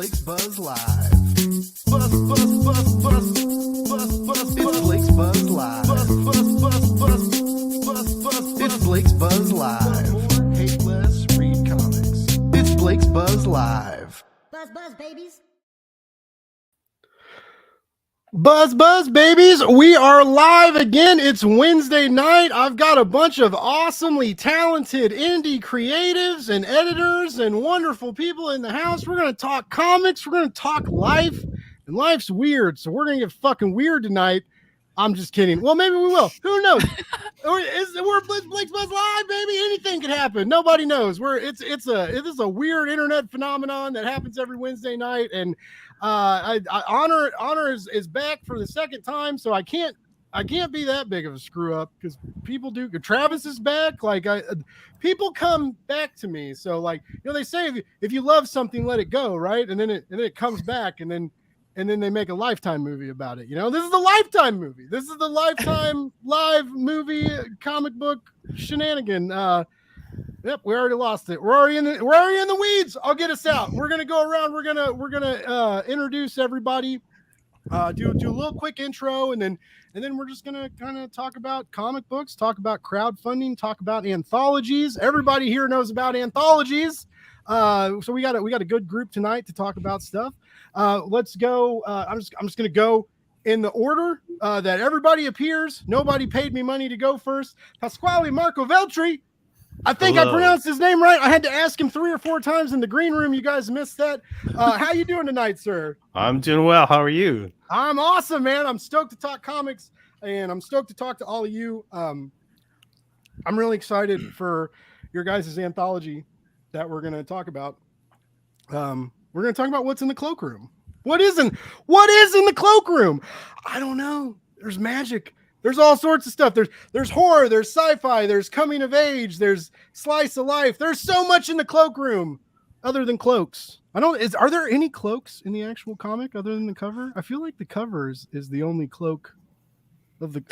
Blake's Buzz Live. Buzz, buzz, buzz, buzz, buzz, buzz. It's Blake's Buzz Live. Buzz, buzz, buzz, buzz, buzz, buzz. It's Blake's Buzz Live. Hate less, read comics. It's Blake's Buzz Live. Buzz, buzz, babies. Buzz, buzz, babies. We are live again. It's Wednesday night. I've got a bunch of awesomely talented indie creatives and editors and wonderful people in the house. We're going to talk comics. We're going to talk life. And life's weird, so we're going to get fucking weird tonight. I'm just kidding. Well, maybe we will. Who knows? We're Blake's Buzz Live, baby. Anything could happen. Nobody knows. It is a weird internet phenomenon that happens every Wednesday night, and Honor is back for the second time, so I can't be that big of a screw up because people do. Travis is back. People come back to me. So they say if you love something, let it go, right? And then it comes back, and then they make a Lifetime movie about it. This is the Lifetime movie. This is the Lifetime live movie comic book shenanigan. Yep, we already lost it. We're already in the weeds. I'll get us out. We're gonna go around. We're gonna introduce everybody. Do a little quick intro, and then we're just gonna kind of talk about comic books, talk about crowdfunding, talk about anthologies. Everybody here knows about anthologies. So we got a good group tonight to talk about stuff. Let's go. I'm just gonna go in the order that everybody appears. Nobody paid me money to go first. Pasquale Marco Veltri. I think I pronounced his name right. I had to ask him 3 or 4 times in the green room. You guys missed that. How you doing tonight, sir? I'm doing well. How are you? I'm awesome, man. I'm stoked to talk comics, and I'm stoked to talk to all of you. I'm really excited for your guys' anthology that we're going to talk about. We're going to talk about what's in the Cloakroom. What is in the Cloakroom? I don't know. There's magic. There's all sorts of stuff. There's horror, there's sci-fi, there's coming of age, there's slice of life. There's so much in the Cloakroom other than cloaks. Are there any cloaks in the actual comic other than the cover? I feel like the cover is the only cloak of the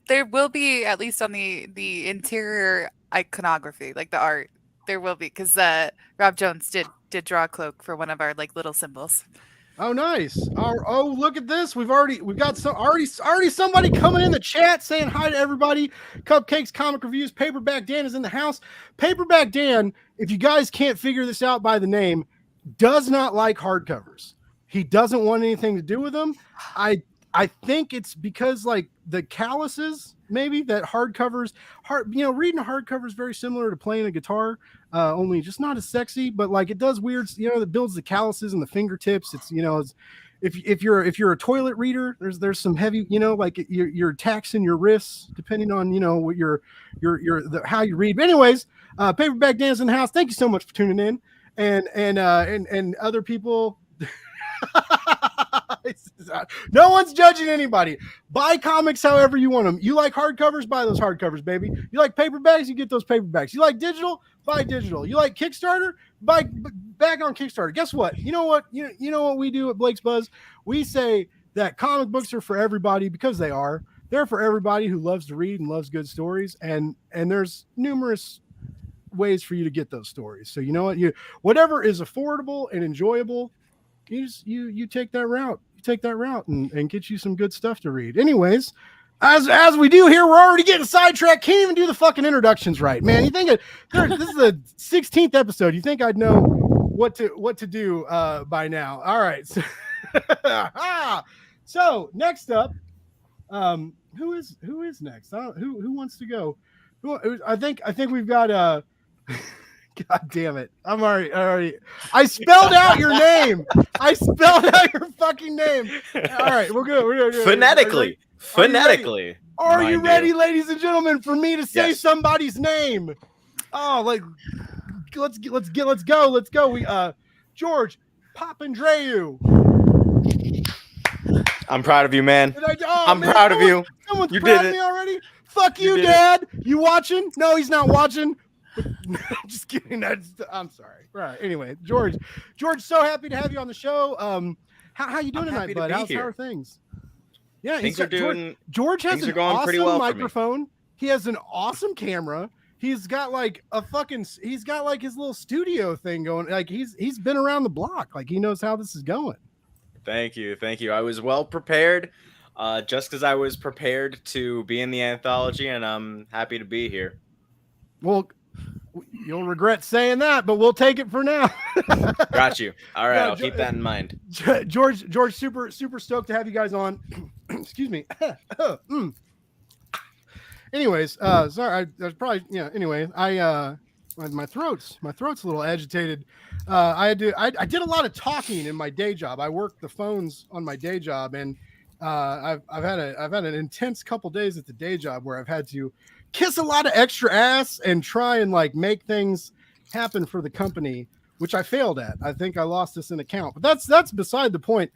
There will be, at least on the interior iconography, like the art. There will be, because Rob Jones did draw a cloak for one of our little symbols. Oh, nice. Oh, look at this. We've got already somebody coming in the chat saying hi to everybody. Cupcakes, Comic Reviews, Paperback Dan is in the house. Paperback Dan, if you guys can't figure this out by the name, does not like hardcovers. He doesn't want anything to do with them. I think it's because the calluses, maybe, that hardcovers, reading a hardcover is very similar to playing a guitar, only just not as sexy, but it does weird, that builds the calluses and the fingertips. It's, if you're a toilet reader, there's some heavy, you're taxing your wrists depending on, what how you read. But anyways, Paperback Dan's in the house. Thank you so much for tuning in, and other people. No one's judging anybody. Buy comics however you want them. You like hardcovers? Buy those hardcovers, baby. You like paperbacks? You get those paperbacks. You like digital? Buy digital. You like Kickstarter? Buy back on Kickstarter. Guess what? You know what? You know what we do at Blake's Buzz? We say that comic books are for everybody because they are. They're for everybody who loves to read and loves good stories, and there's numerous ways for you to get those stories. So you know what? Whatever is affordable and enjoyable, you take that route. You take that route and get you some good stuff to read. Anyways, as we do here, we're already getting sidetracked. Can't even do the fucking introductions right, man. You think this is the 16th episode? You think I'd know what to do by now? All right. So next up, who is next? Who wants to go? I think we've got God damn it. I'm already. I spelled out your name. I spelled out your fucking name. All right, we're good. Phonetically. Are you ready, ladies and gentlemen, for me to say somebody's name? Oh, let's go. We George Papandreou. I'm proud of you, man. I'm proud of you. Someone's you proud did of me it. already. Fuck you, Dad. You watching? No, he's not watching. Just kidding. I'm sorry. Right. Anyway, George, so happy to have you on the show. How you doing tonight, bud? How are things? Yeah, things are doing. George has an going awesome pretty well microphone. He has an awesome camera. he's got like he's got like his little studio thing going. Like he's been around the block. Like he knows how this is going. Thank you. I was well prepared, just because I was prepared to be in the anthology, and I'm happy to be here. Well, you'll regret saying that, but we'll take it for now. Got you. All right, Yeah, I'll keep that in mind. George, super stoked to have you guys on. Excuse me. Anyways, sorry, I was probably Anyway, my throat's a little agitated. I did a lot of talking in my day job. I work the phones on my day job, and I've had an intense couple days at the day job where I've had to kiss a lot of extra ass and try and like make things happen for the company, which I failed at. I think I lost this in account, but that's beside the point.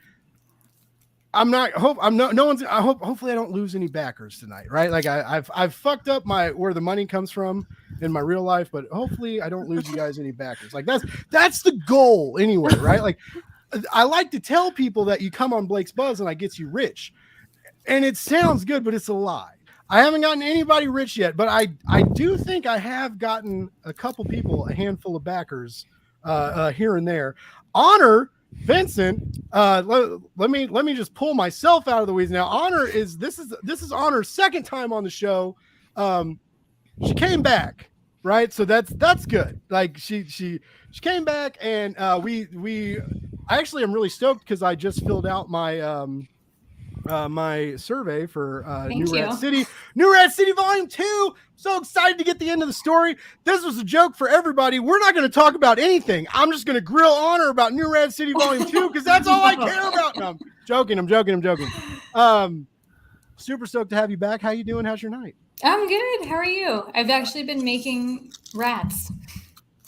Hopefully I don't lose any backers tonight, right? Like I've fucked up where the money comes from in my real life, but hopefully I don't lose you guys any backers. Like that's the goal anyway, right? Like I like to tell people that you come on Blake's Buzz and I get you rich, and it sounds good, but it's a lie. I haven't gotten anybody rich yet, but I do think I have gotten a couple people, a handful of backers here and there. Honor, Vincent, let me just pull myself out of the weeds now. Honor this is Honor's second time on the show. She came back, right? So that's good. Like she came back, and I actually am really stoked because I just filled out my my survey for New Rat City Volume 2. So excited to get the end of the story. This was a joke for everybody. We're not going to talk about anything. I'm just going to grill Honor about New Rat City Volume 2 because that's all I care about. No, I'm joking. Super stoked to have you back. How you doing? How's your night? I'm good. How are you? I've actually been making rats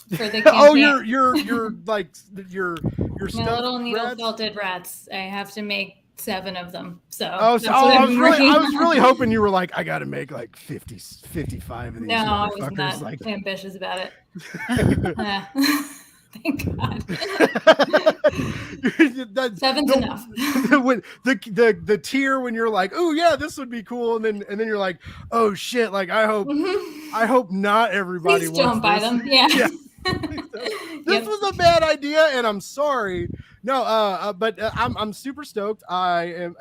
for the campaign. Oh, you're like your little needle rats? felted rats. I have to make 7 of them. So I was really hoping you were like, I got to make like 55 of these. No, I wasn't that like ambitious about it. Thank God. 7's enough. When the tier when you're like, oh yeah, this would be cool, and then you're like, oh shit, like I hope not everybody Please don't buy them. Yeah. This was a bad idea, and I'm sorry. No, but I'm super stoked. When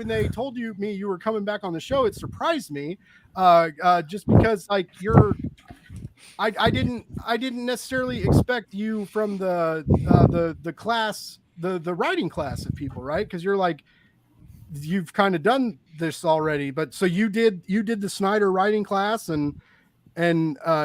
they told me you were coming back on the show, it surprised me. Just because like I didn't necessarily expect you from the class, the writing class of people, right? Because you're like, you've kind of done this already, but so you did the Snyder writing class and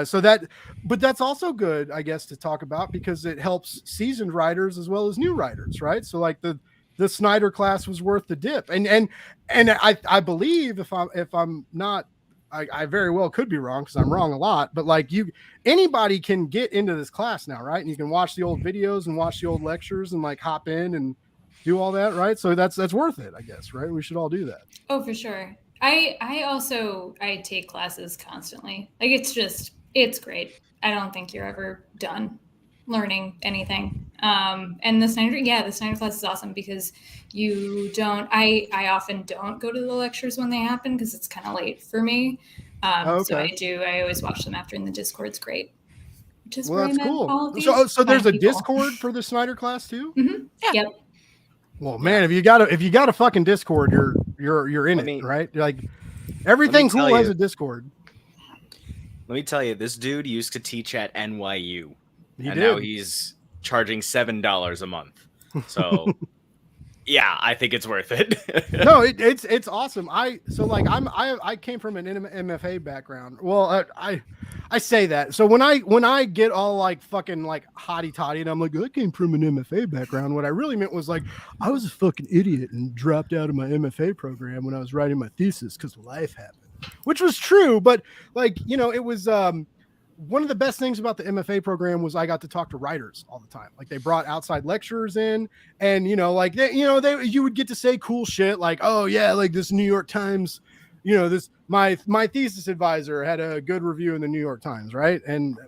so but that's also good, I guess, to talk about because it helps seasoned writers as well as new writers, right? So like the Snyder class was worth the dip, and I believe if I'm not, I very well could be wrong because I'm wrong a lot, but like anybody can get into this class now, right? And you can watch the old videos and watch the old lectures and like hop in and do all that, right? So that's worth it, I guess, right? We should all do that. Oh, for sure. I take classes constantly. Like it's great. I don't think you're ever done learning anything. And the Snyder class is awesome because I often don't go to the lectures when they happen because it's kind of late for me. So I always watch them after, and the Discord's great. Which is well, that's cool. So there's a Discord for the Snyder class too? Mm-hmm. Yeah. Yep. Well, man, if you got a fucking Discord, you're in it, right? Like everything cool has a Discord. Let me tell you, this dude used to teach at NYU, and now he's charging $7 a month. So, yeah, I think it's worth it. No, it's awesome. I came from an MFA background. Well, I say that. So when I get all like fucking like hotty toddy and I'm like, I came from an MFA background, what I really meant was like I was a fucking idiot and dropped out of my MFA program when I was writing my thesis because life happened, which was true. But like, it was one of the best things about the MFA program was I got to talk to writers all the time. Like they brought outside lecturers in, and you would get to say cool shit like, oh yeah, like this New York Times, this my thesis advisor had a good review in the New York Times, right?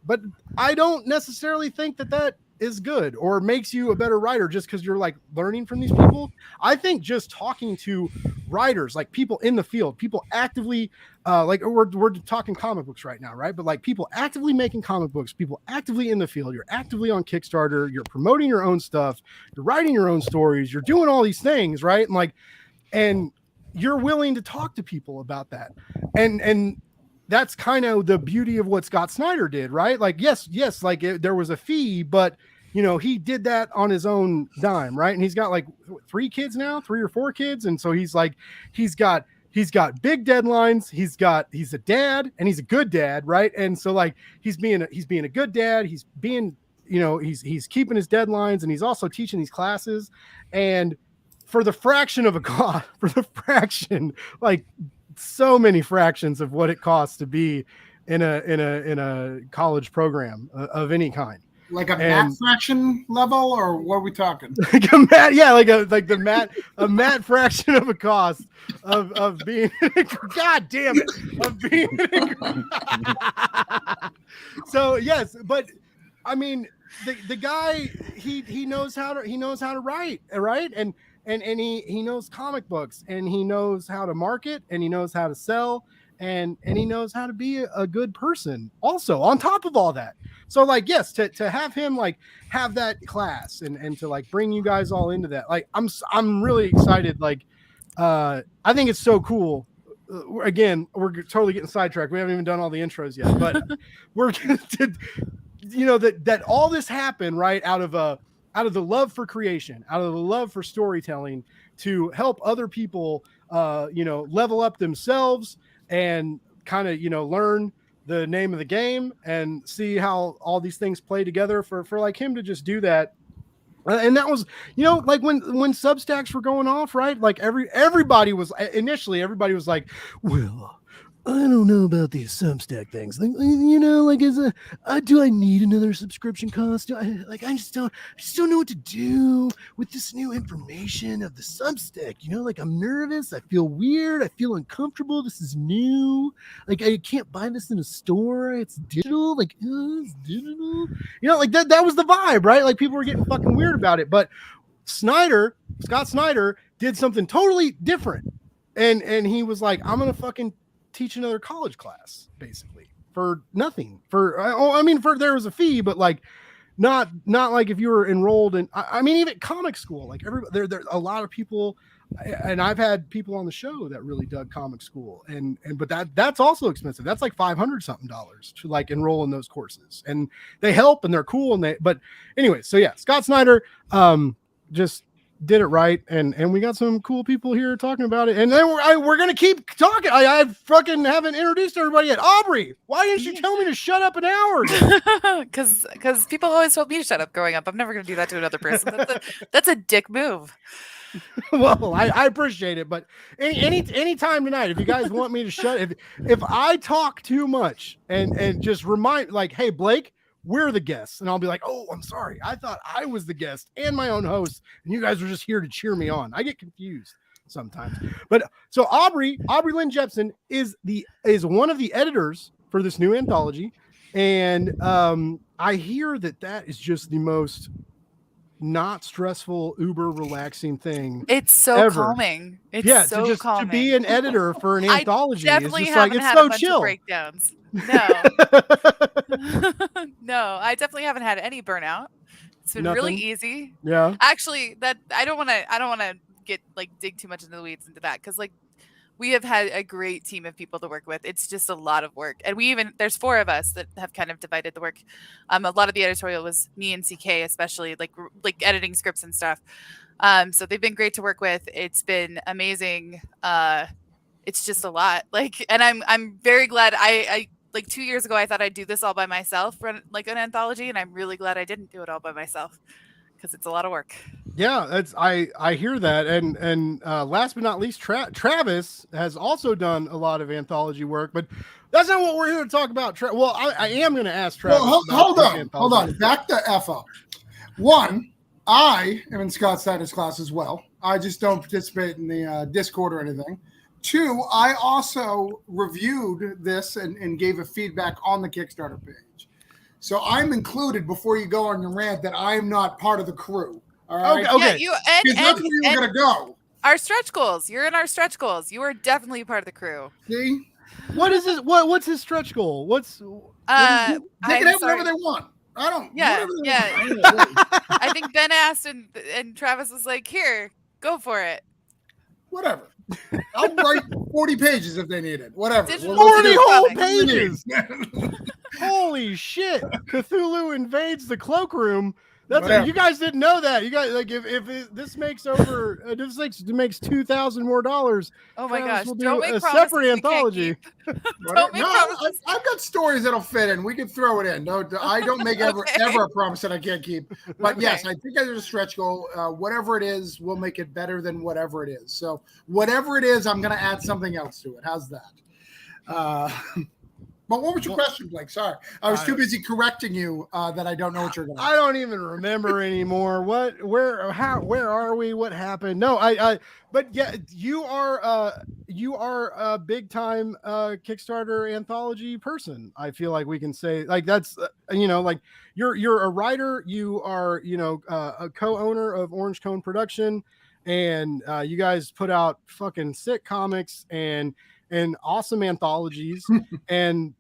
But I don't necessarily think that is good or makes you a better writer just because you're like learning from these people. I think just talking to writers, like people in the field, people actively, like we're talking comic books right now, right? But like people actively making comic books, people actively in the field, you're actively on Kickstarter, you're promoting your own stuff, you're writing your own stories, you're doing all these things, right? And like, and you're willing to talk to people about that. And that's kind of the beauty of what Scott Snyder did, right? Like, yes, like there was a fee, but he did that on his own dime, right? And he's got like 3 kids now, 3 or 4 kids. And so he's got big deadlines. He's a dad, and he's a good dad, right? And so like he's being a good dad. He's being, he's keeping his deadlines, and he's also teaching these classes. And for the fraction of a cost, like so many fractions of what it costs to be in a college program of any kind. Like a math fraction level, or what are we talking? Like a math fraction of a cost of being. God damn it! Of being. So yes, but I mean, the guy he knows how to write, right? And he knows comic books, and he knows how to market, and he knows how to sell, and he knows how to be a good person also on top of all that. So like, yes, to have him like have that class and to like bring you guys all into that, like I'm really excited. Like I think it's so cool. Again, we're totally getting sidetracked. We haven't even done all the intros yet, but we're that all this happened right out of the love for creation, out of the love for storytelling, to help other people level up themselves and kind of learn the name of the game and see how all these things play together for like him to just do that. And that was, like when Substacks were going off, right? Like everybody was like, well, I don't know about these Substack things. Like, do I need another subscription cost? I just don't know what to do with this new information of the Substack. Like I'm nervous. I feel weird. I feel uncomfortable. This is new. Like I can't buy this in a store. It's digital. Like it's digital. Like that was the vibe, right? Like people were getting fucking weird about it. But Scott Snyder did something totally different. And he was like, I'm gonna fucking teach another college class basically for nothing. There was a fee, but like not like if you were enrolled in, even comic school, like there a lot of people, and I've had people on the show that really dug comic school, but that's also expensive. That's like $500 something to like enroll in those courses, and they help and they're cool. But anyway, so yeah, Scott Snyder just did it right, and we got some cool people here talking about it, and then we're gonna keep talking. I fucking haven't introduced everybody yet. Aubrey, why didn't you tell me to shut up an hour ago? Because people always told me to shut up growing up. I'm never gonna do that to another person. That's a dick move. Well, I appreciate it, but any time tonight, if you guys want me to shut, if I talk too much and just remind, like, hey Blake, we're the guests, and I'll be like, oh, I'm sorry, I thought I was the guest and my own host, and you guys were just here to cheer me on. I get confused sometimes. But so Aubrey Lynn Jepson is one of the editors for this new anthology, and I hear that is just the most not stressful, uber relaxing thing. It's so ever. Calming. It's so calming. To be an editor for an anthology, definitely it's just haven't like it's had so a bunch chill. Of breakdowns. No, no, I definitely haven't had any burnout. It's been really easy. Yeah. Actually, that I don't want to get dig too much into the weeds into that, because we have had a great team of people to work with. It's just a lot of work, and there's 4 of us that have kind of divided the work. A lot of the editorial was me and CK, especially like editing scripts and stuff. So they've been great to work with. It's been amazing. It's just a lot. And I'm very glad. I 2 years ago, I thought I'd do this all by myself, run like an anthology, and I'm really glad I didn't do it all by myself, because it's a lot of work. Yeah, I hear that, and last but not least, Travis has also done a lot of anthology work, but that's not what we're here to talk about. Well, I am going to ask Travis. Well, hold on, back the F up. One, I am in Scott Snyder's class as well. I just don't participate in the Discord or anything. 2, I also reviewed this and gave a feedback on the Kickstarter page. So I'm included before you go on your rant that I am not part of the crew. All right. Okay. Yeah, you Because that's where you're going to go. our stretch goals. You're in our stretch goals. You are definitely part of the crew. See? What is this? What's his stretch goal? What's They can I'm have sorry. whatever they want. I don't. Yeah, whatever they yeah. want. I don't know. I think Ben asked and Travis was like, "Here, go for it." Whatever. I'll write 40 pages if they need it. Whatever. Digital 40 whole comics. pages. Holy shit! Cthulhu invades the cloakroom. That's Whatever. you guys didn't know that. You guys like if this makes over this makes $2,000 more. Oh my Travis gosh! will Don't do make a promises separate we can't anthology. keep. Whatever. Don't make No, promises. I've got stories that'll fit in. We can throw it in. No, I don't make ever a promise that I can't keep. But yes, Okay. I think there's a stretch goal. Whatever it is, we'll make it better than whatever it is. So whatever it is, I'm going to add something else to it. How's that? But what was your question, Blake? Sorry, I was too busy correcting you that I don't know what you're going to. I don't even remember anymore. Where are we? What happened? No, but yeah, you are a big time Kickstarter anthology person. I feel like we can say like that's like you're a writer. You are a co-owner of Orange Cone Production, and you guys put out fucking sick comics and awesome anthologies and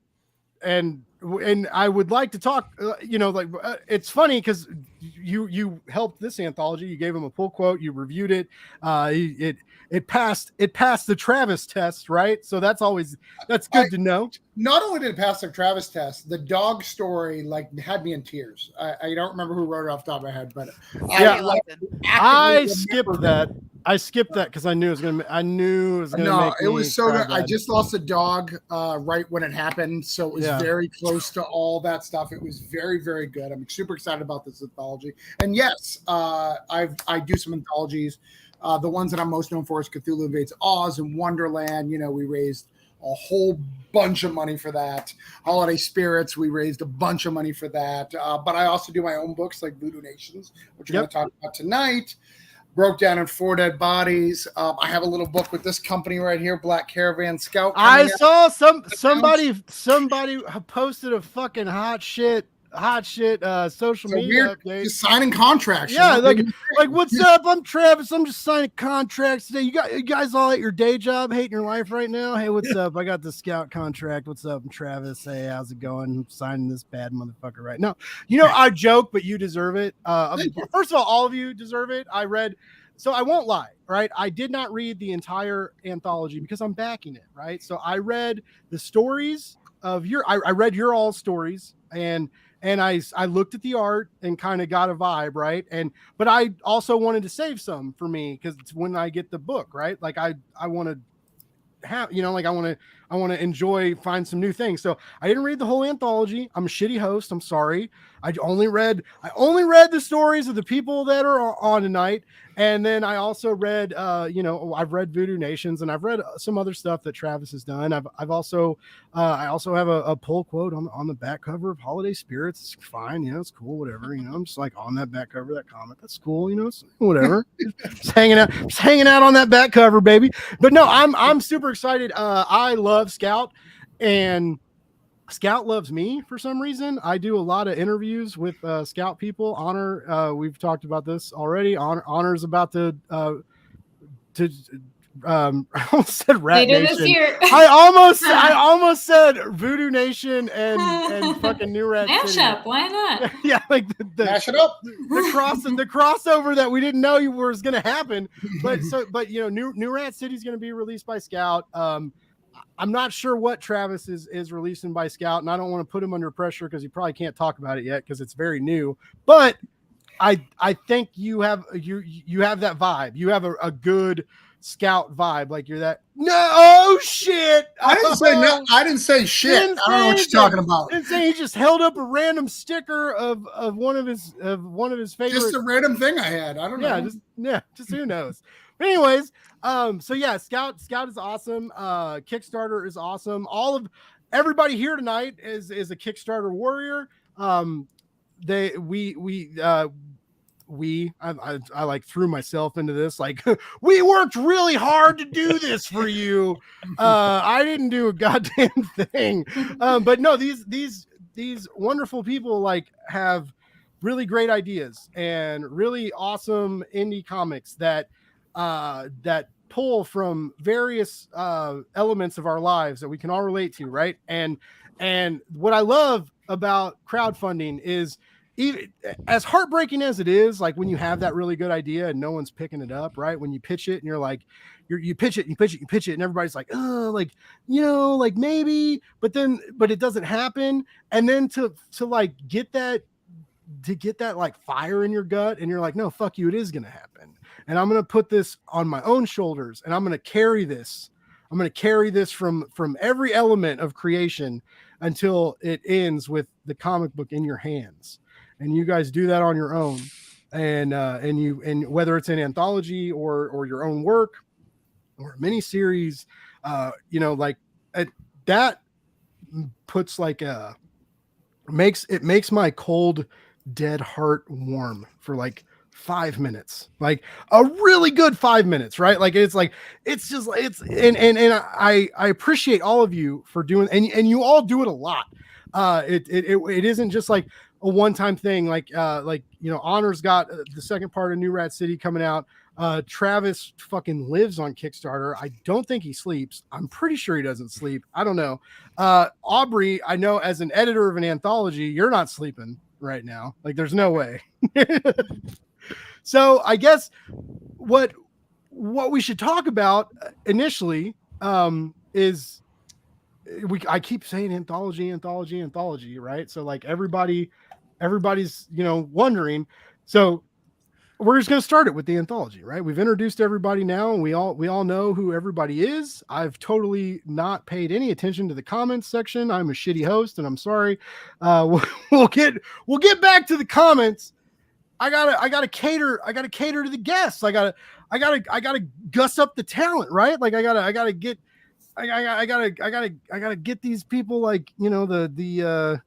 I would like to talk, it's funny because you helped this anthology. You gave him a pull quote. You reviewed it. It passed the Travis test, right? So that's good to know. Not only did it pass the Travis test, the dog story had me in tears. I don't remember who wrote it off the top of my head, but I skipped that. I skipped that because I knew it was gonna. No, it was so good. I just lost a dog right when it happened, so it was very close to all that stuff. It was very, very good. I'm super excited about this anthology. And yes, I do some anthologies. The ones that I'm most known for is Cthulhu Invades Oz and Wonderland. We raised a whole bunch of money for that. Holiday Spirits, we raised a bunch of money for that. But I also do my own books like Voodoo Nations, which we're going to talk about tonight. Broke Down in 4 Dead Bodies. I have a little book with this company right here, Black Caravan Scout. I saw somebody posted a fucking hot shit social media update. Just signing contracts. Yeah, like what's up? I'm Travis. I'm just signing contracts today. You guys all at your day job, hating your life right now. Hey, what's up? I got the scout contract. What's up? I'm Travis. Hey, how's it going? I'm signing this bad motherfucker right now. I joke, but you deserve it. First of all of you deserve it. So I won't lie, right? I did not read the entire anthology because I'm backing it, right? So I read the stories of I read your all stories and I looked at the art and kind of got a vibe, right? But I also wanted to save some for me because it's when I get the book, right? Like I want to have, I want to enjoy, find some new things. So I didn't read the whole anthology. I'm a shitty host. I'm sorry. I only read the stories of the people that are on tonight. And then I also read, I've read Voodoo Nations and I've read some other stuff that Travis has done. I've also, I also have a pull quote on the back cover of Holiday Spirits. It's fine. It's cool. Whatever, I'm just like on that back cover of that comic. That's cool. It's whatever. just hanging out on that back cover, baby. But no, I'm super excited. I love Scout and Scout loves me for some reason. I do a lot of interviews with Scout people. Honor, we've talked about this already. Honor's about to I almost said Rat Later Nation. this year. I almost said Voodoo Nation and fucking New Rat City. Mashup, why not? Yeah, like the Mash it up. the crossover that we didn't know was going to happen. But New Rat City is going to be released by Scout. I'm not sure what Travis is releasing by Scout, and I don't want to put him under pressure because he probably can't talk about it yet because it's very new. But I think you have that vibe. You have a good Scout vibe. Like you're that. No, oh shit! I didn't say no. I didn't say shit. I don't know what you're talking about. I didn't say he just held up a random sticker of one of his favorite. Just a random thing I had. I don't know. Just who knows. But anyways, so yeah, Scout is awesome. Kickstarter is awesome. Everybody here tonight is a Kickstarter warrior. I like threw myself into this. Like we worked really hard to do this for you. I didn't do a goddamn thing. But no, these these wonderful people like have really great ideas and really awesome indie comics that pull from various elements of our lives that we can all relate to, right? And what I love about crowdfunding is, even as heartbreaking as it is, like when you have that really good idea and no one's picking it up, right? When you pitch it and you're like, you pitch it, and everybody's like, oh, like, like maybe, but it doesn't happen. And then to like get that like fire in your gut, and you're like, no, fuck you, it is going to happen. And I'm going to put this on my own shoulders, and I'm going to carry this. I'm going to carry this from every element of creation until it ends with the comic book in your hands. And you guys do that on your own. And whether it's an anthology or your own work or a mini series, like that puts like makes my cold, dead heart warm for like 5 minutes, like a really good 5 minutes, right? Like I appreciate all of you for doing, and you all do it a lot. It isn't just like a one-time thing. Like Honor's got the second part of New Rat City coming out. Travis fucking lives on Kickstarter. I don't think he sleeps. I'm pretty sure he doesn't sleep. I don't know. Aubrey, I know as an editor of an anthology, you're not sleeping right now. Like there's no way. So I guess what we should talk about initially is I keep saying anthology, right? So like everybody's wondering. So we're just going to start it with the anthology, right? We've introduced everybody now, and we all know who everybody is. I've totally not paid any attention to the comments section. I'm a shitty host, and I'm sorry. We'll get back to the comments. I gotta cater to the guests. I gotta guss up the talent, right? Like I gotta get these people, like, I gotta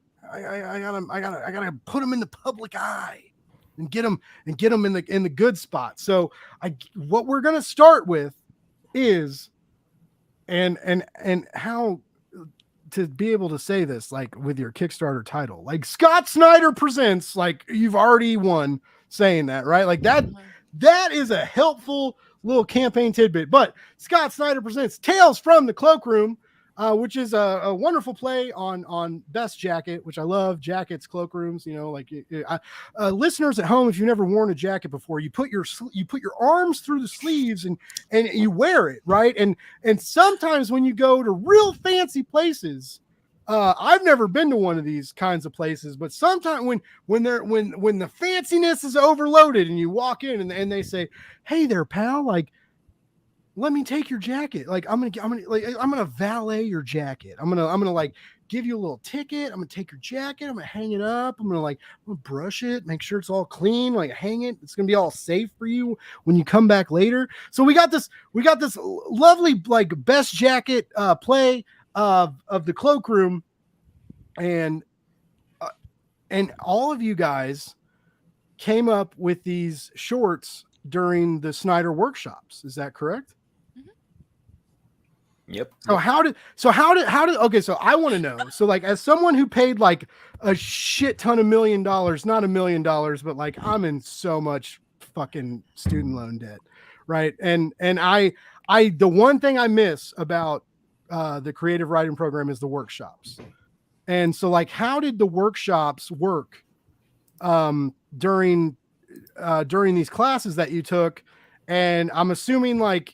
put them in the public eye and get them in the good spot. So what we're gonna start with is and how to be able to say this, like with your Kickstarter title, like Scott Snyder Presents, like you've already won saying that, right? Like that is a helpful little campaign tidbit. But Scott Snyder Presents Tales from the Cloakroom, which is a wonderful play on Best Jacket, which I love. Jackets, cloakrooms, listeners at home, if you've never worn a jacket before, you put your arms through the sleeves and you wear it, right? And sometimes when you go to real fancy places, I've never been to one of these kinds of places, but sometimes when the fanciness is overloaded and you walk in and they say, "Hey there, pal, like, let me take your jacket. Like, I'm gonna valet your jacket. I'm gonna like give you a little ticket. I'm gonna take your jacket. I'm gonna hang it up. I'm gonna brush it, make sure it's all clean, like hang it. It's gonna be all safe for you when you come back later." So we got this lovely like Best Jacket play of the Cloakroom, and all of you guys came up with these shorts during the Snyder workshops. Is that correct? Yep. So how did okay, so I want to know. So like, as someone who paid like a shit ton of $1 million, not $1 million, but like I'm in so much fucking student loan debt, right? And I the one thing I miss about the creative writing program is the workshops. And so like, how did the workshops work during these classes that you took? And I'm assuming like,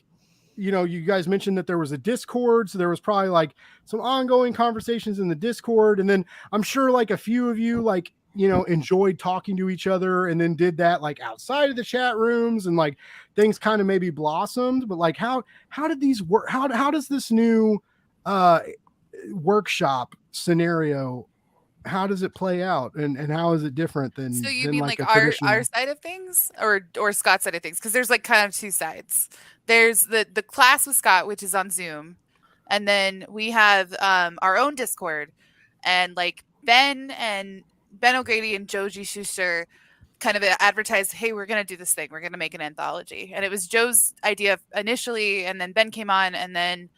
you guys mentioned that there was a Discord, so there was probably like some ongoing conversations in the Discord. And then I'm sure like a few of you like, enjoyed talking to each other and then did that like outside of the chat rooms, and like things kind of maybe blossomed. But like, how did these work? How does this new workshop scenario, how does it play out, and how is it different than? So you mean like our side of things, or Scott's side of things? Because there's like kind of two sides. There's the class with Scott, which is on Zoom, and then we have our own Discord, and like Ben O'Grady and Joji Schuster kind of advertised, "Hey, we're gonna do this thing. We're gonna make an anthology," and it was Joe's idea initially, and then Ben came on, and then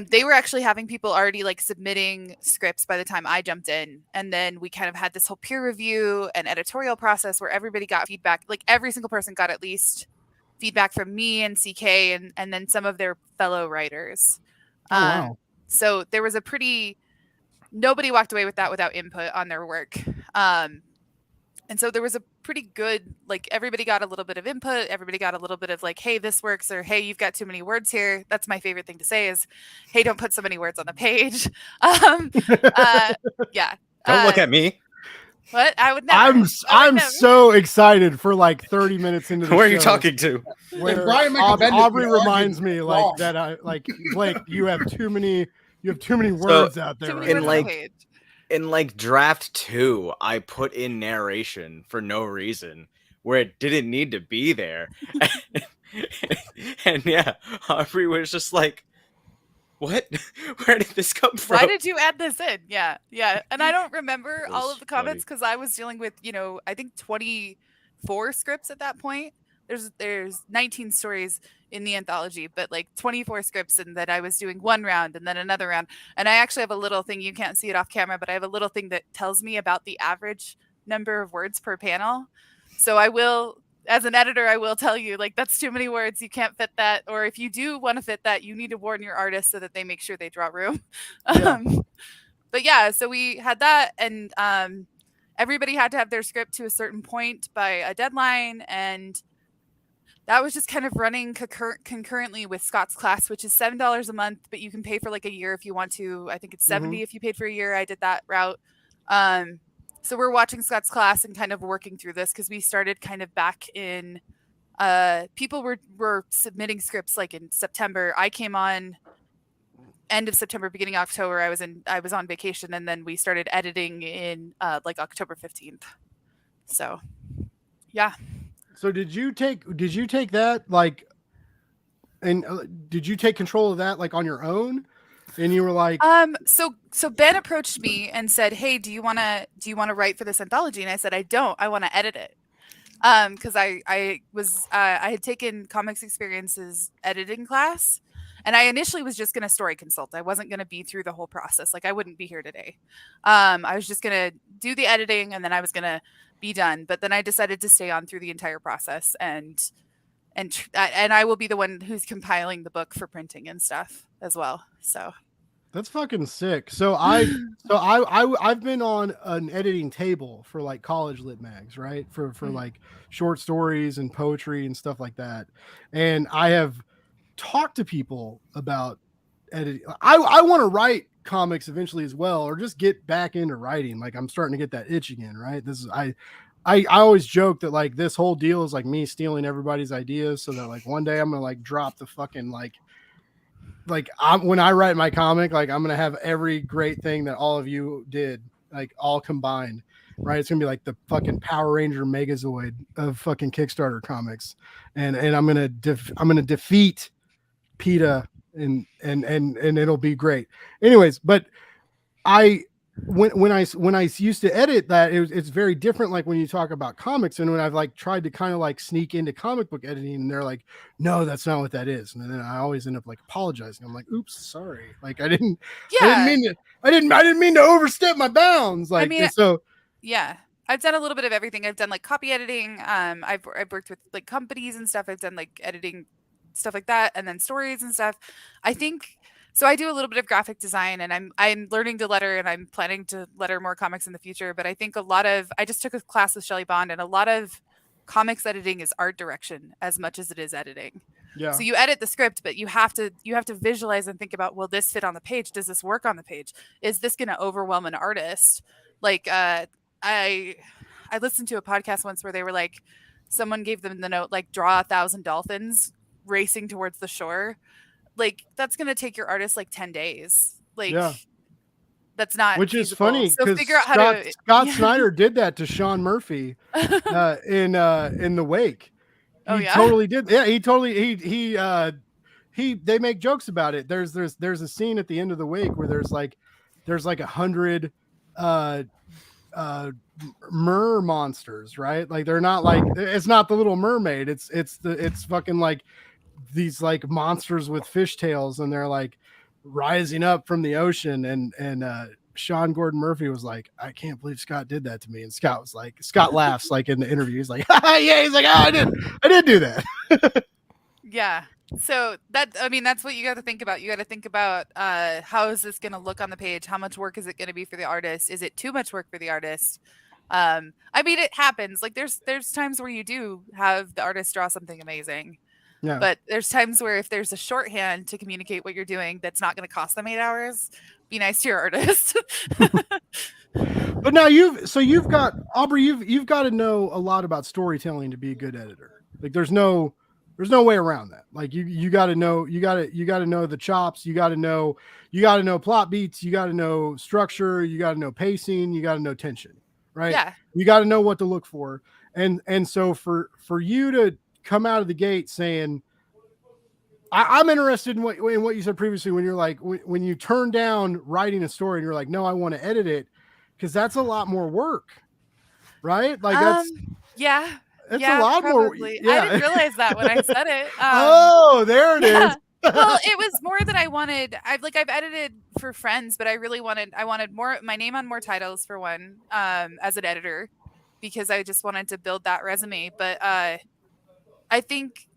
They were actually having people already like submitting scripts by the time I jumped in. And then we kind of had this whole peer review and editorial process where everybody got feedback. Like every single person got at least feedback from me and CK and then some of their fellow writers. Oh, wow. So there was nobody walked away with that without input on their work. And so there was a pretty good, like everybody got a little bit of input. Everybody got a little bit of like, hey, this works, or hey, you've got too many words here. That's my favorite thing to say is, hey, don't put so many words on the page. Yeah. Don't look at me. What? I would never. I'm so excited for like 30 minutes into the Who are show. you talking to? Where Brian Michael Bendis Aubrey would reminds me like wrong. that I like Blake, you have too many words out there. Too many Right words now. on the page. In like draft 2, I put in narration for no reason where it didn't need to be there. And yeah, Aubrey was just like, what? Where did this come from? Why did you add this in? Yeah. And I don't remember It all was of the comments because I was dealing with, I think 24 scripts at that point. There's 19 stories in the anthology, but like 24 scripts, and that I was doing one round and then another round. And I actually have a little thing, you can't see it off camera, but I have a little thing that tells me about the average number of words per panel. So I will, as an editor, I will tell you, like, that's too many words. You can't fit that. Or if you do want to fit that, you need to warn your artist so that they make sure they draw room. Yeah. But yeah, so we had that, and everybody had to have their script to a certain point by a deadline. And that was just kind of running concurrently with Scott's class, which is $7 a month, but you can pay for like a year if you want to. I think it's $70 if you paid for a year. I did that route. So we're watching Scott's class and kind of working through this because we started kind of back in. People were submitting scripts like in September. I came on end of September, beginning of October. I was on vacation, and then we started editing in like October 15th. So, yeah. So did you take that like, and did you take control of that like on your own? And you were like, so Ben approached me and said, "Hey, do you want to write for this anthology?" And I said, "I don't. I want to edit it." Because I had taken Comics Experience's editing class, and I initially was just going to story consult. I wasn't going to be through the whole process. Like I wouldn't be here today. I was just going to do the editing, and then I was going to be done. But then I decided to stay on through the entire process, and I will be the one who's compiling the book for printing and stuff as well. So that's fucking sick. So I've been on an editing table for like college lit mags, right? For like short stories and poetry and stuff like that. And I have talked to people about editing. I want to write comics eventually as well, or just get back into writing. Like I'm starting to get that itch again, right? I always joke that like this whole deal is like me stealing everybody's ideas so that like one day I'm gonna like drop the fucking like when I write my comic, like I'm gonna have every great thing that all of you did like all combined, right? It's gonna be like the fucking Power Ranger Megazord of fucking Kickstarter comics, and I'm gonna defeat PETA and it'll be great. Anyways, but when I used to edit that, it's very different. Like when you talk about comics, and when I've like tried to kind of like sneak into comic book editing, and they're like, no, that's not what that is. And then I always end up like apologizing. I'm like, oops, sorry. Like I didn't mean to overstep my bounds. Like, yeah, I've done a little bit of everything. I've done like copy editing. I've worked with like companies and stuff. I've done like editing stuff like that, and then stories and stuff. I think. So I do a little bit of graphic design, and I'm learning to letter, and I'm planning to letter more comics in the future. But I think I just took a class with Shelley Bond, and a lot of comics editing is art direction as much as it is editing. Yeah. So you edit the script, but you have to visualize and think about, will this fit on the page? Does this work on the page? Is this going to overwhelm an artist? Like I listened to a podcast once where they were like, someone gave them the note like, draw 1,000 dolphins racing towards the shore. Like that's going to take your artist like 10 days. Like that's not, which feasible. is funny because Scott Snyder did that to Sean Murphy in The Wake. He totally did. Yeah, he totally, they make jokes about it. There's a scene at the end of The Wake where there's like 100 mer monsters, right? Like they're not like, it's not the Little Mermaid. It's fucking like these like monsters with fishtails, and they're like rising up from the ocean, and Sean Gordon Murphy was like, I can't believe Scott did that to me. And Scott laughs like in the interview. He's like, yeah, he's like, oh, I did do that. Yeah. So that's what you got to think about. You got to think about how is this going to look on the page? How much work is it going to be for the artist? Is it too much work for the artist? It happens. Like there's times where you do have the artist draw something amazing. Yeah. But there's times where if there's a shorthand to communicate what you're doing, that's not going to cost them 8 hours. Be nice to your artist. But now you've got Aubrey, you've got to know a lot about storytelling to be a good editor. Like there's no way around that. Like you got to know the chops. You got to know plot beats. You got to know structure. You got to know pacing. You got to know tension. Right. Yeah. You got to know what to look for. And so for you to come out of the gate saying, I'm interested in what you said previously, when you're like, when you turn down writing a story and you're like, no, I want to edit it, because that's a lot more work, right? Like that's a lot probably. more. Yeah. I didn't realize that when I said it. Oh, there it is. Well, it was more that I wanted. I've edited for friends, but I wanted more my name on more titles for one, as an editor, because I just wanted to build that resume. But I think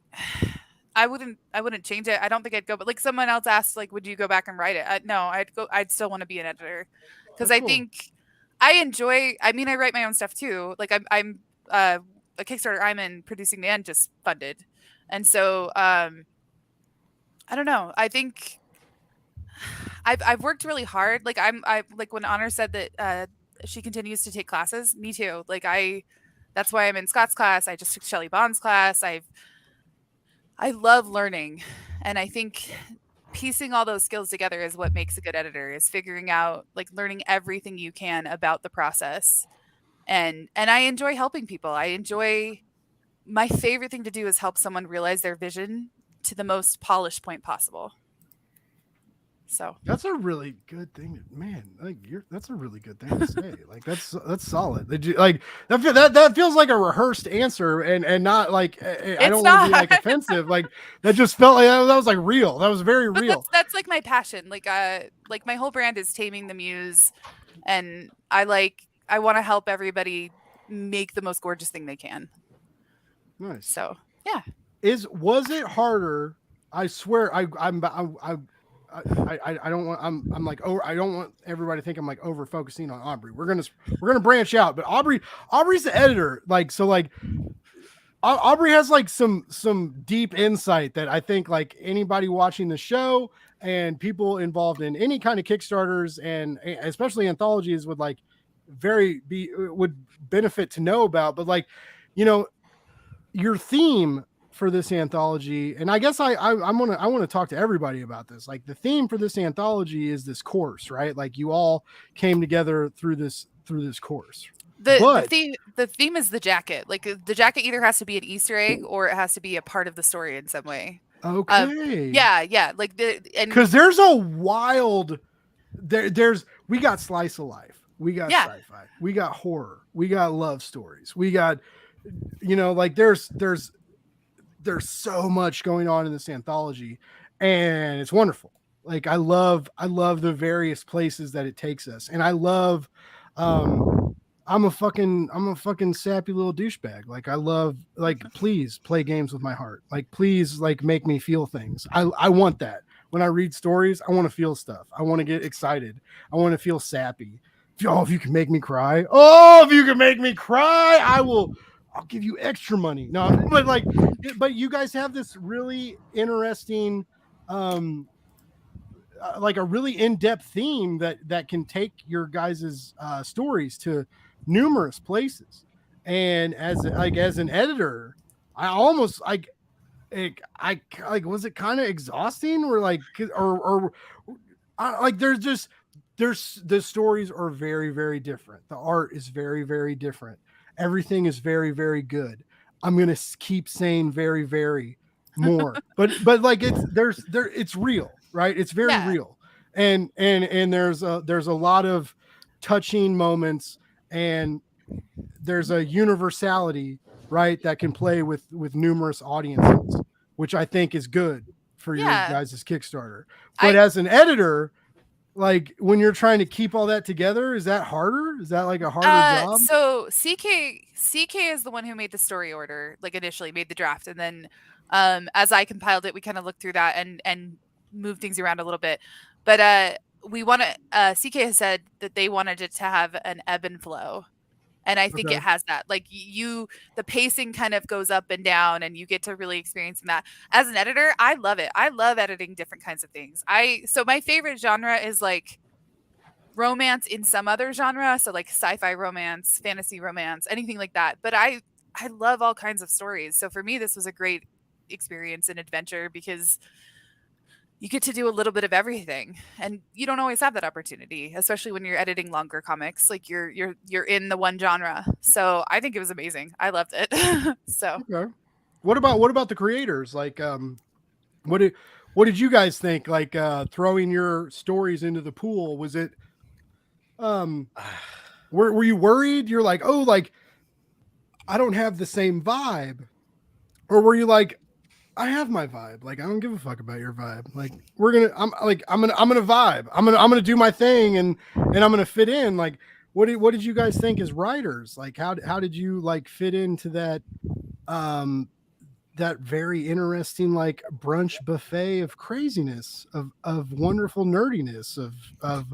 I wouldn't change it. I don't think I'd go. But like someone else asked, like, would you go back and write it? No, I'd still want to be an editor, because I think I enjoy. I mean, I write my own stuff too. Like I'm a Kickstarter I'm in producing the end just funded, and so I don't know. I think I've worked really hard. Like I like when Honor said that she continues to take classes. Me too. Like that's why I'm in Scott's class. I just took Shelley Bond's class. I love learning, and I think piecing all those skills together is what makes a good editor, is figuring out, like, learning everything you can about the process. And I enjoy helping people. My favorite thing to do is help someone realize their vision to the most polished point possible. So that's a really good thing, man. Like that's a really good thing to say. Like that's solid. Like that feels like a rehearsed answer, and not like I don't want to be like offensive. Like that just felt like that was like real. That was very real. That's like my passion. Like my whole brand is taming the muse, and I want to help everybody make the most gorgeous thing they can. Nice. So yeah. Was it harder? I swear I don't want I don't want everybody to think I'm like over focusing on Aubrey. We're gonna branch out, but Aubrey's the editor. Like Aubrey has like some deep insight that I think like anybody watching the show and people involved in any kind of Kickstarters and especially anthologies would would benefit to know about. But like, your theme for this anthology, and I guess I want to talk to everybody about this. Like the theme for this anthology is this course, right? Like you all came together through this course. The theme is the jacket. Like the jacket either has to be an Easter egg or it has to be a part of the story in some way. Okay. Yeah. Like because there's a wild we got slice of life, we got sci-fi, we got horror, we got love stories, we got like there's so much going on in this anthology, and it's wonderful. Like I love the various places that it takes us, and I love I'm a fucking sappy little douchebag. Like I love, like, please play games with my heart. Like please, like, make me feel things. I want that. When I read stories, I want to feel stuff. I want to get excited. I want to feel sappy. If you can make me cry. Oh, if you can make me cry, I'll give you extra money. No, but you guys have this really interesting, like a really in-depth theme that can take your guys' stories to numerous places. And as an editor, I almost like was it kind of exhausting, or like, or there's the stories are very, very different. The art is very, very different. Everything is very, very good. I'm going to keep saying very, very more, but like it's real, right? It's very real. And there's a lot of touching moments, and there's a universality, right, that can play with numerous audiences, which I think is good for your Yeah. guys' Kickstarter. But as an editor, like when you're trying to keep all that together, is that harder? Is that like a harder job? So CK is the one who made the story order, like initially made the draft, and then as I compiled it, we kind of looked through that and moved things around a little bit. But we want to. CK has said that they wanted it to have an ebb and flow. And I think it has that. Like the pacing kind of goes up and down, and you get to really experience that. As an editor, I love it. I love editing different kinds of things. So my favorite genre is like romance in some other genre, so like sci-fi romance, fantasy romance, anything like that. But I love all kinds of stories. So for me, this was a great experience and adventure because you get to do a little bit of everything, and you don't always have that opportunity, especially when you're editing longer comics. Like you're in the one genre. So I think it was amazing. I loved it. So okay. What about the creators? Like, what did you guys think? Like, throwing your stories into the pool, was it? Were you worried? You're like, oh, like I don't have the same vibe, or were you like, I have my vibe. Like, I don't give a fuck about your vibe. Like, I'm gonna vibe. I'm gonna do my thing and I'm gonna fit in. Like, what did you guys think as writers? Like, how did you like fit into that, that very interesting, like brunch buffet of craziness, of wonderful nerdiness, of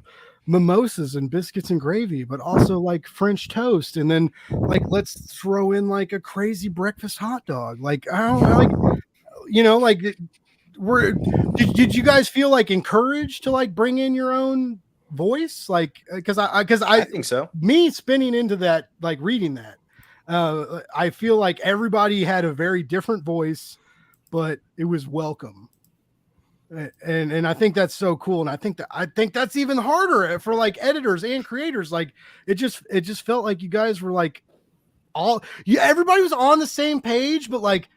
mimosas and biscuits and gravy, but also like French toast. And then like, let's throw in like a crazy breakfast hot dog. Like, I don't like, you know, like did you guys feel like encouraged to like bring in your own voice? Like, cause I think so. Me spinning into that, like reading that, I feel like everybody had a very different voice, but it was welcome. And I think that's so cool. And I think that's even harder for like editors and creators. Like it just felt like you guys were like everybody was on the same page, but like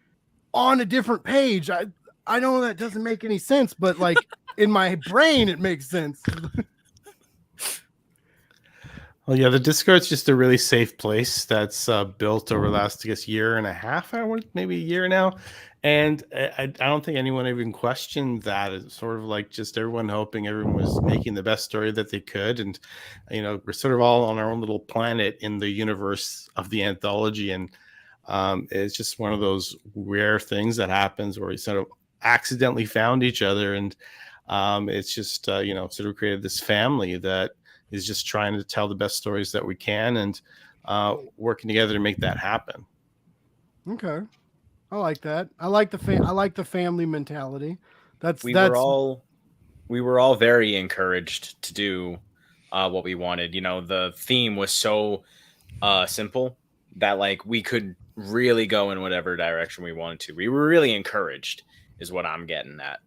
on a different page. I know that doesn't make any sense, but like in my brain, it makes sense. Well, yeah, the Discord's just a really safe place that's built over the last, I guess, year and a half, maybe a year now. And I don't think anyone even questioned that. It's sort of like just everyone hoping everyone was making the best story that they could. And, you know, we're sort of all on our own little planet in the universe of the anthology. And it's just one of those rare things that happens where we sort of accidentally found each other. And it's just, you know, sort of created this family that is just trying to tell the best stories that we can and working together to make that happen. Okay. I like that. I like the family mentality. We were all very encouraged to do what we wanted. You know, the theme was so simple that like we could really go in whatever direction we wanted to. We were really encouraged, is what I'm getting at.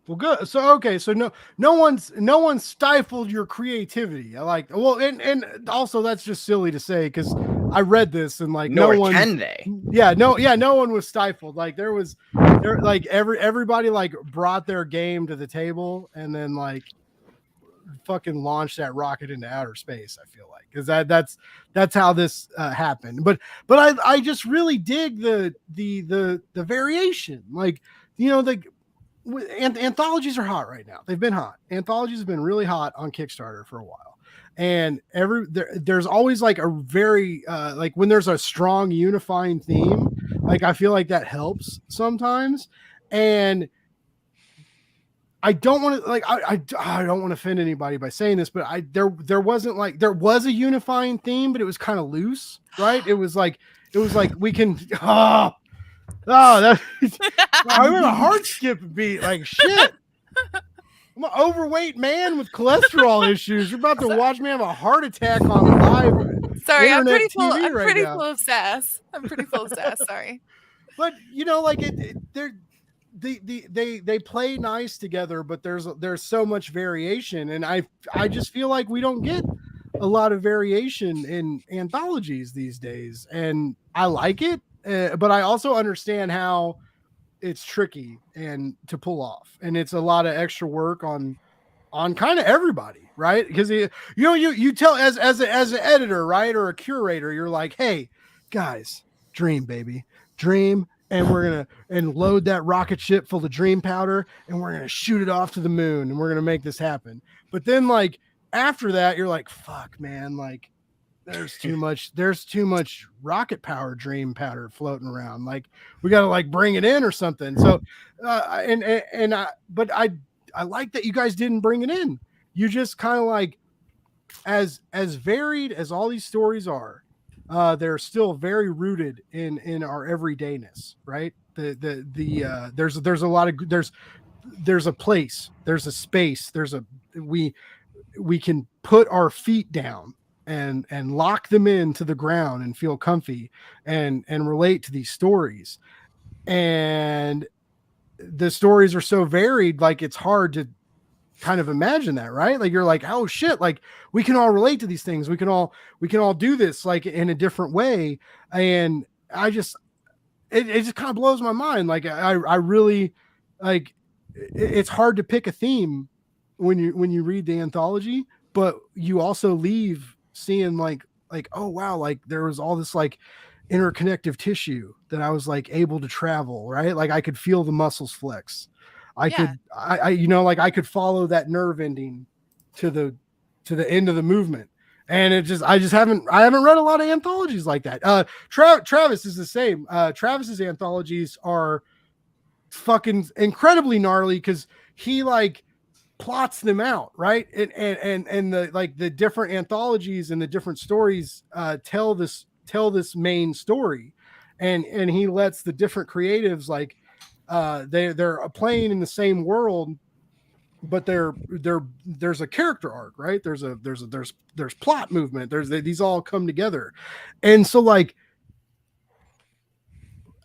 Well, good. So okay, so no one stifled your creativity. I like. Well, and also that's just silly to say because I read this and like no one can they? No one was stifled. Like everybody like brought their game to the table and then like fucking launched that rocket into outer space. I feel like because that's how this happened. But I just really dig the variation. Like, you know, anthologies are hot right now. They've been hot. Anthologies have been really hot on Kickstarter for a while. And there's always like a very like when there's a strong unifying theme, like I feel like that helps sometimes. And I don't want to like I don't want to offend anybody by saying this, but there wasn't like there was a unifying theme, but it was kind of loose, right? It was like we can that I'm in a heart skip beat like shit. I'm an overweight man with cholesterol issues. You're about to watch me have a heart attack on live. Sorry, I'm pretty full of sass. I'm pretty full of sass. Sorry, but you know, like they play nice together, but there's so much variation, and I just feel like we don't get a lot of variation in anthologies these days, and I like it, but I also understand how it's tricky and to pull off, and it's a lot of extra work on kind of everybody, right? Because you tell as an editor, right, or a curator, you're like, hey guys, dream, baby, dream, and we're gonna load that rocket ship full of dream powder, and we're gonna shoot it off to the moon, and we're gonna make this happen. But then, like, after that, you're like, fuck, man, like, there's too much rocket power dream powder floating around. Like, we gotta like bring it in or something. So but I like that you guys didn't bring it in. You just kind of like, as varied as all these stories are, they're still very rooted in our everydayness, right? There's a lot of there's a place, there's a space, we can put our feet down and lock them into the ground and feel comfy and relate to these stories. And the stories are so varied, like it's hard to kind of imagine that, right? Like, you're like, oh shit, like we can all relate to these things. We can all do this like in a different way. And I just, it just kind of blows my mind. Like I really, like, it's hard to pick a theme when you read the anthology, but you also leave seeing like, oh wow, like there was all this like interconnective tissue that I was like able to travel, right? Like I could feel the muscles flex. I could follow that nerve ending to the end of the movement. And I haven't read a lot of anthologies like that. Travis is the same. Travis's anthologies are fucking incredibly gnarly because he like plots them out, right? And the like the different anthologies and the different stories tell this main story, and he lets the different creatives like they're playing in the same world, but there's a character arc, right? There's plot movement. These all come together. And so like,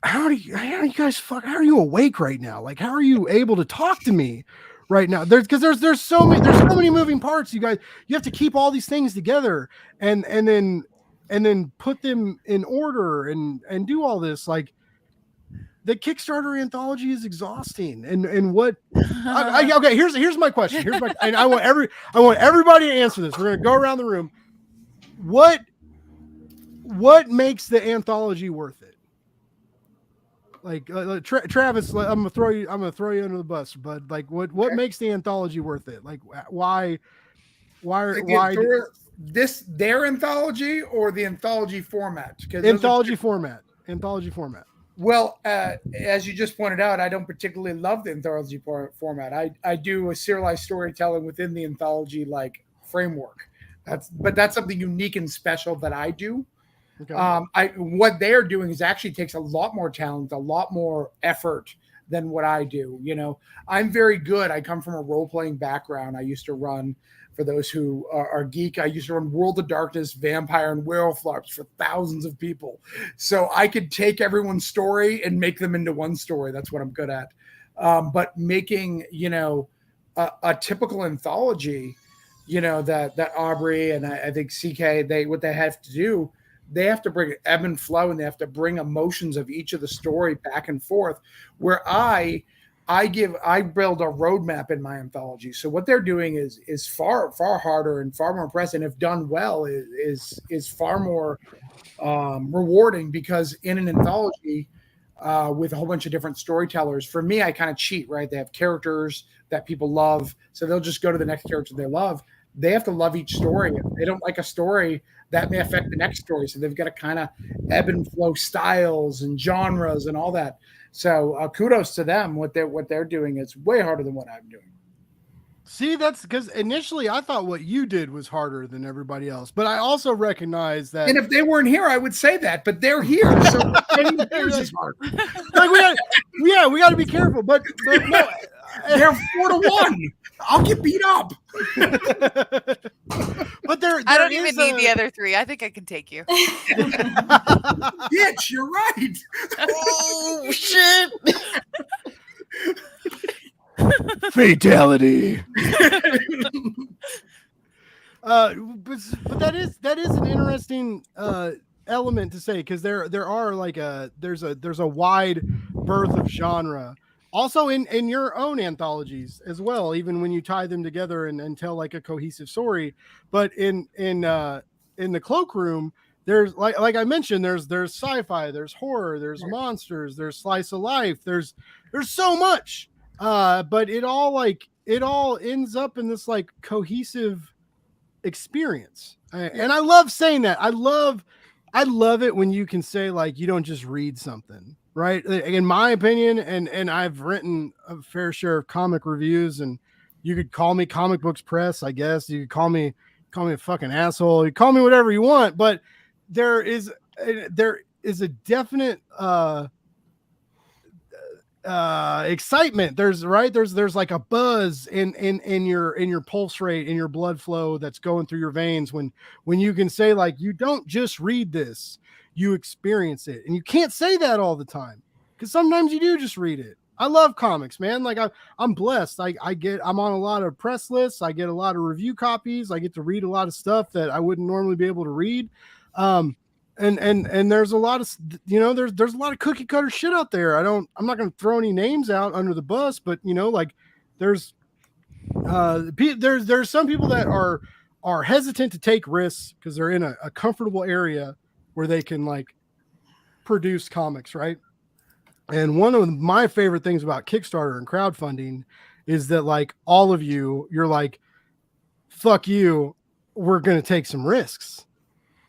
how are you awake right now? Like, how are you able to talk to me right now? There's so many moving parts. You have to keep all these things together and then put them in order and do all this. Like, the Kickstarter anthology is exhausting. And what? Okay, here's my question. And I want everybody to answer this. We're gonna go around the room. What makes the anthology worth it? Like Travis, I'm gonna throw you under the bus. But like, what makes the anthology worth it? Like, why? Their anthology or the anthology format? Anthology format. Well, as you just pointed out, I don't particularly love the anthology format. I do a serialized storytelling within the anthology like framework. That's something unique and special that I do. Okay. What they're doing is actually takes a lot more talent, a lot more effort than what I do. You know, I'm very good. I come from a role-playing background. I used to run, for those who are geek, I used to run World of Darkness, Vampire, and Werewolf LARPs for thousands of people. So I could take everyone's story and make them into one story. That's what I'm good at. But making, a typical anthology, that Aubrey and I think CK, what they have to do, they have to bring ebb and flow, and they have to bring emotions of each of the story back and forth, where I build a roadmap in my anthology. So what they're doing is far, far harder and far more impressive. And if done well, is far more rewarding, because in an anthology with a whole bunch of different storytellers, for me, I kind of cheat, right? They have characters that people love, so they'll just go to the next character they love. They have to love each story. If they don't like a story, that may affect the next story. So they've got to kind of ebb and flow styles and genres and all that. So kudos to them. What they're doing is way harder than what I'm doing. See, that's because initially I thought what you did was harder than everybody else, but I also recognize that. And if they weren't here, I would say that, but they're here. So theirs is hard. Like we got to be careful, but no. They're 4-1. I'll get beat up. But there I don't even need the other three. I think I can take you. Bitch, you're right. Oh shit. Fatality. But that is an interesting element to say, because there are like there's a wide berth of genre also in your own anthologies as well, even when you tie them together and tell like a cohesive story. But in the Cloakroom, there's like I mentioned, there's sci-fi, there's horror, there's monsters, there's slice of life, there's so much, but it all ends up in this like cohesive experience. And I love saying that. I love it when you can say like you don't just read something, right? In my opinion, and I've written a fair share of comic reviews, and you could call me Comic Books Press, I guess. You could call me a fucking asshole. You call me whatever you want, but there is a definite excitement. There's like a buzz in your pulse rate, in your blood flow that's going through your veins when you can say like you don't just read this, you experience it. And you can't say that all the time, because sometimes you do just read it. I love comics, man. Like I'm blessed. I'm on a lot of press lists. I get a lot of review copies. I get to read a lot of stuff that I wouldn't normally be able to read. And there's a lot of, there's a lot of cookie cutter shit out there. I'm not going to throw any names out under the bus, but like there's some people that are hesitant to take risks because they're in a comfortable area where they can like produce comics, right? And one of my favorite things about Kickstarter and crowdfunding is that like all of you're like, fuck you, we're going to take some risks,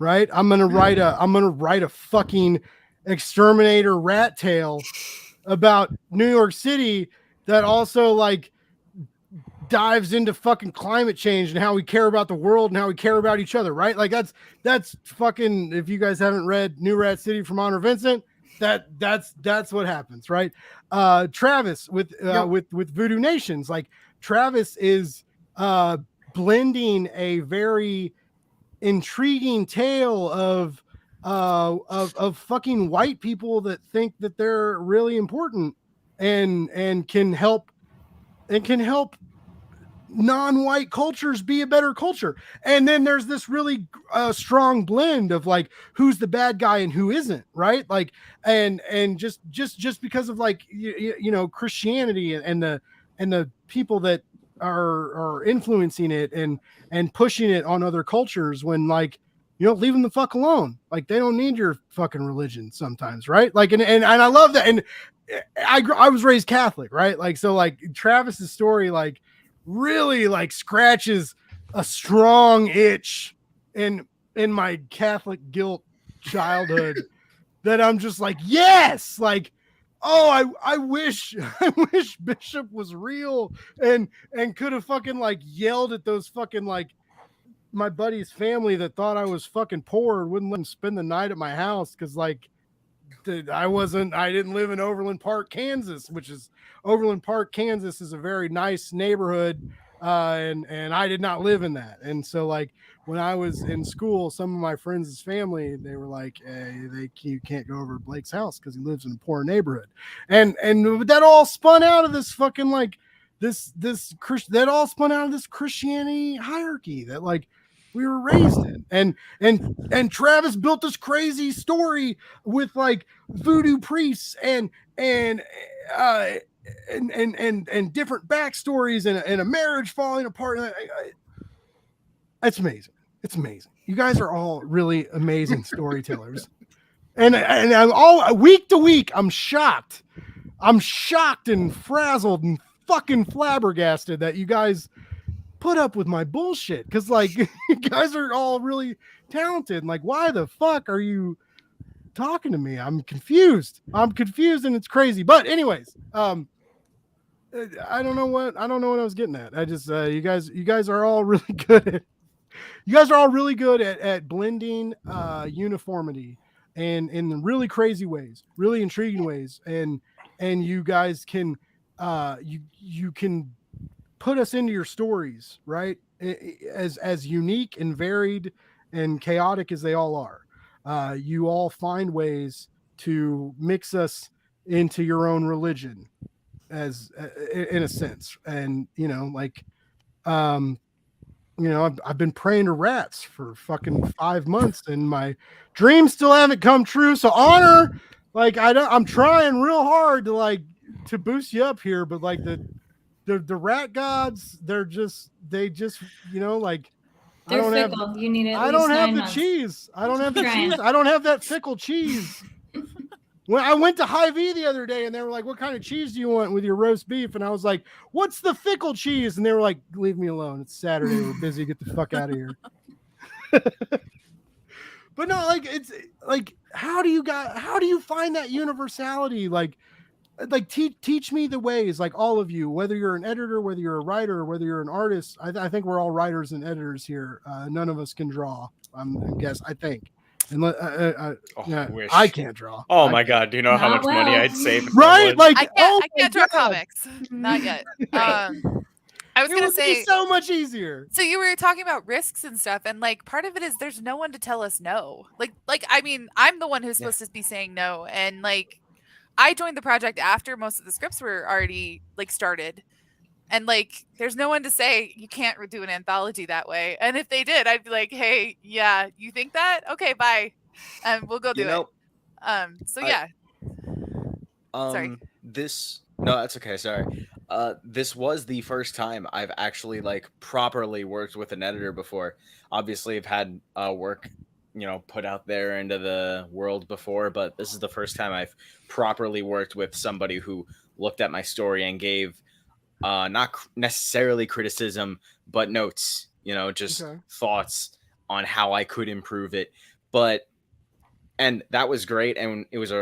right? I'm going to write a fucking exterminator rat tale about New York City that also like dives into fucking climate change and how we care about the world and how we care about each other, right? Like that's fucking, if you guys haven't read New Rat City from Honor Vincent, that's what happens, right? Travis with Voodoo Nations, like Travis is blending a very intriguing tale of fucking white people that think that they're really important and can help non-white cultures be a better culture. And then there's this really strong blend of like who's the bad guy and who isn't, right? Like and just because of like Christianity and the people that are influencing it and pushing it on other cultures, when like leave them the fuck alone. Like they don't need your fucking religion sometimes, right? Like and I love that. And I was raised Catholic, right? Like so like Travis's story like really like scratches a strong itch in my Catholic guilt childhood that I'm just like, yes, like, oh, I wish Bishop was real and could have fucking like yelled at those fucking like my buddy's family that thought I was fucking poor, wouldn't let him spend the night at my house because like I didn't live in Overland Park, Kansas, Overland Park, Kansas is a very nice neighborhood. And I did not live in that. And so like when I was in school, some of my friends' family, they were like, hey, you can't go over to Blake's house because he lives in a poor neighborhood. And that all spun out of this fucking like that all spun out of this Christianity hierarchy that like we were raised in. And Travis built this crazy story with like voodoo priests and different backstories and a marriage falling apart. It's amazing. It's amazing. You guys are all really amazing storytellers. And I'm all week to week, I'm shocked and frazzled and fucking flabbergasted that you guys put up with my bullshit. Cause like you guys are all really talented. And like, why the fuck are you talking to me? I'm confused and it's crazy. But anyways, I don't know what I was getting at. I just you guys are all really good at blending uniformity and in really crazy ways, really intriguing ways, and you guys can you can put us into your stories, right? As unique and varied and chaotic as they all are. You all find ways to mix us into your own religion, as in a sense. And I've been praying to rats for fucking 5 months and my dreams still haven't come true. So Honor, like I'm trying real hard to boost you up here, but like the rat gods, they just like I don't have. You need at I least don't have 9 the months. cheese. I don't have the Trying. cheese. I don't have that fickle cheese. When I went to Hy-Vee the other day and they were like, what kind of cheese do you want with your roast beef? And I was like, what's the fickle cheese? And they were like, leave me alone. It's Saturday. We're busy. Get the fuck out of here. But no, like, it's like, how do you find that universality? Like teach me the ways, like all of you, whether you're an editor, whether you're a writer, or whether you're an artist. I think we're all writers and editors here. None of us can draw. I think. And I can't draw. Oh my God! Do you know how much money I'd save? Right? Like I can't draw comics. Not yet. I was gonna say so much easier. So you were talking about risks and stuff, and like part of it is there's no one to tell us no. Like I mean, I'm the one who's supposed to be saying no, and like I joined the project after most of the scripts were already like started. And like, there's no one to say you can't do an anthology that way. And if they did, I'd be like, "Hey, yeah, you think that? Okay, bye, and we'll go do it." Yeah. Sorry. No, that's okay. Sorry. This was the first time I've actually like properly worked with an editor before. Obviously, I've had work, put out there into the world before, but this is the first time I've properly worked with somebody who looked at my story and gave. Not necessarily criticism, but notes, just thoughts on how I could improve it. And that was great. And it was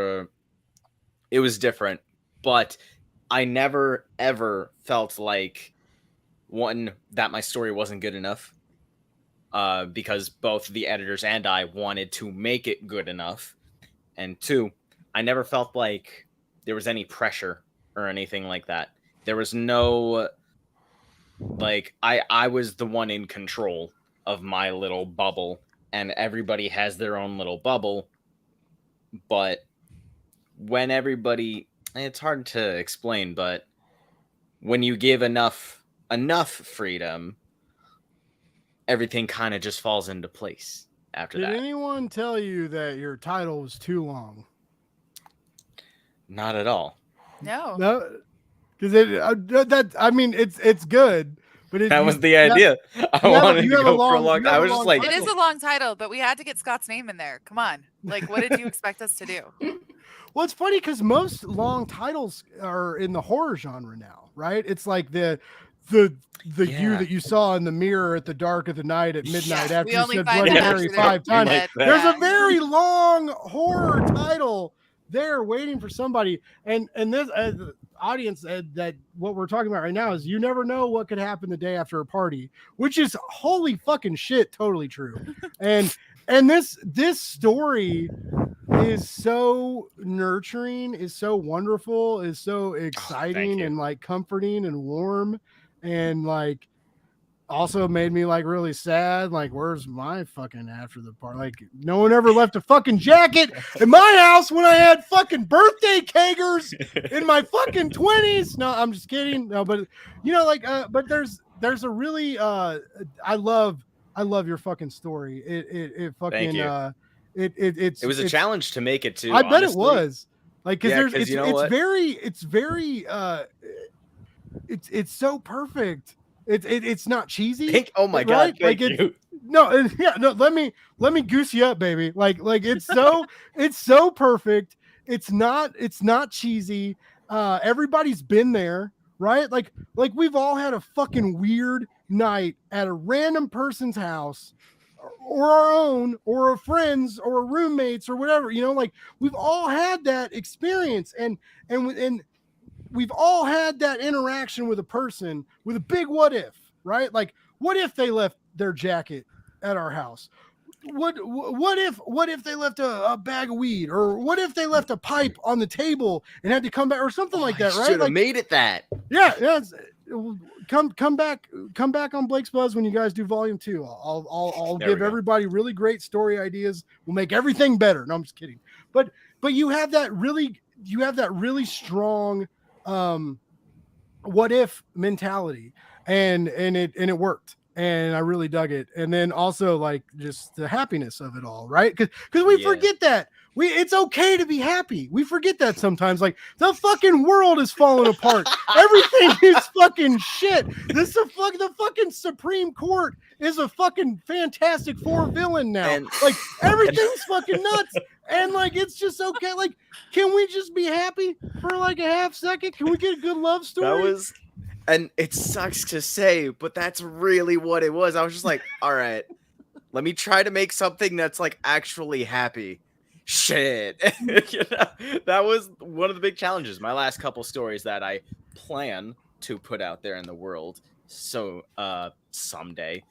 different, but I never, ever felt like that my story wasn't good enough, because both the editors and I wanted to make it good enough. And 2, I never felt like there was any pressure or anything like that. There was no, like, I was the one in control of my little bubble, and everybody has their own little bubble. But when it's hard to explain, but when you give enough freedom, everything kind of just falls into place after that. Did anyone tell you that your title was too long? Not at all. No. Because it's good, but that was the idea. I wanted to go for a long. I was just like, it is a long title, but we had to get Scott's name in there. Come on, like, what did you expect us to do? Well, it's funny because most long titles are in the horror genre now, right? It's like the you that you saw in the mirror at the dark of the night at midnight after you said Bloody Mary 5 times. Like there's a very long horror title there waiting for somebody, and this audience, that what we're talking about right now is you never know what could happen the day after a party, which is holy fucking shit, totally true. and this story is so nurturing, is so wonderful, is so exciting, and like comforting and warm, and like also made me like really sad. Like, where's my fucking after the party? Like, no one ever left a fucking jacket in my house when I had fucking birthday kegers in my fucking 20s. No, I'm just kidding. No, but but there's a really I love your fucking story. It fucking it was a challenge to make it too. I bet it was. Like, because it's so perfect. It's not cheesy. Oh my God! Right? Thank you. No, let me goose you up, baby. Like it's so perfect. It's not cheesy. Everybody's been there, right? Like we've all had a fucking weird night at a random person's house, or our own, or a friend's, or a roommate's, or whatever. Like, we've all had that experience, and we've all had that interaction with a person with a big what if, right? Like, what if they left their jacket at our house? What if they left a bag of weed, or what if they left a pipe on the table and had to come back, or something like that, right? Should have like, made it that. Yeah. Come back on Blake's Buzz when you guys do volume 2. I'll give everybody really great story ideas. We'll make everything better. No, I'm just kidding. But you have that really strong what if mentality, and it worked, and I really dug it. And then also, like, just the happiness of it all, right? Because we forget that it's okay to be happy. We forget that sometimes. Like, the fucking world is falling apart. Everything is fucking shit. The fucking Supreme Court is a fucking Fantastic Four villain now. And like, everything's fucking nuts. And like, it's just okay. Like, can we just be happy for like a half second? Can we get a good love story? And it sucks to say, but that's really what it was. I was just like, all right, let me try to make something that's like actually happy. Shit. You know, that was one of the big challenges. My last couple stories that I plan to put out there in the world. So someday,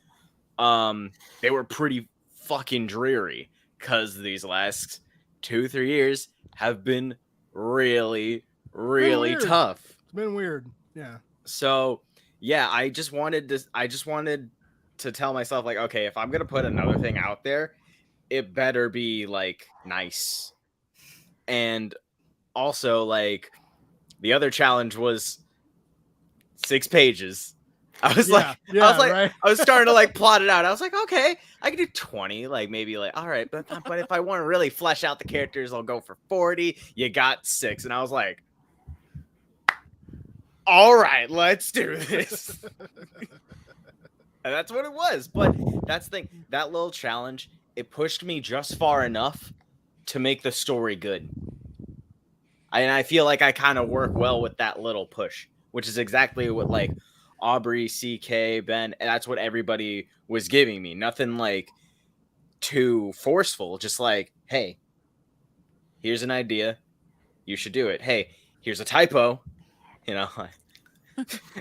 they were pretty fucking dreary because these last 2-3 years have been really tough. It's been weird. Yeah. So yeah, I just wanted to tell myself, like, okay, if I'm gonna put another thing out there, it better be like nice. And also, like, the other challenge was 6 pages. I was right. I was starting to like plot it out. I was like, okay, I can do 20, like maybe like, all right, but if I want to really flesh out the characters, I'll go for 40. You got 6. And I was like, all right, let's do this. And that's what it was. But that's the thing. That little challenge, it pushed me just far enough to make the story good. And I feel like I kind of work well with that little push, which is exactly what like Aubrey, CK, Ben, and that's what everybody was giving me. Nothing like too forceful. Just like, hey, here's an idea. You should do it. Hey, here's a typo. You know,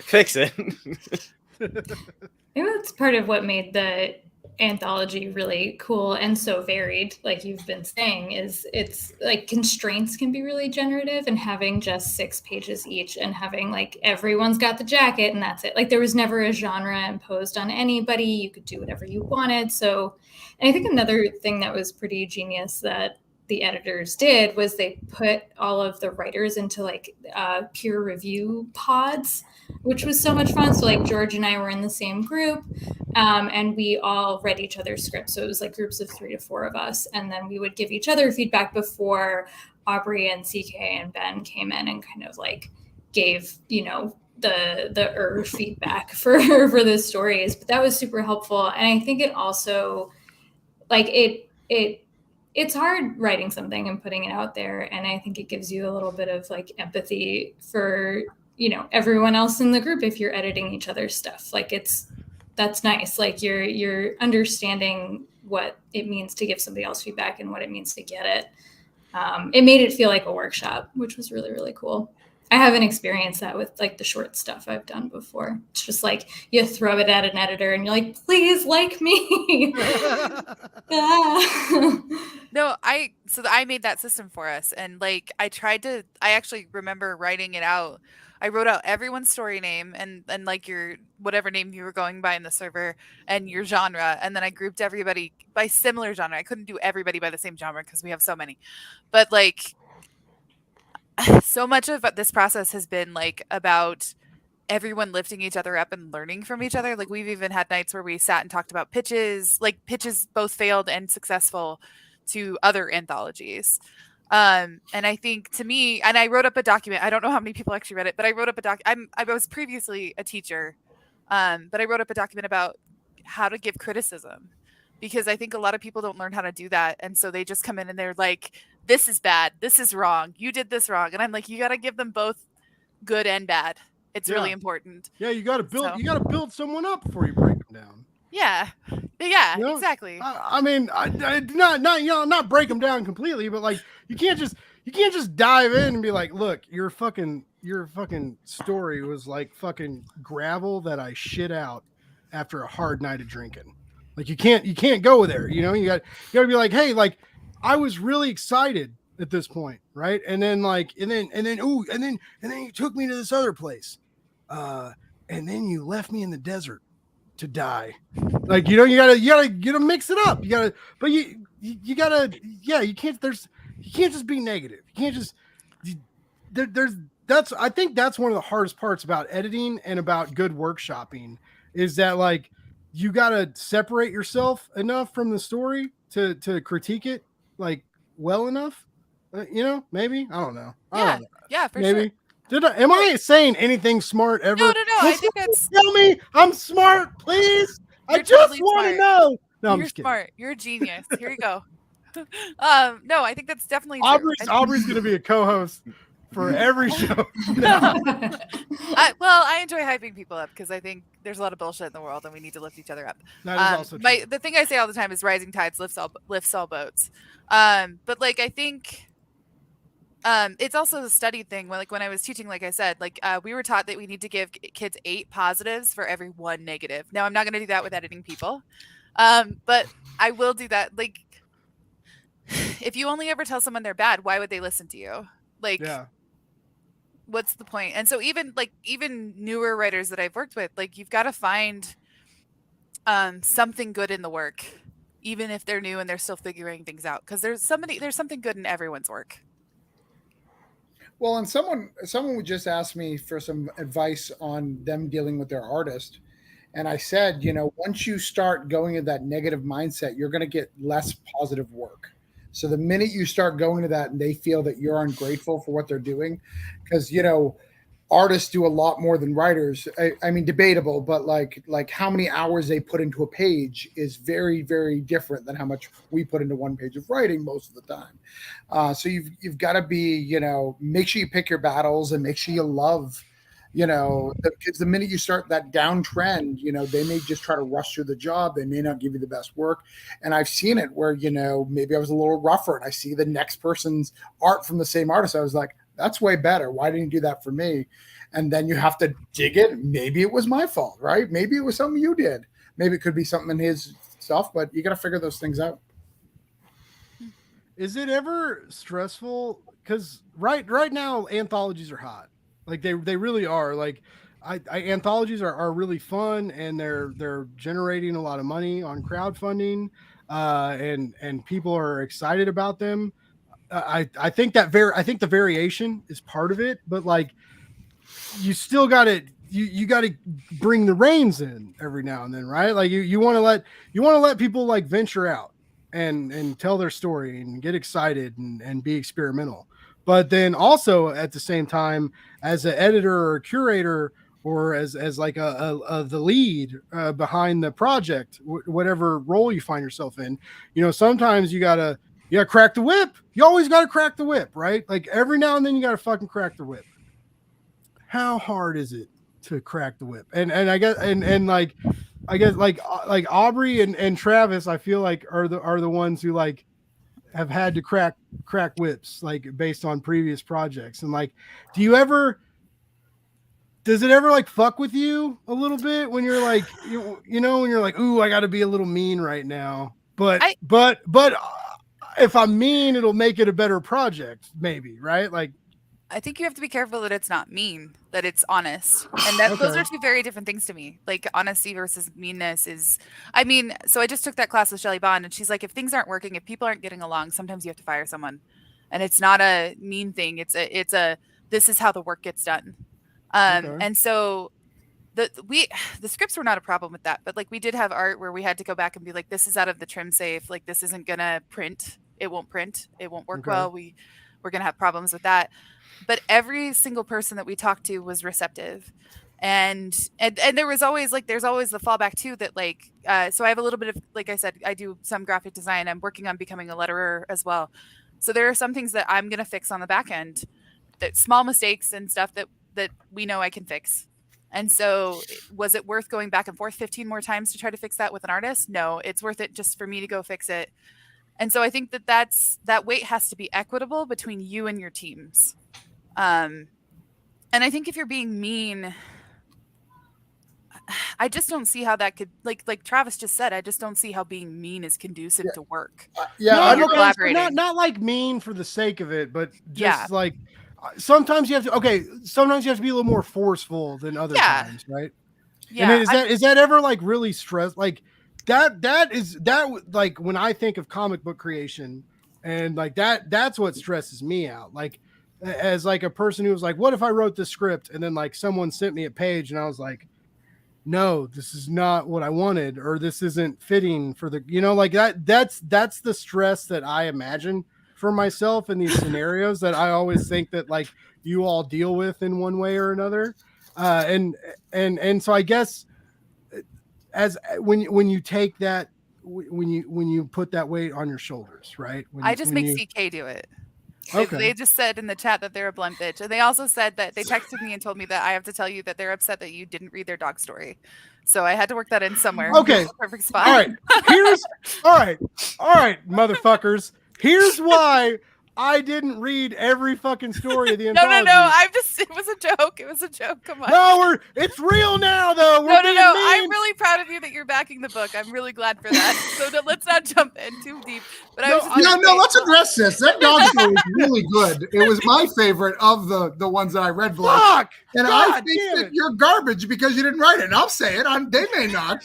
fix it. Maybe that's part of what made the anthology really cool and so varied, like you've been saying, is it's like constraints can be really generative, and having just 6 pages each and having like everyone's got the jacket and that's it. Like there was never a genre imposed on anybody. You could do whatever you wanted. So, and I think another thing that was pretty genius that the editors did was they put all of the writers into like peer review pods, which was so much fun. So like George and I were in the same group, and we all read each other's scripts. So it was like groups of 3 to 4 of us. And then we would give each other feedback before Aubrey and CK and Ben came in and kind of like gave, you know, the feedback for the stories. But that was super helpful. And I think it also like it's hard writing something and putting it out there. And I think it gives you a little bit of like empathy for, you know, everyone else in the group if you're editing each other's stuff. Like that's nice. Like you're understanding what it means to give somebody else feedback and what it means to get it. It made it feel like a workshop, which was really, really cool. I haven't experienced that with like the short stuff I've done before. It's just like you throw it at an editor and you're like, please like me. No, I made that system for us. And like, I actually remember writing it out. I wrote out everyone's story name and like your, whatever name you were going by in the server and your genre. And then I grouped everybody by similar genre. I couldn't do everybody by the same genre because we have so many, but like, so much of this process has been like about everyone lifting each other up and learning from each other. Like we've even had nights where we sat and talked about pitches both failed and successful to other anthologies. And I think to me, and I wrote up a document, I don't know how many people actually read it, but I wrote up I was previously a teacher, but I wrote up a document about how to give criticism, because I think a lot of people don't learn how to do that. And so they just come in and they're like, this is bad. This is wrong. You did this wrong. And I'm like, you got to give them both good and bad. It's really important. Yeah. You got to build someone up before you break them down. Yeah. You know? Exactly. I mean, not break them down completely, but like, you can't just dive in and be like, look, your fucking story was like fucking gravel that I shit out after a hard night of drinking. Like you can't go there. You know, you got to be like, hey, like I was really excited at this point, right? And then you took me to this other place, and then you left me in the desert to die. Like, you know, you gotta mix it up. You can't just be negative. You can't just I think that's one of the hardest parts about editing and about good workshopping is that like you gotta separate yourself enough from the story to critique it like well enough? Maybe. I don't know. Yeah, for maybe. sure. Am I saying anything smart ever? No. I think that's. Tell me I'm smart, please. I just totally want to smart. know. No, I'm You're just kidding. smart. You're a genius. Here you go. No, I think that's definitely true. Aubrey's going to be a co-host for every show. I enjoy hyping people up because I think there's a lot of bullshit in the world and we need to lift each other up. That is also true. The thing I say all the time is rising tides lifts all boats. But like I think it's also the study thing. When I was teaching, like I said, we were taught that we need to give kids 8 positives for every 1 negative. Now I'm not going to do that with editing people, but I will do that. Like, if you only ever tell someone they're bad, why would they listen to you? Like, what's the point? And so even newer writers that I've worked with, like, you've got to find something good in the work, even if they're new and they're still figuring things out, because there's something good in everyone's work. Well, and someone would just ask me for some advice on them dealing with their artist. And I said, once you start going into that negative mindset, you're going to get less positive work. So the minute you start going to that and they feel that you're ungrateful for what they're doing, because, artists do a lot more than writers. I mean, debatable, but like how many hours they put into a page is very, very different than how much we put into one page of writing most of the time. So you've got to be, make sure you pick your battles and make sure you love, because the minute you start that downtrend, they may just try to rush through the job. They may not give you the best work. And I've seen it where, maybe I was a little rougher and I see the next person's art from the same artist. I was like, that's way better. Why didn't you do that for me? And then you have to dig it. Maybe it was my fault, right? Maybe it was something you did. Maybe it could be something in his stuff, but you got to figure those things out. Is it ever stressful? Because right now, anthologies are hot. Like they really are. Like anthologies are really fun, and they're generating a lot of money on crowdfunding, and people are excited about them. I think the variation is part of it, but like you still got to you got to bring the reins in every now and then, right? Like you want to let people like venture out and tell their story and get excited and be experimental. But then also at the same time, as an editor or a curator or as like the lead behind the project, whatever role you find yourself in, sometimes you gotta crack the whip. You always gotta crack the whip, right? Like every now and then you gotta fucking crack the whip. How hard is it to crack the whip? And I guess like Aubrey and Travis, I feel like are the ones who like have had to crack whips, like based on previous projects. And like, does it ever like fuck with you a little bit when you're like, when you're like, ooh, I got to be a little mean right now, but if I'm mean, it'll make it a better project, maybe, right? Like, I think you have to be careful that it's not mean, that it's honest. And that those are two very different things to me. Like honesty versus meanness so I just took that class with Shelley Bond, and she's like, if things aren't working, if people aren't getting along, sometimes you have to fire someone. And it's not a mean thing. It's a this is how the work gets done. And so the scripts were not a problem with that, but like we did have art where we had to go back and be like, this is out of the trim safe. Like this isn't gonna print. It won't print. It won't work well. We're gonna have problems with that. But every single person that we talked to was receptive. And there was always there's always the fallback too, that so I have a little bit of, like I said, I do some graphic design. I'm working on becoming a letterer as well. So there are some things that I'm going to fix on the back end, that small mistakes and stuff that we know I can fix. And so was it worth going back and forth 15 more times to try to fix that with an artist? No, it's worth it just for me to go fix it. And so I think that weight has to be equitable between you and your teams. And I think if you're being mean, I just don't see how that could, like Travis just said, I just don't see how being mean is conducive to work. Not like mean for the sake of it, but just like sometimes you have to be a little more forceful than other times, right? Yeah. And is that ever like really stress? Like that like when I think of comic book creation and like that's what stresses me out. Like as like a person who was like, what if I wrote this script and then like someone sent me a page and I was like, no, this is not what I wanted, or this isn't fitting for the, like that's the stress that I imagine for myself in these scenarios that I always think that like you all deal with in one way or another. And so I guess as when you take that, when you put that weight on your shoulders, right? I just make CK do it. Okay. They just said in the chat that they're a blunt bitch. And they also said that they texted me and told me that I have to tell you that they're upset that you didn't read their dog story. So I had to work that in somewhere. Okay. Perfect spot. All right. All right, motherfuckers. Here's why I didn't read every fucking story of the anthology. No. It was a joke. It was a joke. Come on. No, it's real now, though. No. I'm really proud of you that you're backing the book. I'm really glad for that. So let's not jump in too deep. But let's address this. That dog story was really good. It was my favorite of the ones that I read. Fuck! And God, I think that you're garbage because you didn't write it. And I'll say it. They may not.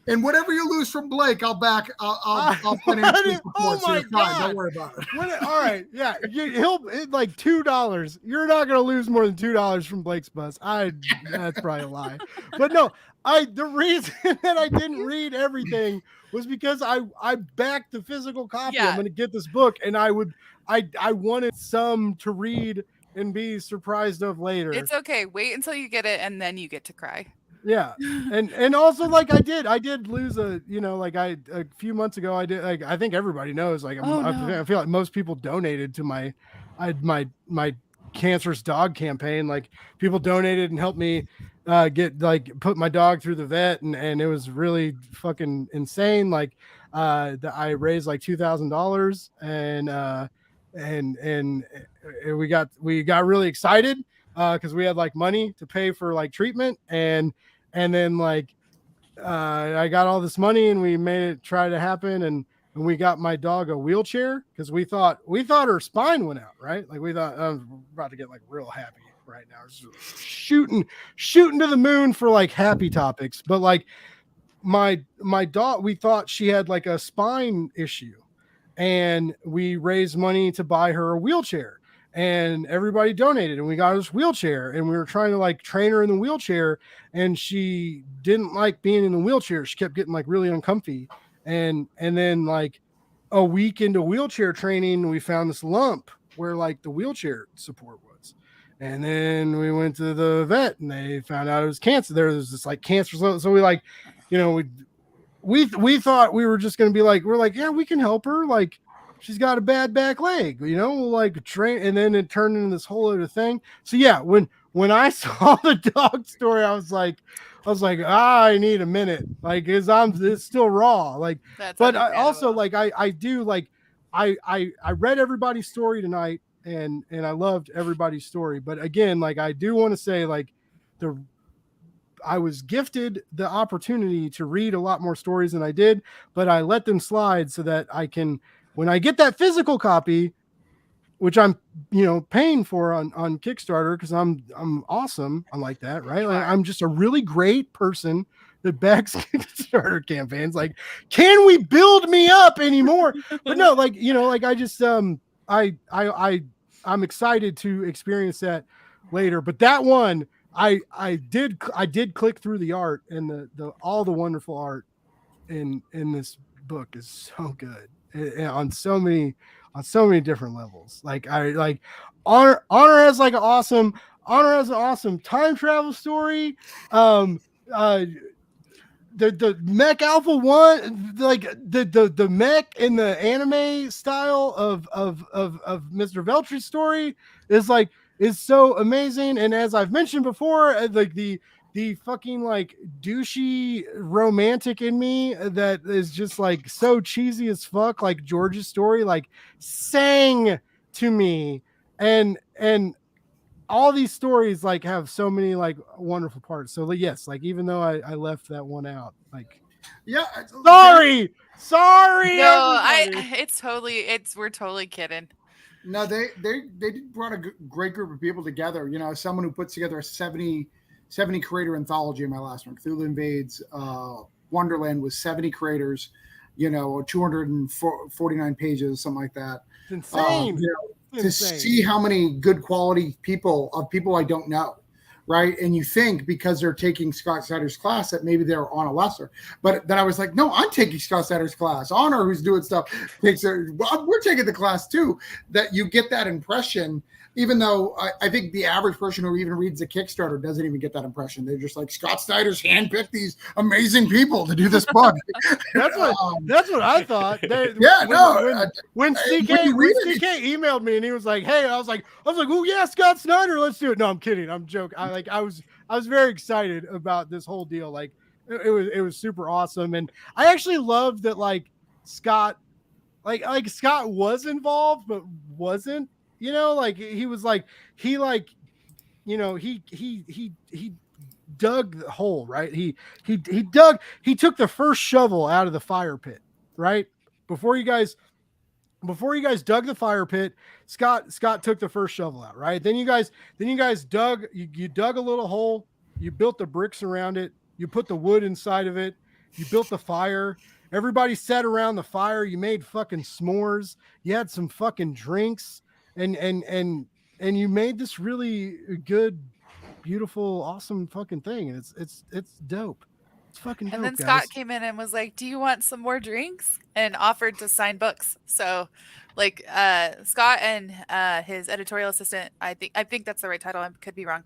And whatever you lose from Blake, I'll finance this report. So you're fine. Don't worry about it. All right, yeah, he'll like $2. You're not gonna lose more than $2 from Blake's bus. That's probably a lie. But no, the reason that I didn't read everything was because I backed the physical copy. Yeah. I'm gonna get this book, and I wanted some to read and be surprised of later. It's okay. Wait until you get it, and then you get to cry. Yeah. And also like I did lose a few months ago, I think everybody knows, like I feel like most people donated to my cancerous dog campaign. Like people donated and helped me put my dog through the vet, and it was really fucking insane. Like I raised like $2,000 and we got really excited because we had like money to pay for like treatment, and then like I got all this money and we made it try to happen, and we got my dog a wheelchair because we thought her spine went out, right? Like we thought I was about to get like real happy right now, just shooting to the moon for like happy topics. But like my dog, we thought she had like a spine issue, and we raised money to buy her a wheelchair. And everybody donated, and we got this wheelchair, and we were trying to like train her in the wheelchair, and she didn't like being in the wheelchair. She kept getting like really uncomfy. And then like a week into wheelchair training, we found this lump where like the wheelchair support was. And then we went to the vet, and they found out it was cancer. There was this like cancer. So we like, we thought we were just going to be like, we're like, yeah, we can help her. Like, she's got a bad back leg, like train. And then it turned into this whole other thing. So yeah, when I saw the dog story, I was like, I need a minute, like, it's still raw. Like, but I also like, I read everybody's story tonight, and I loved everybody's story. But again, like, I do want to say, like, I was gifted the opportunity to read a lot more stories than I did, but I let them slide so that I can, when I get that physical copy, which I'm, paying for on Kickstarter, because I'm awesome. I'm like that, right? Like, I'm just a really great person that backs Kickstarter campaigns. Like, can we build me up anymore? But no, like, like I just I'm excited to experience that later. But that one, I did click through the art, and the all the wonderful art in this book is so good. On so many different levels. Like Honor has like an awesome time travel story. The Mech Alpha 1, like the mech in the anime style of Mr. Veltry's story is so amazing. And as I've mentioned before, like the fucking like douchey romantic in me that is just like so cheesy as fuck, like George's story, like sang to me, and all these stories like have so many like wonderful parts. So like, yes, like even though I left that one out, like, yeah, sorry. No, we're totally kidding. No, they brought a great group of people together. Someone who puts together a 70 creator anthology in my last one. Cthulhu Invades Wonderland was 70 creators, 249 pages, something like that. It's insane. To see how many good quality people I don't know right? And you think because they're taking Scott Snyder's class that maybe they're on a lesser. But then I was like, no, I'm taking Scott Snyder's class. Honor, who's doing stuff, we're taking the class too. That you get that impression, even though I think the average person who even reads the Kickstarter doesn't even get that impression. They're just like, Scott Snyder's handpicked these amazing people to do this book. That's what I thought. When CK emailed me and he was like, "Hey," I was like, "Oh yeah, Scott Snyder, let's do it." No, I'm kidding. I'm joking. I was very excited about this whole deal. Like it was super awesome, and I actually loved that Scott, Scott was involved but wasn't. He was he dug the hole, right? He took the first shovel out of the fire pit, right? Before you guys dug the fire pit, Scott took the first shovel out, right? Then you guys dug you dug a little hole, you built the bricks around it, you put the wood inside of it, you built the fire. Everybody sat around the fire, you made fucking s'mores, you had some fucking drinks, and you made this really good, beautiful, awesome fucking thing. And it's dope. It's fucking dope. And then guys. Scott came in and was like, "Do you want some more drinks?" and offered to sign books. So Scott and his editorial assistant, I think that's the right title, I could be wrong.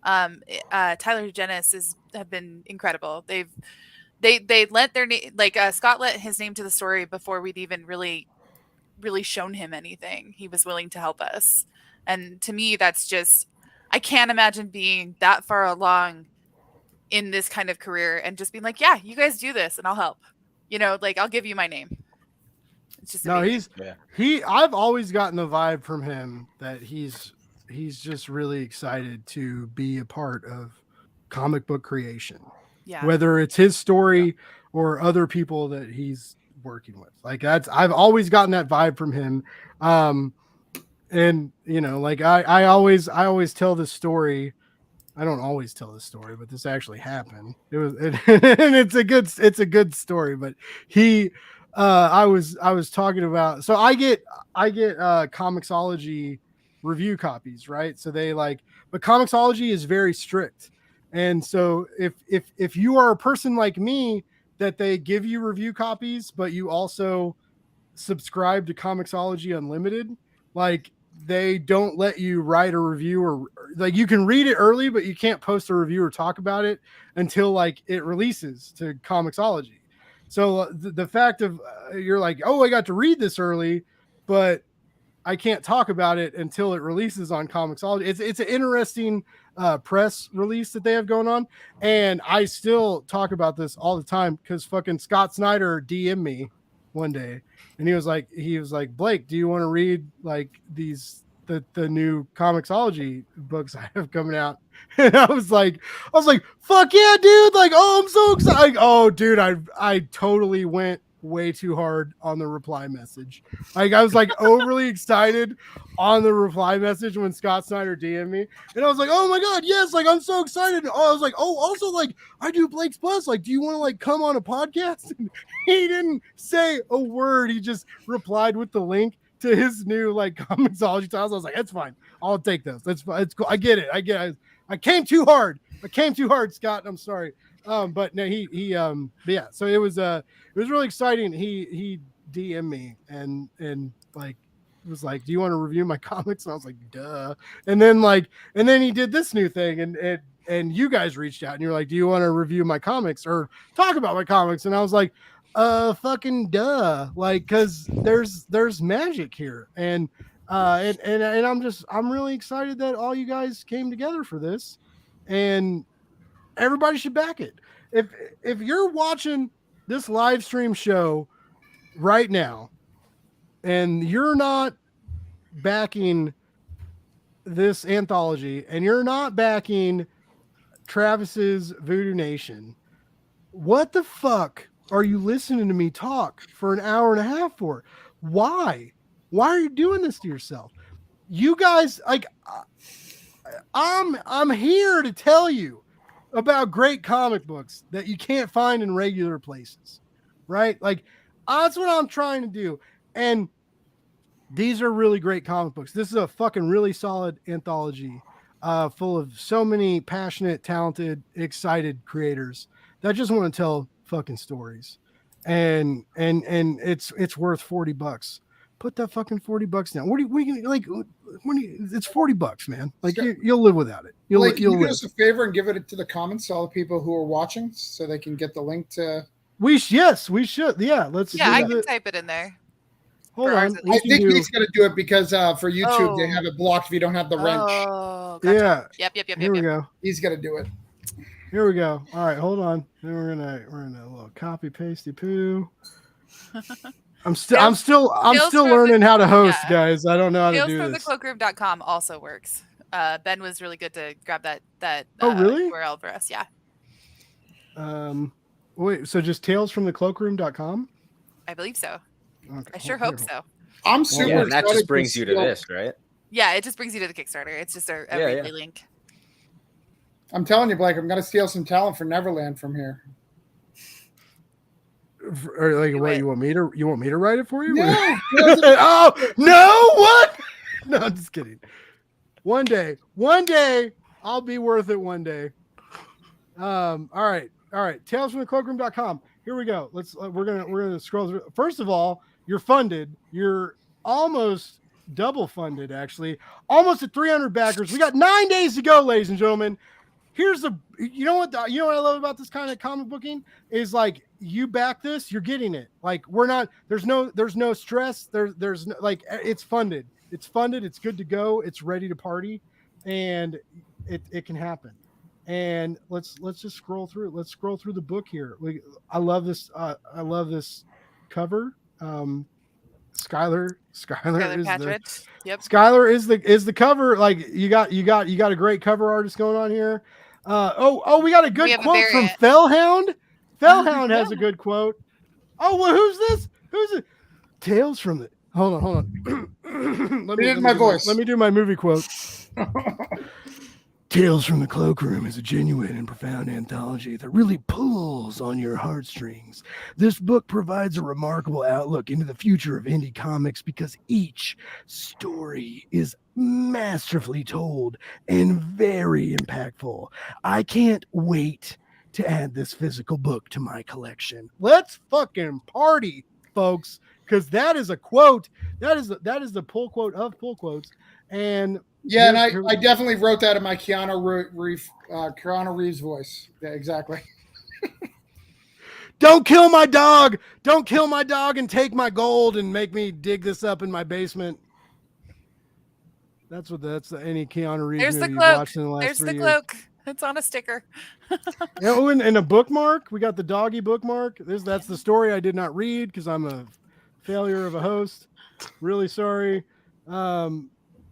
Tyler Genis have been incredible. They lent their name, Scott let his name to the story before we'd even really shown him anything. He was willing to help us. And to me, that's just, I can't imagine being that far along in this kind of career and just being like, yeah, you guys do this and I'll help. I'll give you my name. It's just I've always gotten the vibe from him that he's just really excited to be a part of comic book creation. Yeah. Whether it's his story or other people that he's working with. I've always gotten that vibe from him. And I always tell this story. I don't always tell this story, but this actually happened. And it's a good story, but I was talking about, so I get Comixology review copies, right? So but Comixology is very strict. And so if you are a person like me that they give you review copies, but you also subscribe to Comixology Unlimited, they don't let you write a review or you can read it early, but you can't post a review or talk about it until it releases to Comixology. So the fact of you're like, oh, I got to read this early, but I can't talk about it until it releases on Comixology. It's an interesting press release that they have going on. And I still talk about this all the time because fucking Scott Snyder DM'd me one day and he was like, Blake, do you want to read the new Comixology books I have coming out? And I was like, fuck yeah, dude. Oh, I'm so excited. Oh, dude, I totally went way too hard on the reply message. I was overly excited on the reply message when Scott Snyder DM'd me. And I was like, oh my God, yes, I'm so excited. Oh, I was like, oh, also I do Blake's Plus. Do you want to come on a podcast? And he didn't say a word. He just replied with the link to his new Comixology titles. I was like, that's fine. I'll take those. That's fine. It's cool. I get it. I came too hard. Scott. I'm sorry. But no, yeah. So it was really exciting. He DM'd me and was like, do you want to review my comics? And I was like, duh. And then he did this new thing and you guys reached out and you're like, do you want to review my comics or talk about my comics? And I was like, fucking duh. Cause there's magic here. And I'm really excited that all you guys came together for this, and everybody should back it. If you're watching this live stream show right now and you're not backing this anthology and you're not backing Travis's Voodoo Nation, what the fuck are you listening to me talk for an hour and a half for? Why are you doing this to yourself? You guys, I'm here to tell you about great comic books that you can't find in regular places, right? That's what I'm trying to do. And these are really great comic books. This is a fucking really solid anthology. full of so many passionate, talented, excited creators that just want to tell fucking stories. And it's worth $40. Put that fucking $40 down. What do you like? It's $40, man. Like you'll live without it. You'll can you live. do us a favor and give it to the comments to all the people who are watching, so they can get the link to. Yes, we should. Yeah, let's. Yeah, I can type it in there. Hold on. I think he's going to do it because for YouTube they have it blocked if you don't have the wrench. Oh, gotcha. Yeah. Yep. Here we go. He's going to do it. Here we go. All right, hold on. Then we're gonna a little copy pasty poo. I'm still learning how to host, guys. I don't know how to do this. Tales-from-the-cloakroom.com also works. Ben was really good to grab that really? URL for us. Yeah. Wait, so just talesfromthecloakroom.com? I believe so. Okay, I sure hope so. I'm super excited. That just brings you to this, right? Yeah, it just brings you to the Kickstarter. It's just a Readly link. I'm telling you, Blake, I'm going to steal some talent for Neverland from here. Or like, what you want me to write it for you? No. Oh no! What? No, I'm just kidding. One day, I'll be worth it. One day. All right. Talesfromthecloakroom.com. Here we go. We're gonna scroll through. First of all, you're funded. You're almost double funded, actually. Almost at 300 backers. We got 9 days to go, ladies and gentlemen. You know what I love about this kind of comic booking is, like, you back this, you're getting it. Like, there's no stress. There's no, like, it's funded. It's good to go. It's ready to party, and it can happen. And let's just scroll through it. Let's scroll through the book here. I love this. I love this cover. Skylar Patridge. Yep. Skylar is the cover. Like, you got a great cover artist going on here. We got a good quote from Fellhound. Fellhound has a good quote. Oh, well, who's this? Who's it? Tales from the. Hold on. Let me do my movie quote. Tales from the Cloakroom is a genuine and profound anthology that really pulls on your heartstrings. This book provides a remarkable outlook into the future of indie comics because each story is masterfully told and very impactful. I can't wait to add this physical book to my collection. Let's fucking party, folks, because that is a quote. That is the pull quote of pull quotes. And yeah, and I definitely wrote that in my Keanu Reeves voice. Yeah, exactly. Don't kill my dog. Don't kill my dog and take my gold and make me dig this up in my basement. That's any Keanu Reeves movie you've watched in the last 3 years. There's the cloak. It's on a sticker. and a bookmark. We got the doggy bookmark. That's the story I did not read because I'm a failure of a host. Really sorry.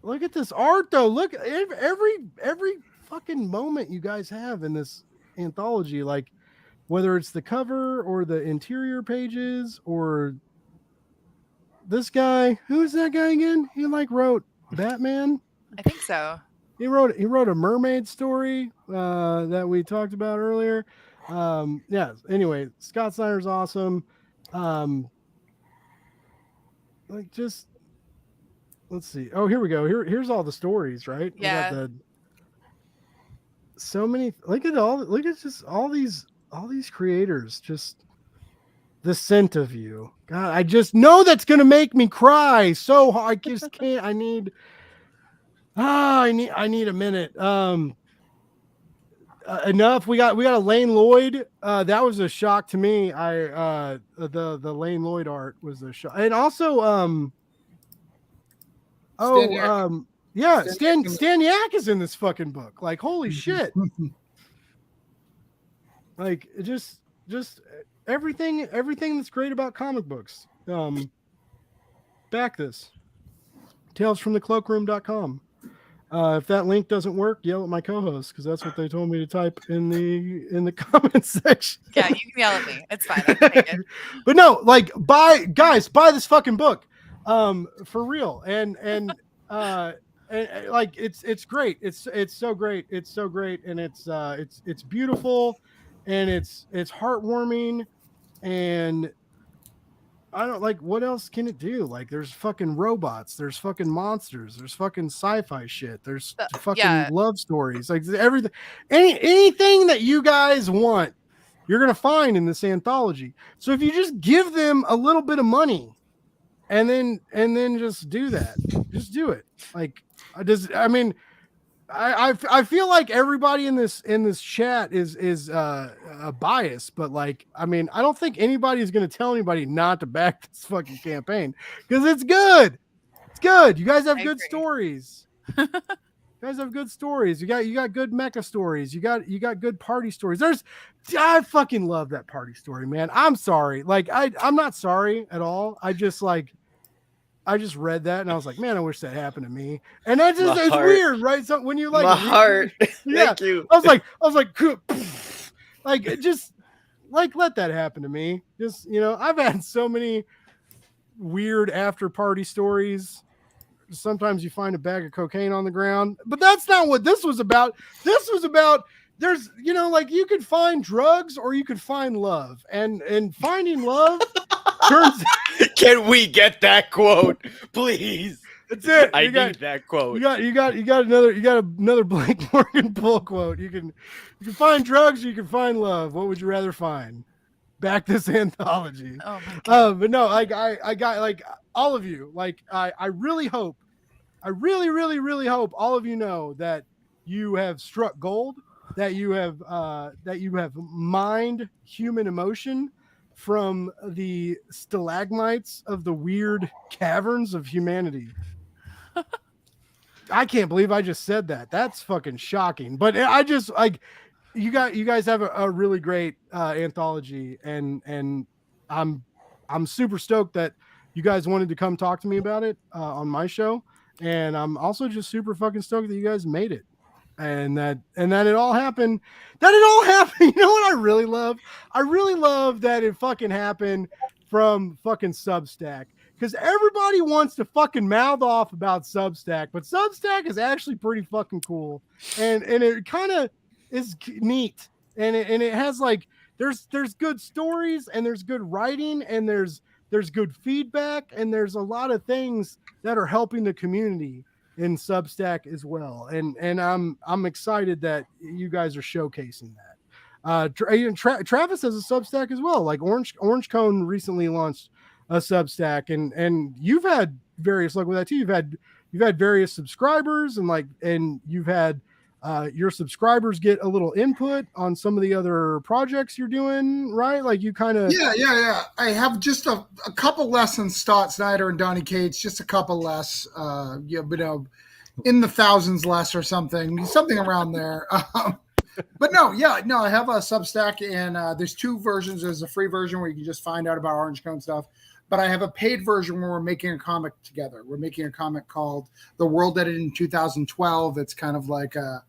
Look at this art, though. Look, every fucking moment you guys have in this anthology, like whether it's the cover or the interior pages or this guy. Who is that guy again? He wrote Batman. I think so. He wrote a mermaid story that we talked about earlier. Yeah. Anyway, Scott Snyder's awesome. Let's see. Oh, here we go. Here's all the stories, right? Yeah. We got so many. Look at just all these creators. Just the scent of you. God, I just know that's gonna make me cry so hard. I just can't. I need a minute. Enough. We got a Lane Lloyd. That was a shock to me. The Lane Lloyd art was a shock, and also Stan Yak is in this fucking book. Like, holy shit. Like, just everything that's great about comic books. Back this. Talesfromthecloakroom.com. If that link doesn't work, yell at my co-host because that's what they told me to type in the comment section. Yeah, you can yell at me. It's fine. I can take it. But no, like, buy this fucking book. For real. And like, it's great. It's so great. It's so great. And it's beautiful and it's heartwarming. And I don't like what else can it do? Like there's fucking robots, there's fucking monsters, there's fucking sci-fi shit, there's fucking love stories, like everything, anything that you guys want, you're gonna find in this anthology. So if you just give them a little bit of money and then just do that, just do it. Like I feel like everybody in this chat is biased, but like I don't think anybody is going to tell anybody not to back this fucking campaign because it's good. It's good. You guys have good stories. You guys have good stories. You got good mecha stories. You got good party stories. I fucking love that party story, man. I'm sorry. Like I'm not sorry at all. I just read that and I was like, man, I wish that happened to me. And that just it's weird, right? So when you like my heart, yeah, thank you. I was like, just like let that happen to me. Just I've had so many weird after party stories. Sometimes you find a bag of cocaine on the ground, but that's not what this was about. This was about there's like you could find drugs or you could find love, and finding love turns. Can we get that quote, please? That's it. I need that quote. You got another Blake Morgan Bull quote. You can find drugs or you can find love. What would you rather find? Back this anthology. Oh my God. But no, like I got like all of you. Like I really hope, I really all of you know that you have struck gold, that you have mined human emotion from the stalagmites of the weird caverns of humanity. I can't believe I just said that. That's fucking shocking. But I just like you guys have a really great anthology, and I'm super stoked that you guys wanted to come talk to me about it on my show, and I'm also just super fucking stoked that you guys made it. And that it all happened. You know what I really love? I really love that it fucking happened from fucking Substack. Because everybody wants to fucking mouth off about Substack, but Substack is actually pretty fucking cool. And it kind of is neat. And it has like there's good stories and there's good writing and there's good feedback and there's a lot of things that are helping the community in Substack as well, and I'm excited that you guys are showcasing that. Travis has a Substack as well. Like Orange Cone recently launched a Substack, and you've had various luck with that too. You've had various subscribers, and you've had your subscribers get a little input on some of the other projects you're doing, right? Like you kind of yeah. I have just a couple less than Stott Snyder and Donnie Cates, just a couple less, in the thousands less or something around there. But no, I have a Substack, and there's two versions. There's a free version where you can just find out about Orange Cone stuff. But I have a paid version where we're making a comic together. We're making a comic called The World That Ended in 2012. It's kind of like a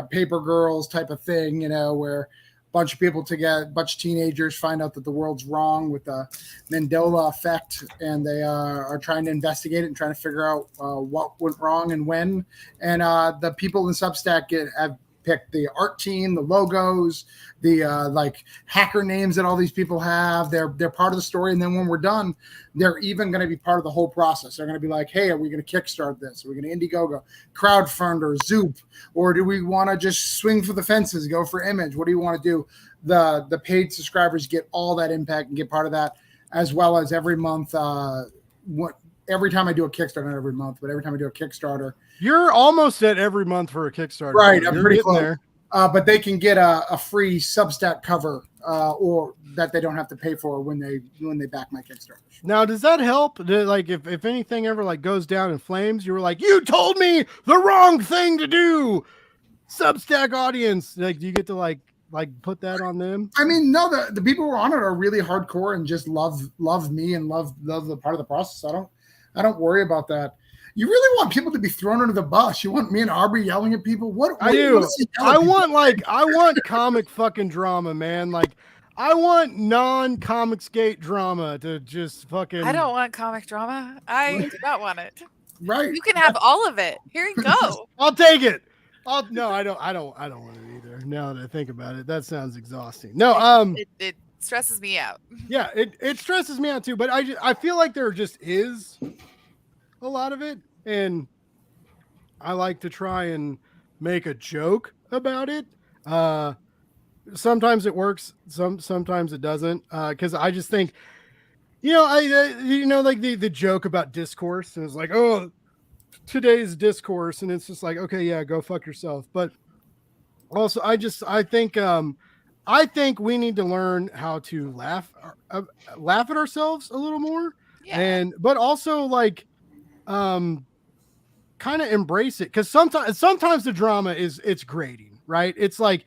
Paper Girls type of thing, where a bunch of people together, a bunch of teenagers find out that the world's wrong with the Mandela effect, and they are trying to investigate it and trying to figure out what went wrong and when. And the people in Substack have picked the art team, the logos, the like hacker names that all these people have. They're part of the story, and then when we're done, they're even going to be part of the whole process. They're going to be like, hey, are we going to kickstart this? Are we going to Indiegogo, crowdfunder, Zoop, or do we want to just swing for the fences, go for Image? What do you want to do? The paid subscribers get all that impact and get part of that, as well as every month. Every time I do a Kickstarter, not every month, but every time I do a Kickstarter. You're almost at every month for a Kickstarter. Right, I'm pretty close. There. But they can get a free Substack cover, or that they don't have to pay for when they back my Kickstarter. Now, does that help? Like, if anything ever like goes down in flames, you were like, you told me the wrong thing to do. Substack audience, like, do you get to like put that on them? I mean, no, the people who are on it are really hardcore and just love me and love the part of the process. I don't worry about that. You really want people to be thrown under the bus. You want me and Aubrey yelling at people? What I do. I want comic fucking drama, man. Like, I want non-Comicsgate drama to just fucking. I don't want comic drama. I do not want it. Right. You can have all of it. Here you go. I'll take it. No, I don't want it either. Now that I think about it, that sounds exhausting. No, stresses me out. Yeah, it stresses me out too. But I feel like there just is a lot of it, and I like to try and make a joke about it. Sometimes it works, sometimes it doesn't. Because I just think, like the joke about discourse is like, oh, today's discourse, and it's just like, okay, yeah, go fuck yourself. But also, I think we need to learn how to laugh at ourselves a little more, but also like, kind of embrace it, because sometimes the drama it's grating, right? It's like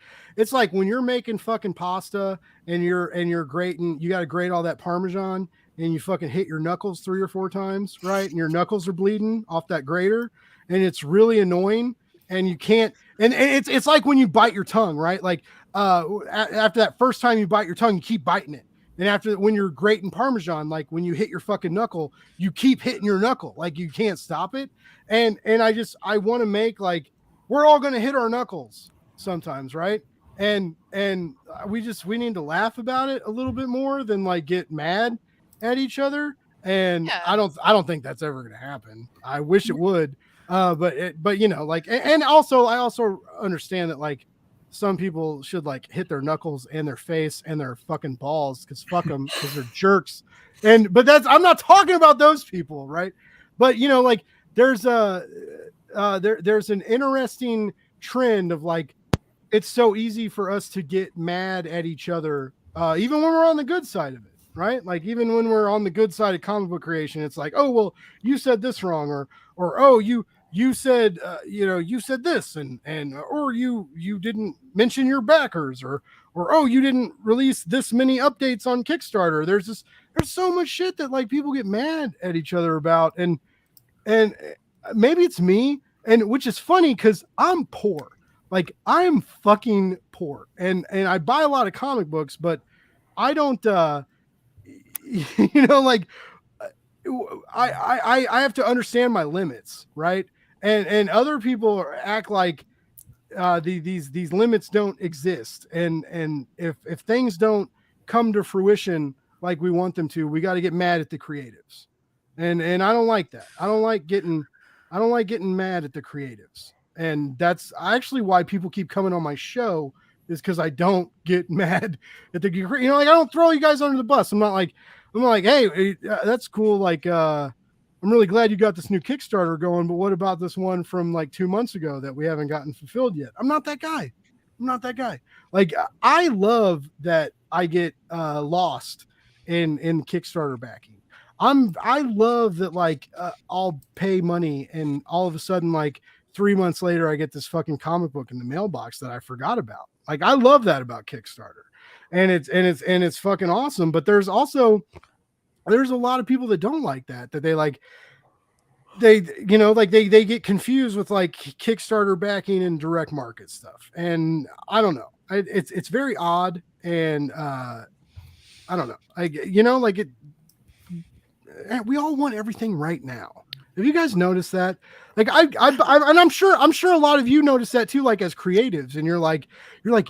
when you're making fucking pasta and you're grating, you got to grate all that Parmesan, and you fucking hit your knuckles 3 or 4 times, right? And your knuckles are bleeding off that grater, and it's really annoying, and you can't. And it's like when you bite your tongue, right? Like after that first time you bite your tongue, you keep biting it. And when you're grating Parmesan, like when you hit your fucking knuckle, you keep hitting your knuckle, like you can't stop it. And I want to make, like, we're all going to hit our knuckles sometimes, right? And we need to laugh about it a little bit more than like get mad at each other. And I don't think that's ever going to happen. I wish it would. But like, and also I also understand that, like, some people should like hit their knuckles and their face and their fucking balls, because fuck them, because they're jerks. But I'm not talking about those people, right? But like, there's an interesting trend of like, it's so easy for us to get mad at each other, even when we're on the good side of it, right? Like, even when we're on the good side of comic book creation, it's like, oh, well, you said this wrong, or oh, you said you said this, and or you didn't mention your backers, or oh, you didn't release this many updates on Kickstarter. There's so much shit that like people get mad at each other about, and maybe it's me, and which is funny because I'm poor. Like, I'm fucking poor, and I buy a lot of comic books, but I don't like, I have to understand my limits, right? And other people act like these limits don't exist, and if things don't come to fruition like we want them to, we got to get mad at the creatives, and I don't like that. I don't like getting mad at the creatives, and that's actually why people keep coming on my show, is because I don't get mad at the like, I don't throw you guys under the bus. I'm not like, hey, that's cool, like I'm really glad you got this new Kickstarter going, but what about this one from like 2 months ago that we haven't gotten fulfilled yet? I'm not that guy. Like, I love that I get lost in Kickstarter backing. I love that, like, I'll pay money and all of a sudden, like 3 months later, I get this fucking comic book in the mailbox that I forgot about. Like, I love that about Kickstarter, and it's fucking awesome. But there's a lot of people that don't like that they like, they get confused with like Kickstarter backing and direct market stuff. And I don't know, it's very odd. And I don't know, like we all want everything right now. Have you guys noticed that? Like, and I'm sure a lot of you notice that too, like as creatives, and you're like,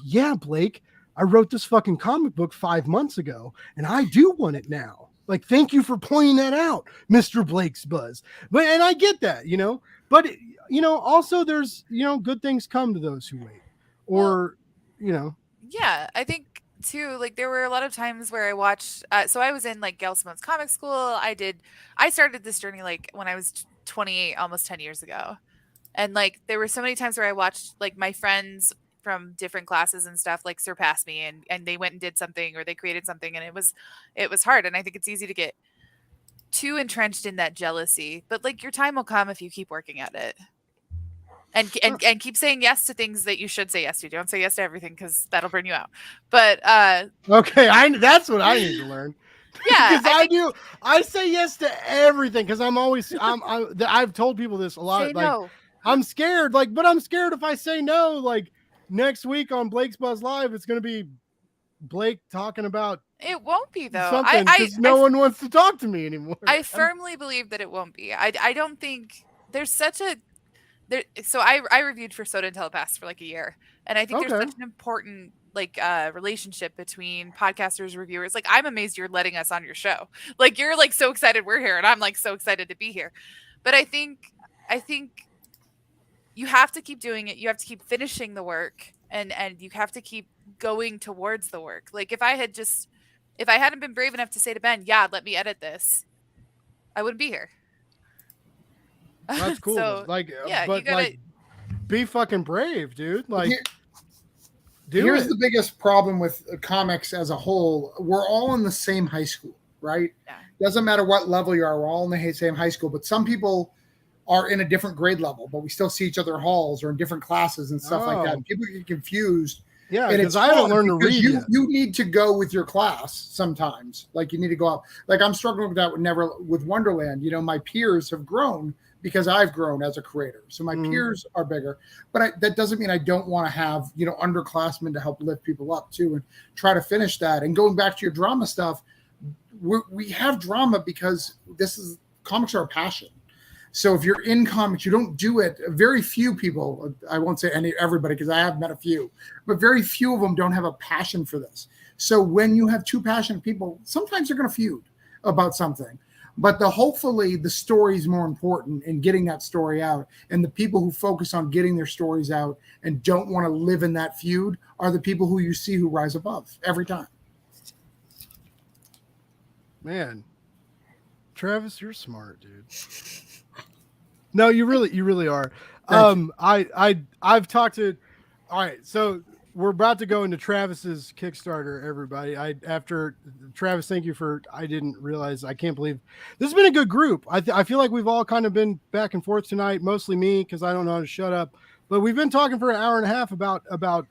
yeah, Blake, I wrote this fucking comic book 5 months ago and I do want it now. Like, thank you for pointing that out, Mr. Blake's Buzz. And I get that, but also there's, good things come to those who wait, or, Yeah, I think too, like, there were a lot of times where I watched, so I was in like Gail Simone's comic school. I started this journey like when I was 28, almost 10 years ago. And like, there were so many times where I watched like my friends from different classes and stuff like surpass me, and they went and did something, or they created something, and it was hard. And I think it's easy to get too entrenched in that jealousy, but like, your time will come if you keep working at it. And keep saying yes to things that you should say yes to. Don't say yes to everything, because that'll burn you out. But okay, that's what I need to learn. Yeah, because I say yes to everything, because I've told people this a lot. Say like, no. I'm scared, but I'm scared if I say no, like next week on Blake's Buzz Live, it's going to be Blake talking about. It won't be though. Something, because no one wants to talk to me anymore. I firmly believe that it won't be. I don't think there's such a. So I reviewed for Soda and Telepath for like a year, and I think there's such an important like relationship between podcasters, reviewers. Like, I'm amazed you're letting us on your show. Like, you're like so excited we're here, and I'm like so excited to be here. But I think you have to keep doing it. You have to keep finishing the work, and you have to keep going towards the work. Like, if I hadn't been brave enough to say to Ben, yeah, let me edit this, I wouldn't be here. That's cool. So, like, yeah, but you gotta, like, be fucking brave, dude. Like, here's the biggest problem with comics as a whole. We're all in the same high school, right? Yeah. Doesn't matter what level you are. We're all in the same high school, but some people are in a different grade level, but we still see each other in halls or in different classes and stuff like that. And people get confused. Yeah, because I haven't learned to read you, yet. You need to go with your class sometimes. Like, you need to go out. Like, I'm struggling with that with Wonderland. You know, my peers have grown because I've grown as a creator. So my peers are bigger. But that doesn't mean I don't want to have, you know, underclassmen to help lift people up too and try to finish that. And going back to your drama stuff, we have drama because comics are a passion. So if you're in comics, you don't do it. Very few people, I won't say everybody because I have met a few, but very few of them don't have a passion for this. So when you have two passionate people, sometimes they're going to feud about something. But hopefully the story is more important in getting that story out. And the people who focus on getting their stories out and don't want to live in that feud are the people who you see who rise above every time. Man, Travis, you're smart, dude. No, you really are. I've talked to. All right, so we're about to go into Travis's Kickstarter. Everybody, after Travis, thank you for. I didn't realize. I can't believe this has been a good group. I feel like we've all kind of been back and forth tonight. Mostly me because I don't know how to shut up. But we've been talking for an hour and a half about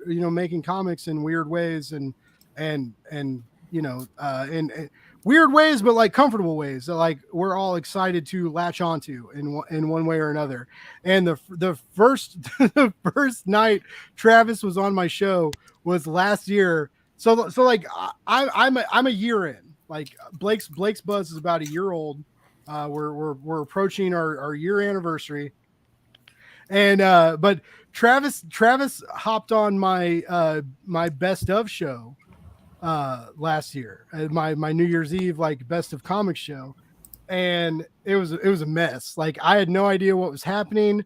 you know, making comics in weird ways and you know and weird ways, but like comfortable ways that like we're all excited to latch onto in one way or another. And the first night Travis was on my show was last year. So like I'm a year in. Like Blake's Buzz is about a year old. We're approaching our year anniversary. And but Travis hopped on my my best of show last year, my New Year's Eve like best of comics show, and it was a mess. Like, I had no idea what was happening.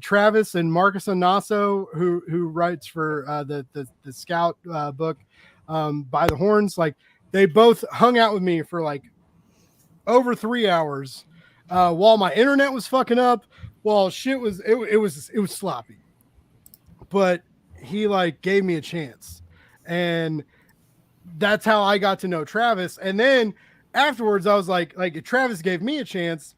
Travis and Marcus Anasso, who writes for the Scout book By the Horns, like they both hung out with me for like over 3 hours while my internet was fucking up, while shit was it was sloppy, but he like gave me a chance, and that's how I got to know Travis. And then afterwards I was like Travis gave me a chance,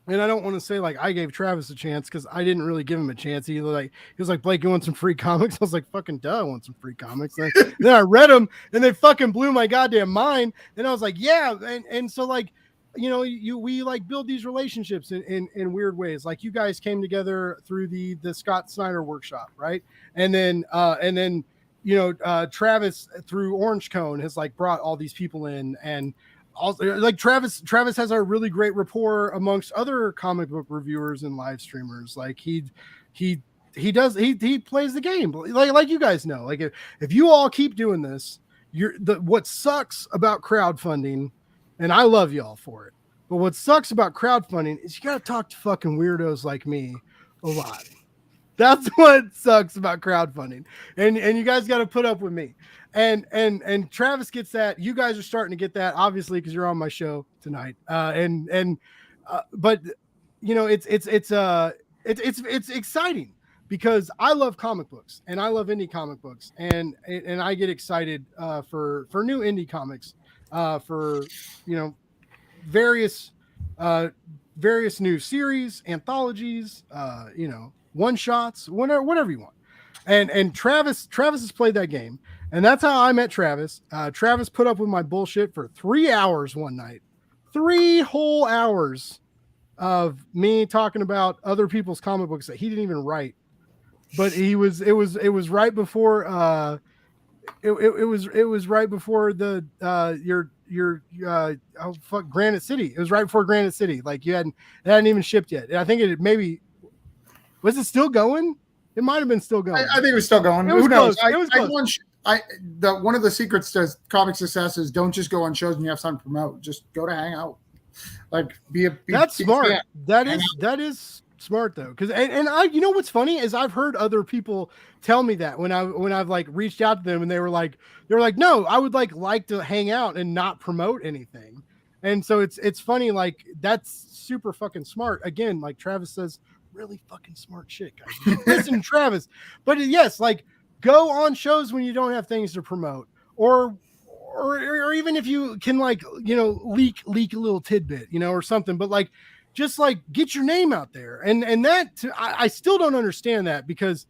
and I don't want to say like I gave Travis a chance because I didn't really give him a chance. He was like, Blake, you want some free comics? I was like, fucking duh, I want some free comics. And then I read them and they fucking blew my goddamn mind. And I was like, yeah. And so like, you know, we like build these relationships in weird ways. Like, you guys came together through the Scott Snyder workshop, right? And then you know, Travis through Orange Cone has like brought all these people in, and also like Travis has a really great rapport amongst other comic book reviewers and live streamers. Like he plays the game like you guys know. Like if you all keep doing this, what sucks about crowdfunding, and I love y'all for it, but what sucks about crowdfunding is you got to talk to fucking weirdos like me a lot. That's what sucks about crowdfunding. And you guys got to put up with me. And Travis gets that. You guys are starting to get that, obviously, because you're on my show tonight. But you know, it's exciting because I love comic books and I love indie comic books, and I get excited for new indie comics, for, you know, various new series, anthologies, you know, one shots, whatever you want. And Travis has played that game, and that's how I met Travis. Travis put up with my bullshit for 3 hours one night, 3 whole hours of me talking about other people's comic books that he didn't even write. But it was right before it was right before the Granite City. It was right before Granite City. Like, it hadn't even shipped yet. And I think it maybe was it still going? It might have been still going. I think it was still going. It was Who knows? close. It was close. one of the secrets to comic success is don't just go on shows when you have something to promote. Just go to hang out. Like that's smart. Yeah. That is smart though. Cause and I, you know, what's funny is I've heard other people tell me that when I've like reached out to them and they were like, no, I would like to hang out and not promote anything. And so it's funny. Like that's super fucking smart. Again, like Travis says, really fucking smart shit, guys. Listen to Travis. But yes, like go on shows when you don't have things to promote, or even if you can, like, you know, leak a little tidbit, you know, or something, but like just like get your name out there. And that I still don't understand that, because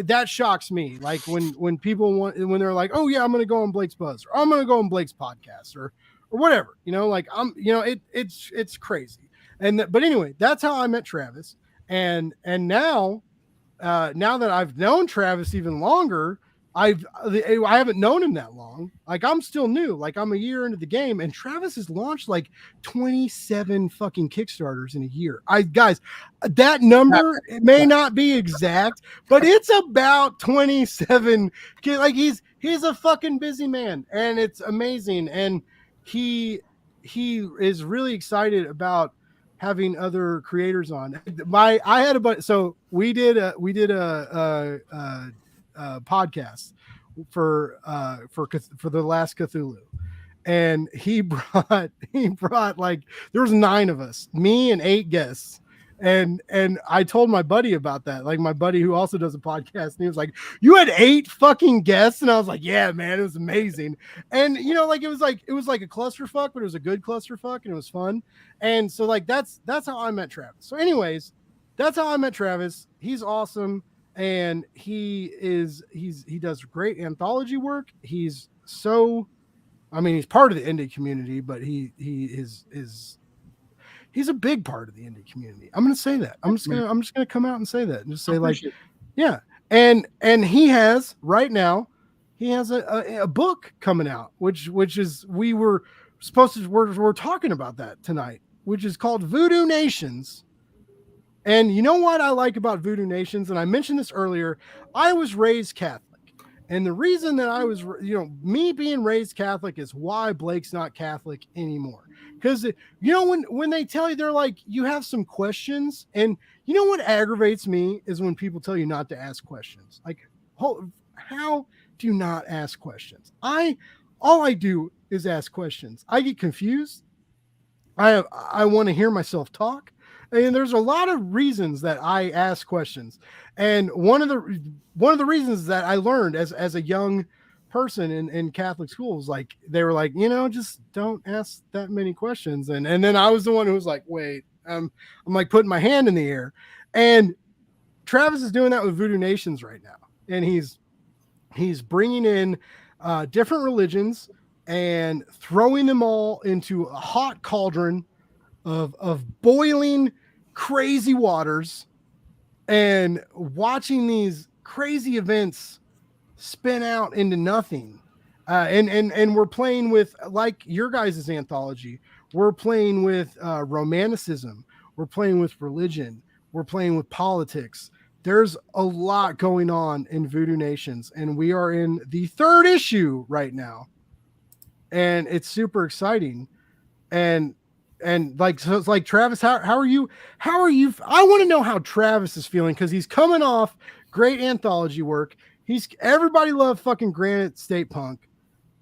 that shocks me. Like when people when they're like, oh yeah, I'm gonna go on Blake's Buzz, or I'm gonna go on Blake's podcast, or whatever, you know, like you know, it's crazy. But anyway, that's how I met Travis. And now that I've known Travis even longer, I haven't known him that long. Like I'm still new. Like I'm a year into the game, and Travis has launched like 27 fucking Kickstarters in a year. Guys, that number may not be exact, but it's about 27. Like he's a fucking busy man, and it's amazing. And he is really excited about having other creators on. I had a bunch. So we did a podcast for the last Cthulhu, and he brought like, there was 9 of us, me and 8 guests. And I told my buddy about that, like my buddy who also does a podcast, and he was like, you had 8 fucking guests? And I was like, yeah, man, it was amazing. And you know, like it was like a clusterfuck, but it was a good clusterfuck, and it was fun. And so like that's how I met Travis. So anyways, that's how I met Travis. He's awesome, and he does great anthology work. He's part of the indie community, but he's a big part of the indie community. I'm going to say that. I'm just going to come out and say that, and just say like, yeah. And he has right now, he has a book coming out, which is, we're talking about that tonight, which is called Voodoo Nations. And you know what I like about Voodoo Nations? And I mentioned this earlier. I was raised Catholic. And the reason that I was, you know, me being raised Catholic is why Blake's not Catholic anymore. Because, you know, when they tell you, they're like, you have some questions. And you know what aggravates me is when people tell you not to ask questions. Like, how do you not ask questions? All I do is ask questions. I get confused. I want to hear myself talk. And there's a lot of reasons that I ask questions. And one of the reasons that I learned as a young person in Catholic schools, like they were like, you know, just don't ask that many questions. And then I was the one who was like, wait, I'm like putting my hand in the air. And Travis is doing that with Voodoo Nations right now. And he's bringing in different religions and throwing them all into a hot cauldron of boiling crazy waters, and watching these crazy events spin out into nothing. And we're playing with, like your guys' anthology, we're playing with romanticism, we're playing with religion, we're playing with politics. There's a lot going on in Voodoo Nations, and we are in the 3rd issue right now, and it's super exciting. And like, so it's like, Travis, how are you? I want to know how Travis is feeling, because he's coming off great anthology work. Everybody loved fucking Granite State Punk.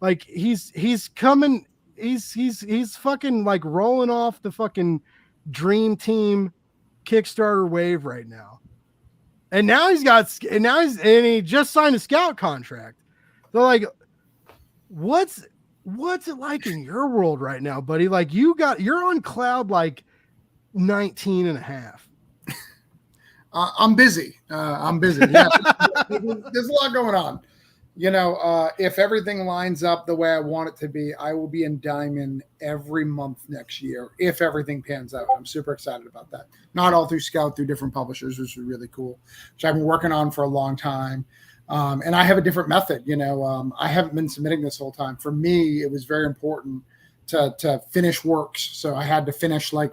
Like he's coming, he's fucking like rolling off the fucking Dream Team Kickstarter wave right now. And now he just signed a scout contract. So like, what's it like in your world right now, buddy? Like you're on cloud like 19 and a half. I'm busy. Yeah. There's a lot going on. You know, if everything lines up the way I want it to be, I will be in Diamond every month next year, if everything pans out. I'm super excited about that. Not all through Scout, through different publishers, which is really cool, which I've been working on for a long time. And I have a different method. You know, I haven't been submitting this whole time. For me, it was very important to finish works. So I had to finish I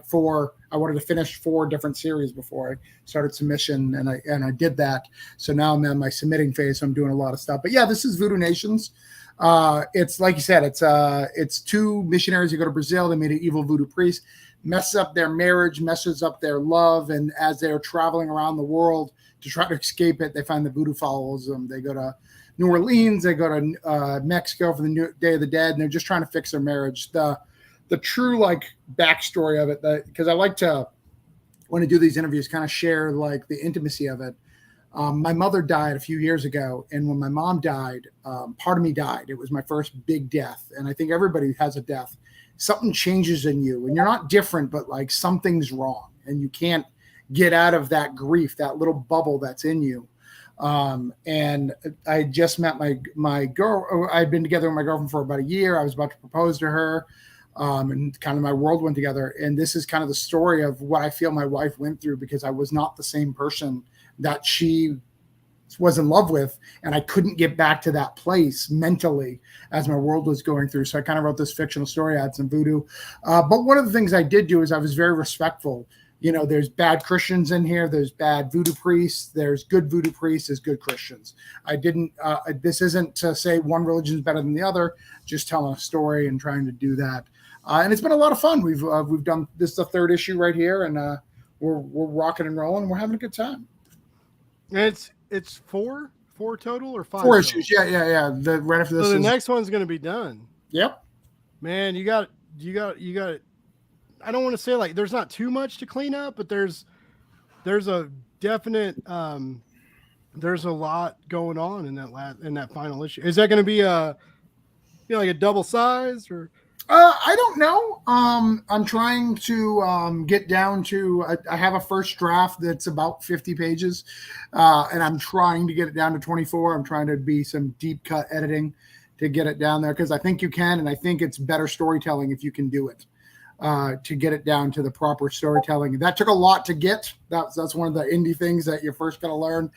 wanted to finish 4 different series before I started submission, and I did that. So now I'm in my submitting phase. So I'm doing a lot of stuff. But yeah, this is Voodoo Nations. It's like you said, it's 2 missionaries who go to Brazil. They meet an evil voodoo priest, messes up their marriage, messes up their love, and as they're traveling around the world to try to escape it, they find the voodoo follows them. They go to New Orleans, they go to Mexico for the Day of the Dead, and they're just trying to fix their marriage. The true backstory of it, because I like to, when I do these interviews, kind of share the intimacy of it. My mother died a few years ago, and when my mom died, part of me died. It was my first big death, and I think everybody has a death. Something changes in you, and you're not different, but something's wrong, and you can't get out of that grief, that little bubble that's in you. And I just met my girl. I'd been together with my girlfriend for about a year. I was about to propose to her, and kind of my world went together. And this is kind of the story of what I feel my wife went through, because I was not the same person that she was in love with, and I couldn't get back to that place mentally as my world was going through. So I kind of wrote this fictional story. I had some voodoo, but one of the things I did do is I was very respectful. There's bad Christians in here. There's bad voodoo priests. There's good voodoo priests. There's good Christians. I didn't, this isn't to say one religion is better than the other, just telling a story and trying to do that. And it's been a lot of fun. We've done, this is the 3rd issue right here, and we're rocking and rolling, and we're having a good time. It's 4 total or 5? 4 total? issues. Yeah. Right after this. So the next one's going to be done. Yep. Man, you got. I don't want to say there's not too much to clean up, but there's a definite there's a lot going on in that final issue. Is that going to be a double size or? I don't know. I'm trying to get down to. I have a first draft that's about 50 pages, and I'm trying to get it down to 24. I'm trying to be some deep cut editing to get it down there, because I think you can, and I think it's better storytelling if you can do it. To get it down to the proper storytelling. That took a lot to get. That's one of the indie things that you're first going to learn.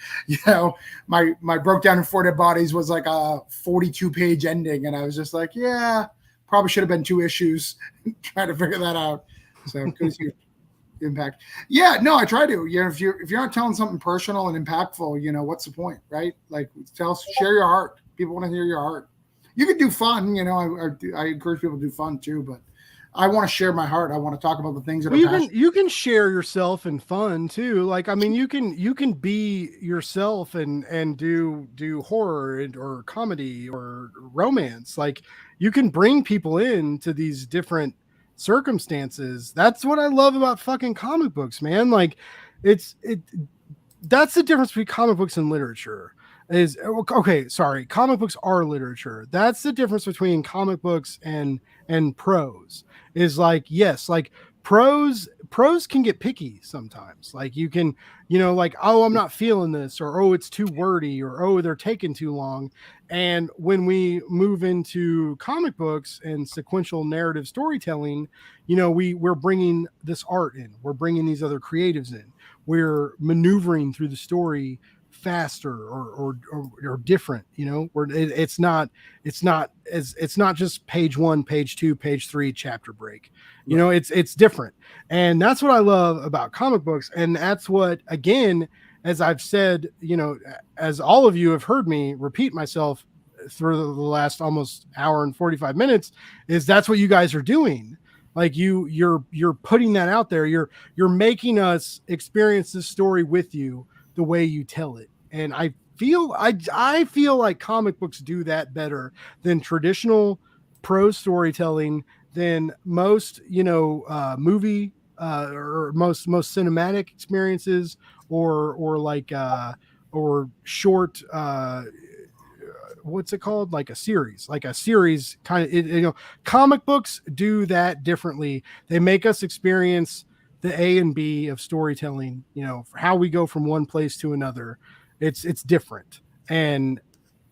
My Broke Down in 4 Dead Bodies was like a 42-page ending, and I was just like, yeah, probably should have been 2 issues trying to figure that out. So because you impact. Yeah, no, I try to. If you're not telling something personal and impactful, what's the point, right? Share your heart. People want to hear your heart. You can do fun, I encourage people to do fun too, but I want to share my heart. I want to talk about the things that you can share yourself in fun too. You can be yourself and do horror or comedy or romance. You can bring people into these different circumstances. That's what I love about fucking comic books, man. That's the difference between comic books and literature. Comic books are literature. That's the difference between comic books and prose. Prose can get picky sometimes. You can, oh, I'm not feeling this, or oh, it's too wordy, or oh, they're taking too long. And when we move into comic books and sequential narrative storytelling, we're bringing this art in. We're bringing these other creatives in. We're maneuvering through the story faster or different, where it's not just page 1, page 2, page 3 chapter break. It's different. And that's what I love about comic books. And that's what, again, as I've said, as all of you have heard me repeat myself through the last almost hour and 45 minutes, is that's what you guys are doing. You're putting that out there. You're making us experience this story with you the way you tell it. And I feel like comic books do that better than traditional prose storytelling, than most movie or most cinematic experiences, or short what's it called, a series kind of. Comic books do that differently. They make us experience the A and B of storytelling, how we go from one place to another. It's different. And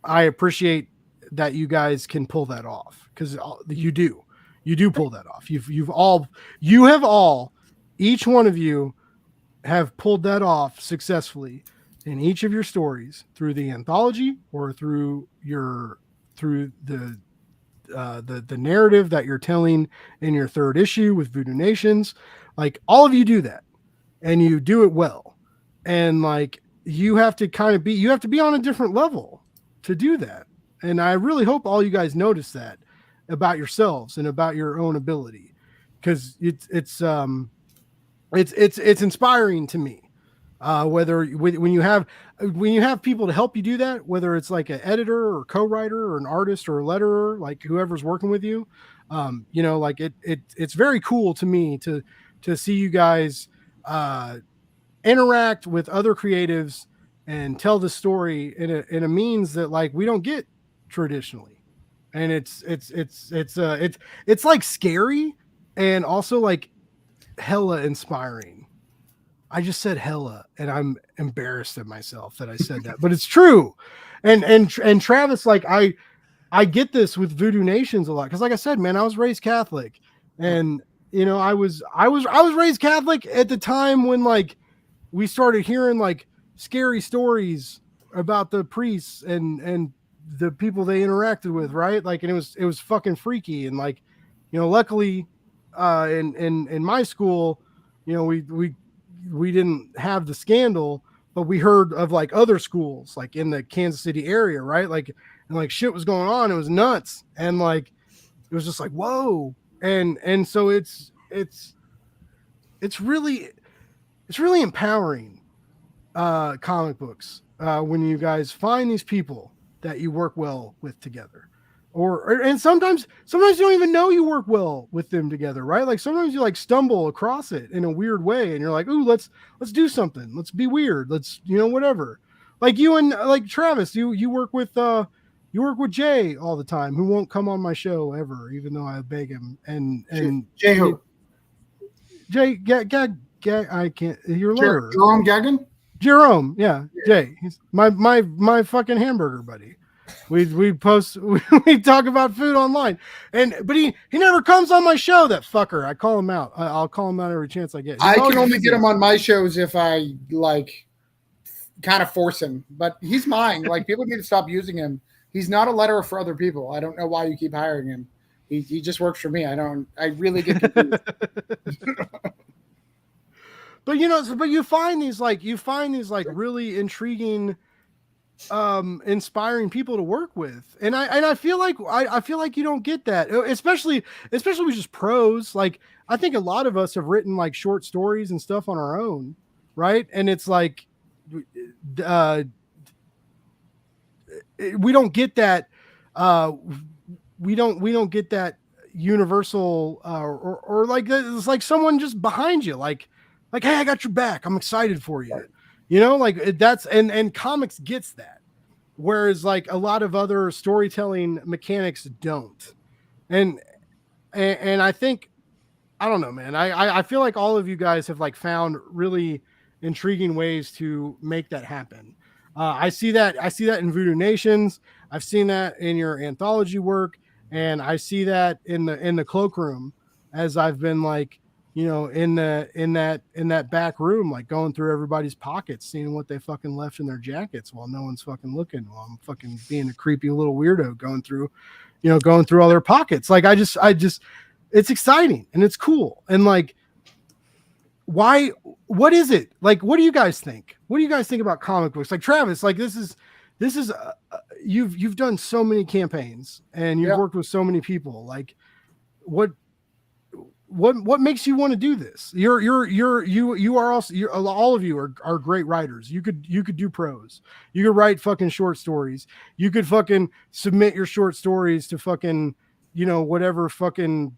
I appreciate that you guys can pull that off, because you do pull that off. Each one of you have pulled that off successfully in each of your stories, through the anthology or through the the narrative that you're telling in your third issue with Voodoo Nations. Like, all of you do that, and you do it well. And like, you have to be on a different level to do that. And I really hope all you guys notice that about yourselves and about your own ability, because it's inspiring to me. When you have people to help you do that, whether it's like an editor or co-writer or an artist or a letterer, like whoever's working with you, like it's very cool to me to see you guys interact with other creatives and tell the story in a means that like we don't get traditionally. And it's like scary and also like hella inspiring. I just said hella, and I'm embarrassed at myself that I said that, but it's true. And Travis, like I get this with Voodoo Nations a lot, because like I said, man, I was raised Catholic, and I was raised Catholic at the time when like we started hearing like scary stories about the priests and the people they interacted with, right? Like, and it was fucking freaky, and like, luckily, in my school, we didn't have the scandal, but we heard of like other schools like in the Kansas City area, right? Like, and like shit was going on. It was nuts. And like, it was just like, whoa. And so it's really empowering, comic books, when you guys find these people that you work well with together. And sometimes you don't even know you work well with them together, right? Like sometimes you like stumble across it in a weird way, and you're like, "Ooh, let's do something. Let's be weird. Let's whatever." Like you and like Travis, you work with Jay all the time, who won't come on my show ever, even though I beg him. And Jay who? Jay Gag, I can't. You're lower. Jerome Gagnon. Jerome, yeah, Jay. He's my fucking hamburger buddy. We talk about food online, but he never comes on my show. That fucker. I call him out. I'll call him out every chance I get. I can only get him on my shows if I like kind of force him. But he's mine. Like, people need to stop using him. He's not a letterer for other people. I don't know why you keep hiring him. He just works for me. I really get confused. But you find these like really intriguing, inspiring people to work with, and I feel like you don't get that, especially with just prose. Like, I think a lot of us have written like short stories and stuff on our own, right? And it's like we don't get that. We don't get that universal, or like it's like someone just behind you, like, hey, I got your back. I'm excited for you. Like that's, and comics gets that. Whereas like a lot of other storytelling mechanics don't. And I think, I don't know, man, I feel like all of you guys have like found really intriguing ways to make that happen. I see that in Voodoo Nations. I've seen that in your anthology work. And I see that in the Cloakroom, as I've been like, in that back room, like going through everybody's pockets, seeing what they fucking left in their jackets while no one's fucking looking, while I'm fucking being a creepy little weirdo going through all their pockets. Like, I just, it's exciting and it's cool. And like, what is it? Like, what do you guys think? What do you guys think about comic books? Like, Travis, like this is, you've done so many campaigns and you've worked with so many people. Like, what makes you want to do this? You are also, all of you are great writers. You could do prose. You could write fucking short stories. You could fucking submit your short stories to fucking, whatever fucking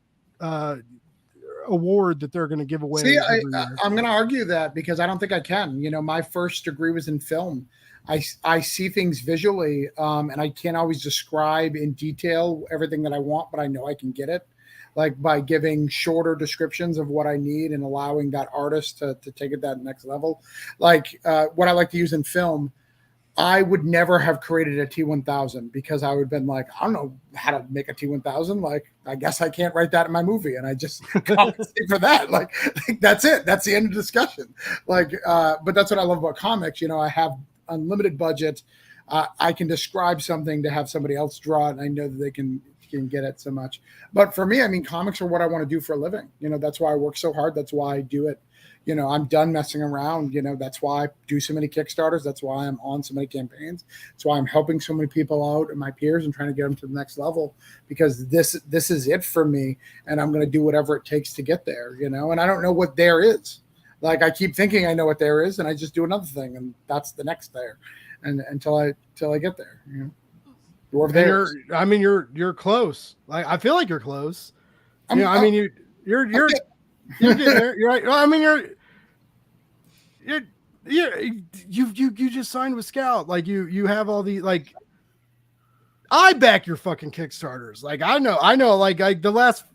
award that they're going to give away. See, I'm going to argue that, because I don't think I can. My first degree was in film. I see things visually, and I can't always describe in detail everything that I want, but I know I can get it. Like, by giving shorter descriptions of what I need and allowing that artist to take it that next level. Like, what I like to use in film, I would never have created a T-1000, because I would have been like, I don't know how to make a T-1000. Like, I guess I can't write that in my movie, and I just compensate for that. Like, that's it. That's the end of discussion. Like, but that's what I love about comics. I have unlimited budget. I can describe something to have somebody else draw it, and I know that they can get it so much. But for me, I mean, comics are what I want to do for a living. You know, that's why I work so hard. That's why I do it. You know, I'm done messing around. You know, that's why I do so many Kickstarters. That's why I'm on so many campaigns. That's why I'm helping so many people out and my peers and trying to get them to the next level, because this is it for me. And I'm going to do whatever it takes to get there, you know, and I don't know what there is. Like, I keep thinking I know what there is, and I just do another thing, and that's the next there. And until I get there, you know. You're close. Like, I feel like you're close. You're getting there. You're right. I mean, you just signed with Scout. Like, you have all the, like, I back your fucking Kickstarters. Like, I know like the last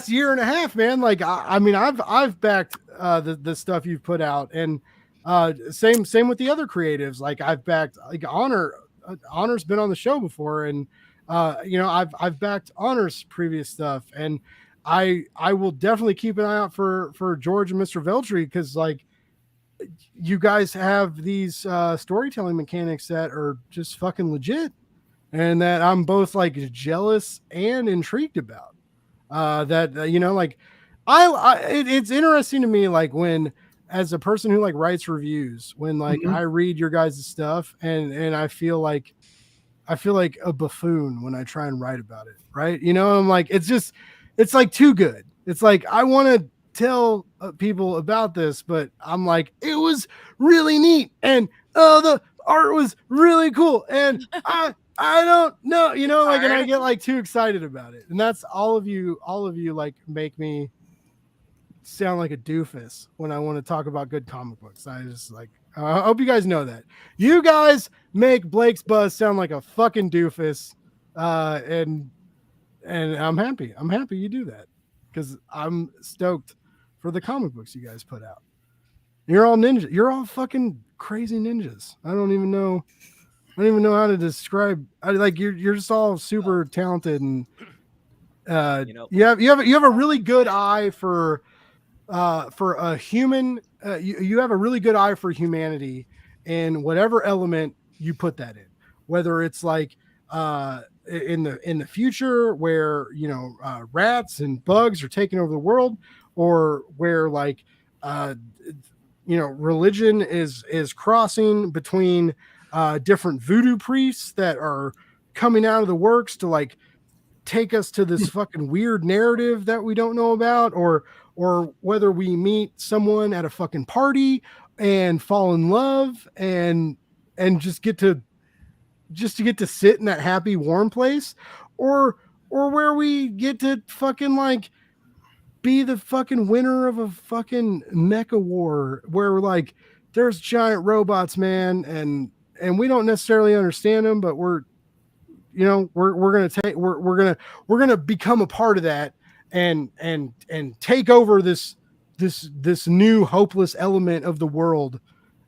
year and a half, man. Like, I mean, I've backed the stuff you've put out, and same with the other creatives. Like, I've backed, like, Honor's been on the show before, and you know, I've backed Honor's previous stuff, and I will definitely keep an eye out for George and Mr. Veltri, because, like, you guys have these storytelling mechanics that are just fucking legit, and that I'm both, like, jealous and intrigued about. That you know, like, it's interesting to me, like, when, as a person who, like, writes reviews, when, like, I read your guys' stuff, and I feel like a buffoon when I try and write about it, right? You know, I'm like, it's like too good. It's like, I want to tell people about this, but I'm like, it was really neat, and the art was really cool, and I don't know, you know, like, and I get, like, too excited about it, and that's all of you, like, make me sound like a doofus when I want to talk about good comic books. I just, like, I hope you guys know that. You guys make Blake's Buzz sound like a fucking doofus, and I'm happy you do that, because I'm stoked for the comic books you guys put out. You're all ninja. You're all fucking crazy ninjas. I don't even know how to describe. You're just all super talented, and you know, you have a really good eye for a human. You have a really good eye for humanity, in whatever element you put that in, whether it's, like, in the future, where, you know, rats and bugs are taking over the world, or where, like, you know, religion is crossing between different voodoo priests that are coming out of the works to, like, take us to this fucking weird narrative that we don't know about, or whether we meet someone at a fucking party and fall in love, and just get to sit in that happy, warm place, or where we get to fucking, like, be the fucking winner of a fucking mecha war, where, like, there's giant robots, man, and we don't necessarily understand them, but we're gonna become a part of that, and take over this new hopeless element of the world,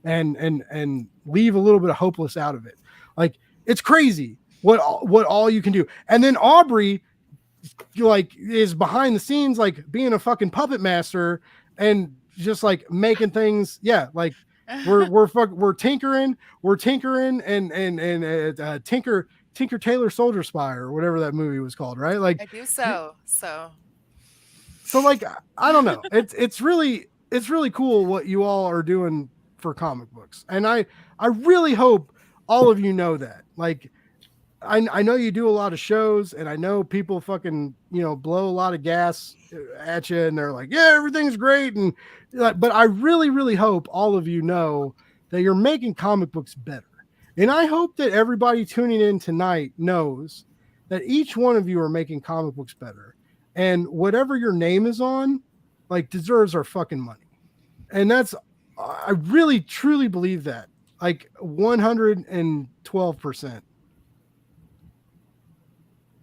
and leave a little bit of hopeless out of it. Like, it's crazy what all you can do. And then Aubrey, like, is behind the scenes, like, being a fucking puppet master, and just, like, making things. Yeah, like, we're tinkering, and Tinker Tailor Soldier Spy, or whatever that movie was called, right? Like, I do so. Like, I don't know. It's really cool what you all are doing for comic books, and I really hope all of you know that. Like, I know you do a lot of shows, and I know people fucking, you know, blow a lot of gas at you, and they're like, yeah, everything's great, and, but I really, really hope all of you know that you're making comic books better. And I hope that everybody tuning in tonight knows that each one of you are making comic books better, and whatever your name is on, like, deserves our fucking money. And that's, I really truly believe that, like, 112%.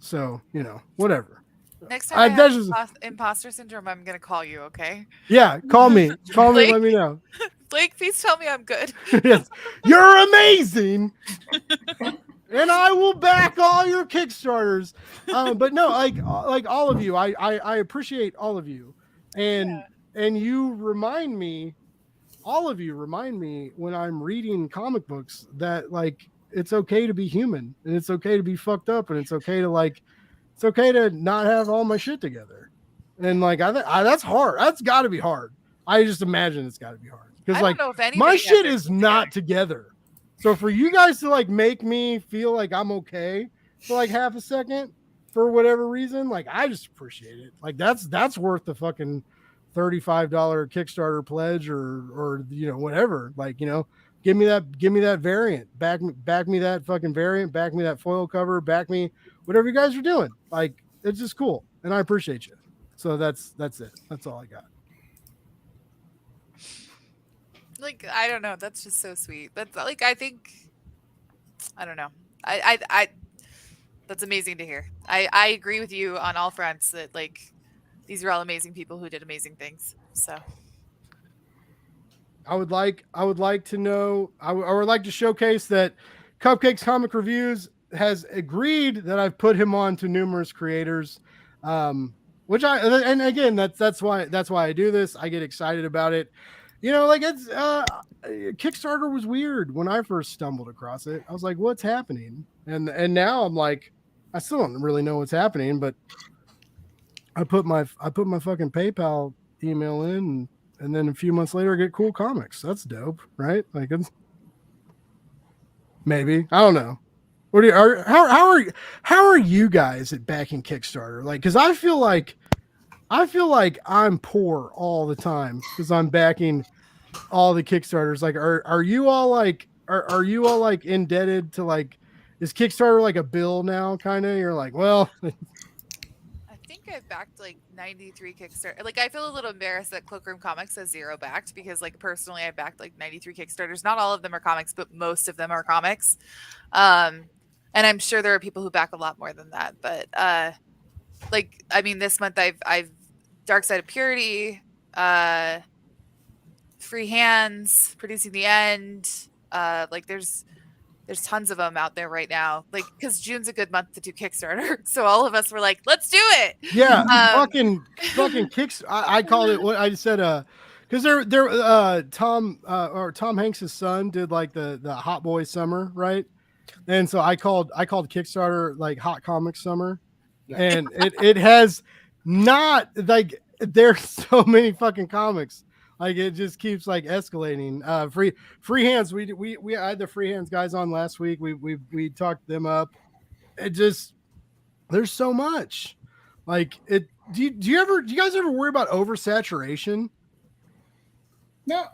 So, you know, whatever. Next time I have imposter syndrome, I'm gonna call you, okay? Yeah, call me. Blake, let me know. Blake, please tell me I'm good. Yes, you're amazing. And I will back all your Kickstarters. But no, like all of you, I appreciate all of you. And you remind me, all of you remind me, when I'm reading comic books, that, like, it's okay to be human, and it's okay to be fucked up, and it's okay to not have all my shit together. And like that's hard. That's got to be hard. I just imagine it's got to be hard because like my shit is not together. So for you guys to like make me feel like I'm okay for like half a second for whatever reason, like I just appreciate it. Like that's worth the fucking $35 Kickstarter pledge or whatever. Like, give me that variant, back me that fucking variant, back me that foil cover, back me whatever you guys are doing. Like, it's just cool, and I appreciate you. So that's it. That's all I got. Like, I don't know. That's just so sweet. That's like, I don't know. I that's amazing to hear. I agree with you on all fronts that like these are all amazing people who did amazing things. So I would like to know, I would like to showcase that Cupcakes Comic Reviews has agreed that I've put him on to numerous creators. Which and again, that's why I do this. I get excited about it. Like it's Kickstarter was weird when I first stumbled across it. I was like, what's happening? And now I'm like, I still don't really know what's happening, but I put my fucking PayPal email in, and then a few months later I get cool comics. That's dope, right? Like it's maybe, I don't know. What how are you guys at backing Kickstarter? Like, because I feel like I'm poor all the time because I'm backing all the Kickstarters. Like, are you all like indebted to like, is Kickstarter like a bill now? Kind of, you're like, well. I think I've backed like 93 Kickstarter. Like, I feel a little embarrassed that Cloakroom Comics has 0 backed because like personally I backed like 93 Kickstarters. Not all of them are comics, but most of them are comics. And I'm sure there are people who back a lot more than that. But like, I mean, this month I've Dark Side of Purity, Free Hands, Producing the End. Like there's tons of them out there right now. Like, because June's a good month to do Kickstarter, so all of us were like, let's do it. Yeah, fucking Kickstarter. I called it what I said. Because Tom Hanks' son did like the Hot Boy Summer, right? And so I called Kickstarter like Hot Comic Summer, and it has not like there's so many fucking comics. Like it just keeps like escalating. Free Hands. We had the Free Hands guys on last week. We talked them up. It just, there's so much. Like it. Do you guys ever worry about oversaturation? No,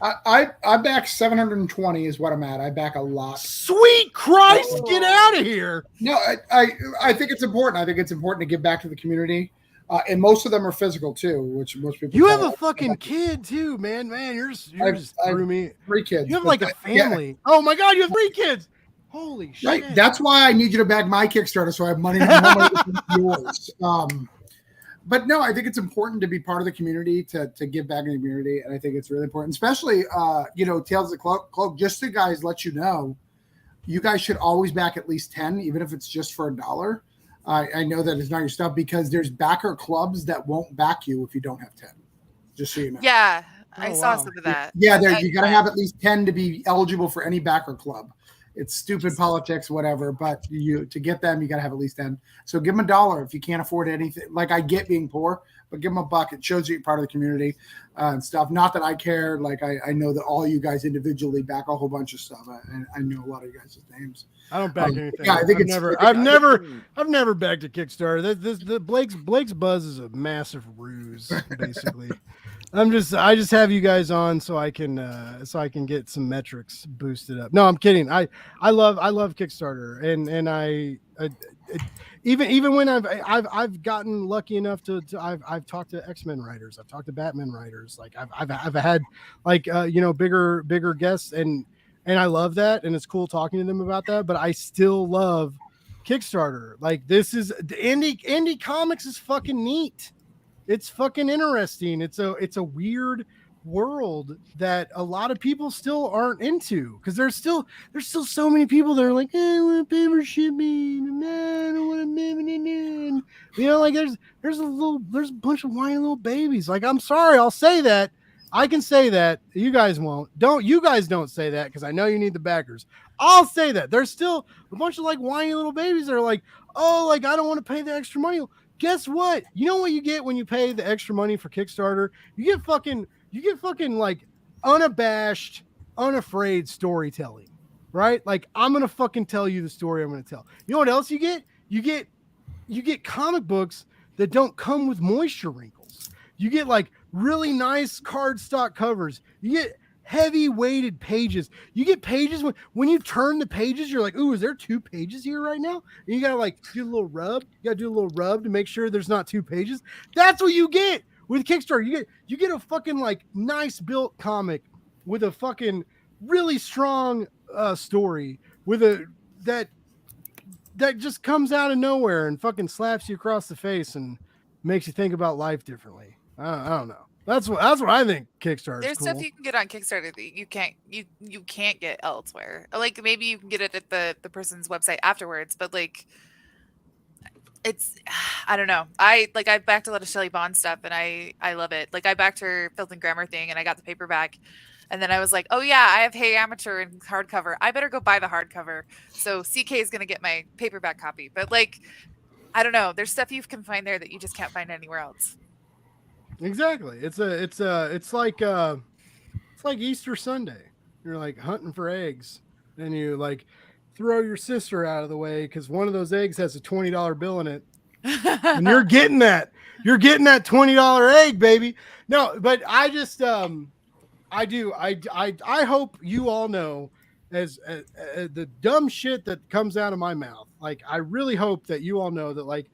I back 720 is what I'm at. I back a lot. Sweet Christ, get out of here. No, I think it's important. I think it's important to give back to the community. And most of them are physical too, which most people. You have a fucking kid too, man. You're just through me. 3 kids. You have like a family. Yeah. Oh my God, you have 3 kids. Holy shit. Right. That's why I need you to back my Kickstarter so I have money to yours. But no, I think it's important to be part of the community, to give back in the community. And I think it's really important, especially, Tales of the Cloak, just to guys let you know, you guys should always back at least 10, even if it's just for $1. I know that it's not your stuff because there's backer clubs that won't back you if you don't have 10. Just so you know. Yeah, I saw some of that. Yeah, you got to have at least 10 to be eligible for any backer club. It's stupid politics, whatever, but to get them, you got to have at least 10. So give them $1 if you can't afford anything. Like, I get being poor, but give them $1. It shows you're part of the community and stuff. Not that I care. Like, I know that all you guys individually back a whole bunch of stuff. I know a lot of you guys' names. I don't back anything. Yeah, I think I've never backed a Kickstarter. The Blake's Buzz is a massive ruse, basically. I just have you guys on so I can get some metrics boosted up. No, I'm kidding. I love Kickstarter, and I even when I've gotten lucky enough to I've talked to X-Men writers, I've talked to Batman writers, like I've had like bigger guests, and I love that, and it's cool talking to them about that. But I still love Kickstarter. Like, this is indie comics is fucking neat. It's fucking interesting. It's a weird world that a lot of people still aren't into, because there's still so many people that are like, I want paper shipping, I don't want to, like there's a bunch of whiny little babies. Like, I'm sorry, I'll say that. I can say that. You guys won't. You guys don't say that because I know you need the backers. I'll say that there's still a bunch of like whiny little babies that are like, oh, like I don't want to pay the extra money. Guess what? You know what you get when you pay the extra money for Kickstarter? You get fucking like unabashed, unafraid storytelling, right? Like I'm gonna fucking tell you the story I'm gonna tell. You know what else you get? You get comic books that don't come with moisture wrinkles. You get like really nice cardstock covers. You get heavy weighted pages. You get pages when you turn the pages, you're like, ooh, is there 2 pages here right now? And you gotta like do a little rub. You gotta do a little rub to make sure there's not 2 pages. That's what you get with Kickstarter. You get a fucking like nice built comic with a fucking really strong story with a that just comes out of nowhere and fucking slaps you across the face and makes you think about life differently. I don't know. That's what I think Kickstarter. There's cool. stuff you can get on Kickstarter that you can't get elsewhere. Like maybe you can get it at the person's website afterwards, but like it's I don't know. I backed a lot of Shelley Bond stuff and I love it. Like I backed her Filth and Grammar thing and I got the paperback. And then I was like, oh yeah, I have Hey Amateur and hardcover. I better go buy the hardcover. So CK is gonna get my paperback copy. But like, I don't know. There's stuff you can find there that you just can't find anywhere else. Exactly. It's like Easter Sunday. You're like hunting for eggs, and you like throw your sister out of the way because one of those eggs has a $20 bill in it, and you're getting that $20 egg, baby. No, but I just I hope you all know as the dumb shit that comes out of my mouth. Like I really hope that you all know that like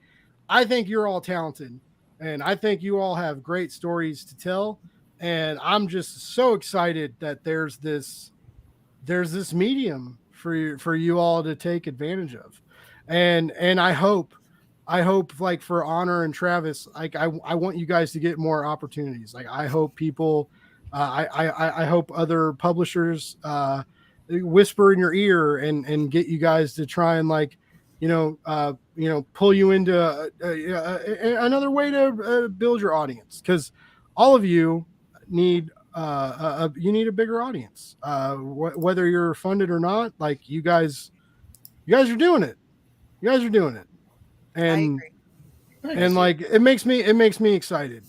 I think you're all talented. And I think you all have great stories to tell. And I'm just so excited that there's this medium for you all to take advantage of. And I hope like for Honor and Travis, like I want you guys to get more opportunities. Like I hope people, I hope other publishers whisper in your ear and get you guys to try and like, pull you into another way to build your audience, because all of you need a bigger audience, whether you're funded or not. Like you guys are doing it. You guys are doing it, and like it makes me excited,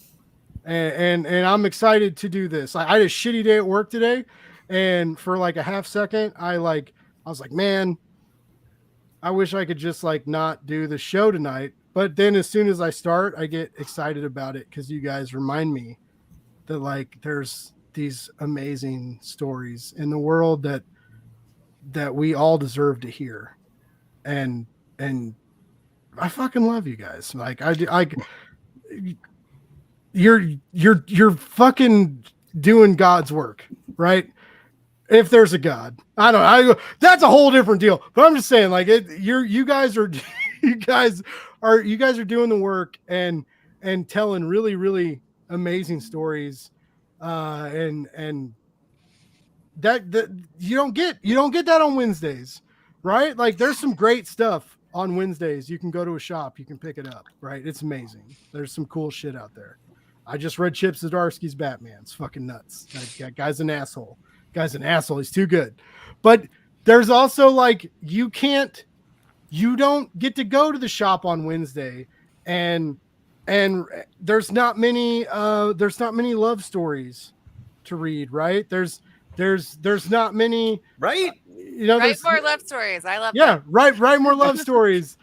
and I'm excited to do this. I had a shitty day at work today, and for like a half second, I was like, man, I wish I could just like not do the show tonight. But then as soon as I start, I get excited about it because you guys remind me that like there's these amazing stories in the world that we all deserve to hear. And I fucking love you guys. Like you're fucking doing God's work, right? If there's a God, that's a whole different deal. But I'm just saying, like, you guys are doing the work and telling really, really amazing stories, and that you don't get that on Wednesdays, right? Like, there's some great stuff on Wednesdays. You can go to a shop, you can pick it up, right? It's amazing. There's some cool shit out there. I just read Chip Zdarsky's Batman. It's fucking nuts. That guy's an asshole. He's too good. But there's also like you don't get to go to the shop on Wednesday, and there's not many love stories to read, right? There's not many, right? Write more love stories. I love that. Write more love stories.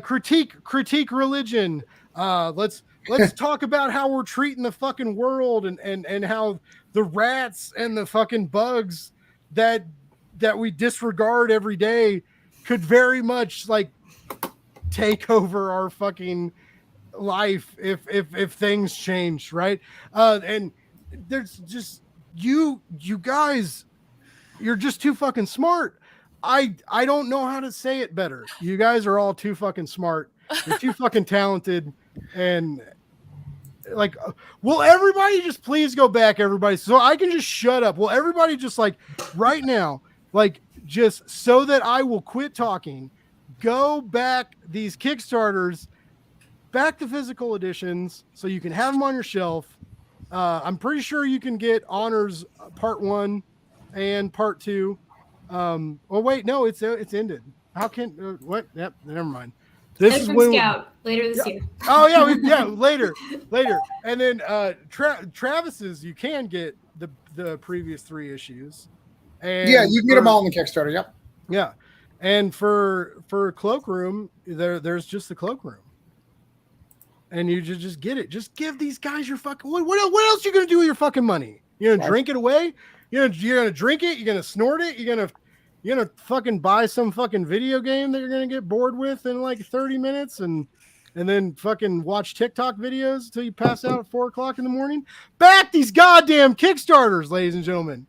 Critique religion. Let's talk about how we're treating the fucking world and how the rats and the fucking bugs that we disregard every day could very much like take over our fucking life if things change, right? And there's just you guys, you're just too fucking smart. I don't know how to say it better. You guys are all too fucking smart. You're too fucking talented. And like, will everybody just please go back, everybody, so I can just shut up? Will everybody just like right now, like just so that I will quit talking, go back these Kickstarters, back to physical editions so you can have them on your shelf. I'm pretty sure you can get Honors Part 1 and Part 2 Oh wait, no, it's ended. How can what? Yep, never mind. This is from when Scout later this year. Oh yeah, later. And then Travis's you can get the previous 3 issues. And yeah, you can get them all on the Kickstarter. Yep. Yeah. And for Cloakroom, there's just the Cloakroom. And you just get it. Just give these guys your fucking what else are you gonna do with your fucking money? You're gonna drink it away? You're gonna drink it, you're gonna snort it, you're gonna fucking buy some fucking video game that you're gonna get bored with in like 30 minutes and then fucking watch TikTok videos until you pass out at 4:00 in the morning. Back these goddamn Kickstarters, ladies and gentlemen.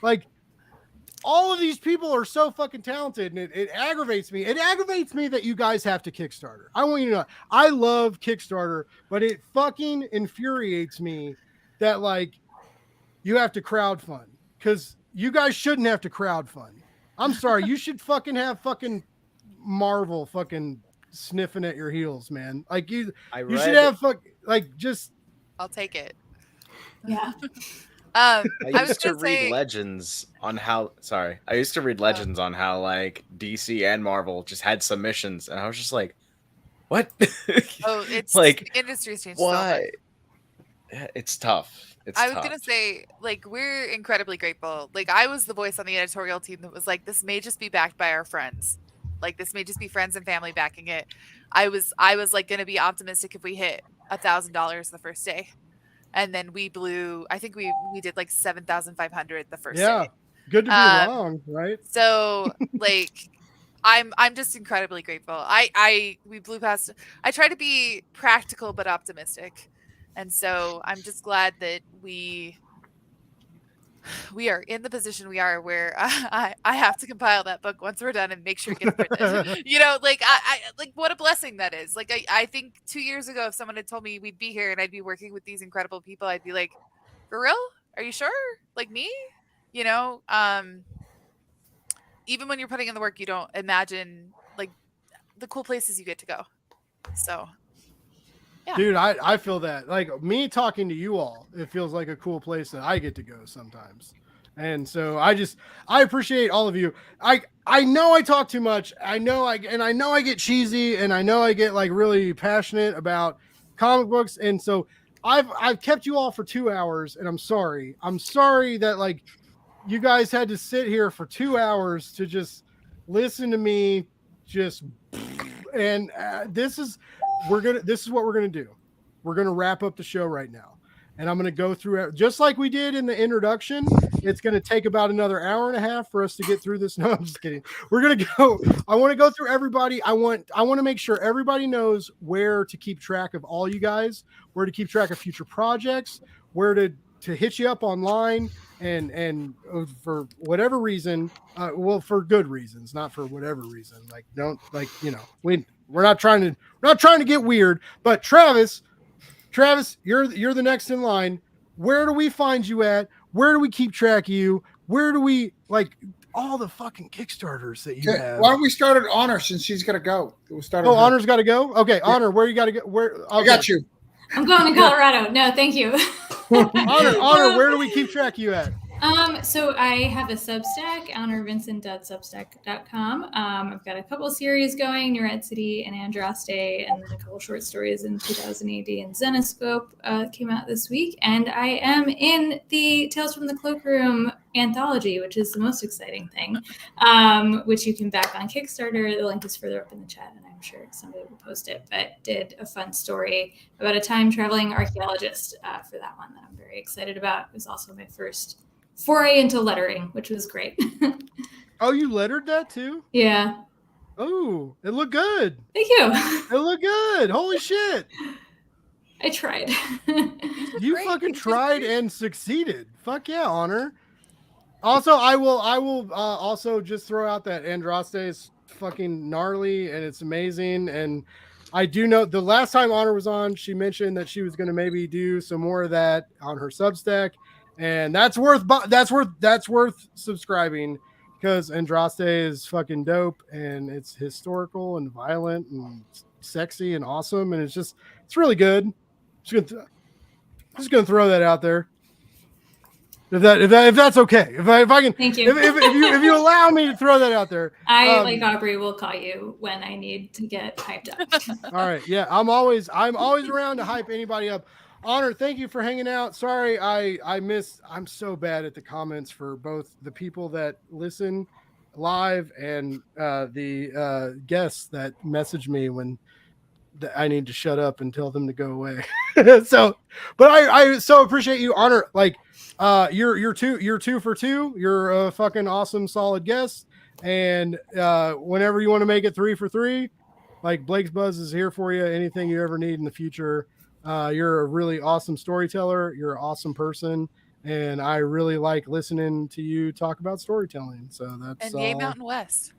Like, all of these people are so fucking talented, and it aggravates me. It aggravates me that you guys have to Kickstarter. I want you to know, I love Kickstarter, but it fucking infuriates me that like you have to crowdfund, because you guys shouldn't have to crowdfund. I'm sorry, you should fucking have fucking Marvel fucking sniffing at your heels, man. Like you should have just. I'll take it. Yeah. I used to read legends on how like DC and Marvel just had submissions, and I was just like, what? Oh, it's like the industry's changed. why? So much. It's tough. I was gonna say, like, we're incredibly grateful. Like, I was the voice on the editorial team that was like, this may just be backed by our friends. Like, this may just be friends and family backing it. I was like gonna be optimistic if we hit $1,000 the first day. And then we blew, I think we did like 7,500 the first day. Good to be wrong, right? So like, I'm just incredibly grateful. We blew past. I try to be practical but optimistic, and so I'm just glad that we are in the position we are, where I have to compile that book once we're done and make sure it gets printed. You know, like I like, what a blessing that is. Like I think 2 years ago, if someone had told me we'd be here and I'd be working with these incredible people, I'd be like, for real? Are you sure? Like me? You know, even when you're putting in the work, you don't imagine like the cool places you get to go. So yeah. Dude, I feel that. Like, me talking to you all, it feels like a cool place that I get to go sometimes. And so I appreciate all of you. I know I talk too much. I know I get cheesy, and I know I get like really passionate about comic books. And so I've kept you all for 2 hours, and I'm sorry. I'm sorry that like you guys had to sit here for 2 hours to just listen to me just, and this is what we're gonna do. We're gonna wrap up the show right now, and I'm gonna go through it just like we did in the introduction. It's gonna take about another hour and a half for us to get through this. No, I'm just kidding. We're gonna go. I want to go through everybody. I want to make sure everybody knows where to keep track of all you guys, where to keep track of future projects, where to hit you up online, and for whatever reason, well, for good reasons, not for whatever reason. Like, don't, like, you know, we're not trying to get weird. But Travis, you're the next in line. Where do we find you at? Where do we keep track of you? Where do we, like, all the fucking Kickstarters that you have? Why don't we start at Honor, since she's got to go? We'll start. Honor's got to go. Okay, yeah. Honor, where you got to go? Where? Okay. I got you. I'm going to Colorado. No, thank you. Honor, where do we keep track of you at? So I have a Substack, honorvincent.substack.com. I've got a couple series going, New Red City and Andraste, and then a couple short stories in 2000 AD and Zenoscope came out this week. And I am in the Tales from the Cloakroom anthology, which is the most exciting thing, which you can back on Kickstarter. The link is further up in the chat, and I'm sure somebody will post it, but did a fun story about a time traveling archaeologist for that one that I'm very excited about. It was also my first foray into lettering, which was great. Oh, you lettered that too? Yeah. Oh, it looked good. Thank you. It looked good. Holy shit. I tried. You fucking tried and succeeded. Fuck yeah, Honor. Also, I will also just throw out that Andraste is fucking gnarly and it's amazing. And I do know the last time Honor was on, she mentioned that she was going to maybe do some more of that on her Substack. And that's worth subscribing, because Andraste is fucking dope, and it's historical and violent and sexy and awesome, and it's really good. Just gonna throw that out there. If that's okay, if I can, Thank you. if you allow me to throw that out there, I like Aubrey will call you when I need to get hyped up. All right, yeah, I'm always around to hype anybody up. Honor, thank you for hanging out. Sorry, I'm so bad at the comments for both the people that listen live and the guests that message me when I need to shut up and tell them to go away. So, but I so appreciate you, Honor. Like, you're 2 for 2. You're a fucking awesome, solid guest. And whenever you want to make it 3 for 3, like Blake's Buzz is here for you. Anything you ever need in the future. You're a really awesome storyteller. You're an awesome person. And I really like listening to you talk about storytelling. So that's and yay Mountain West.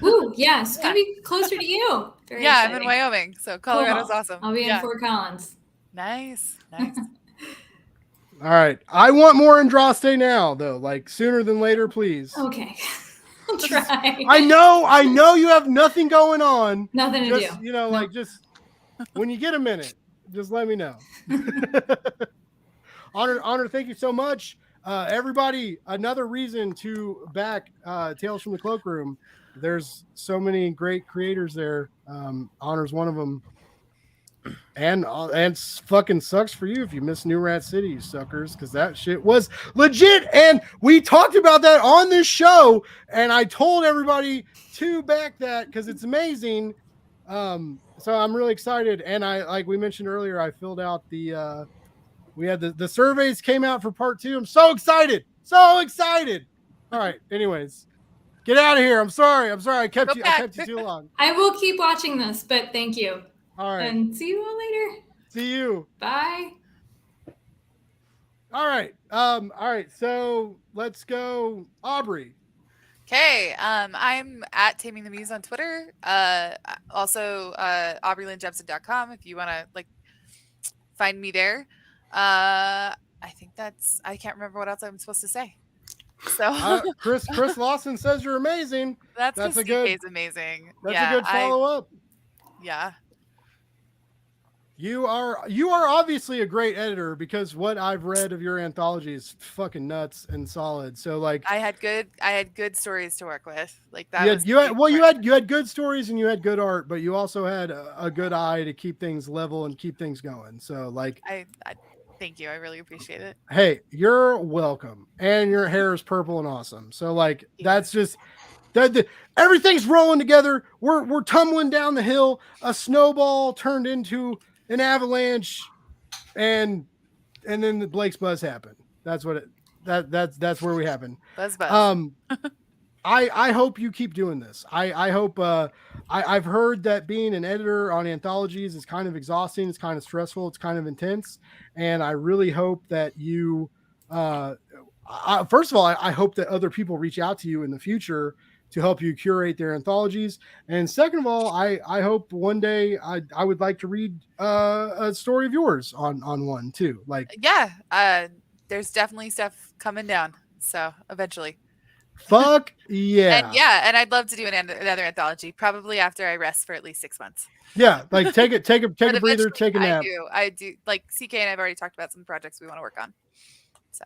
Ooh, yeah, it's gonna be closer to you. Very exciting. I'm in Wyoming, so Colorado's awesome. I'll be in Fort Collins. Nice. All right. I want more Andraste now, though. Like sooner than later, please. Okay. I'll try. I know you have nothing going on. Nothing to do. You know, like just when you get a minute, just let me know. Honor, thank you so much. Everybody, another reason to back Tales from the Cloakroom. There's so many great creators there. Honor's one of them. And fucking sucks for you if you miss New Rat City, you suckers, because that shit was legit. And we talked about that on this show. And I told everybody to back that because it's amazing. So I'm really excited. And I, like we mentioned earlier, I filled out we had the surveys came out for part 2. I'm so excited. So excited. All right. Anyways. Get out of here. I'm sorry. I kept you too long. I will keep watching this, but thank you. All right. And see you all later. See you. Bye. All right. All right. So let's go, Aubrey. Okay. I'm at Taming the Muse on Twitter. Also, AubreyLynnJepson.com if you want to find me there. I think I can't remember what else I'm supposed to say. So Chris Lawson says you're amazing. That's a good amazing. That's a good follow-up. Yeah. You are obviously a great editor because what I've read of your anthology is fucking nuts and solid. So like I had good stories to work with. Like that. You had good stories and you had good art, but you also had a good eye to keep things level and keep things going. So like I thank you. I really appreciate it. Hey, you're welcome. And your hair is purple and awesome. So like that's just everything's rolling together. We're tumbling down the hill. A snowball turned into an avalanche, and then the Blake's Buzz happened. That's what that's where we happen. Buzz. I hope you keep doing this. I hope I've heard that being an editor on anthologies is kind of exhausting. It's kind of stressful. It's kind of intense. And I really hope that you, first of all, I hope that other people reach out to you in the future to help you curate their anthologies. And second of all, I hope one day I would like to read a story of yours on one too. Like, yeah, there's definitely stuff coming down. So eventually. Fuck yeah. And I'd love to do another anthology, probably after I rest for at least 6 months. Yeah, like take a breather, take a nap. I do. Like CK and I've already talked about some projects we want to work on. So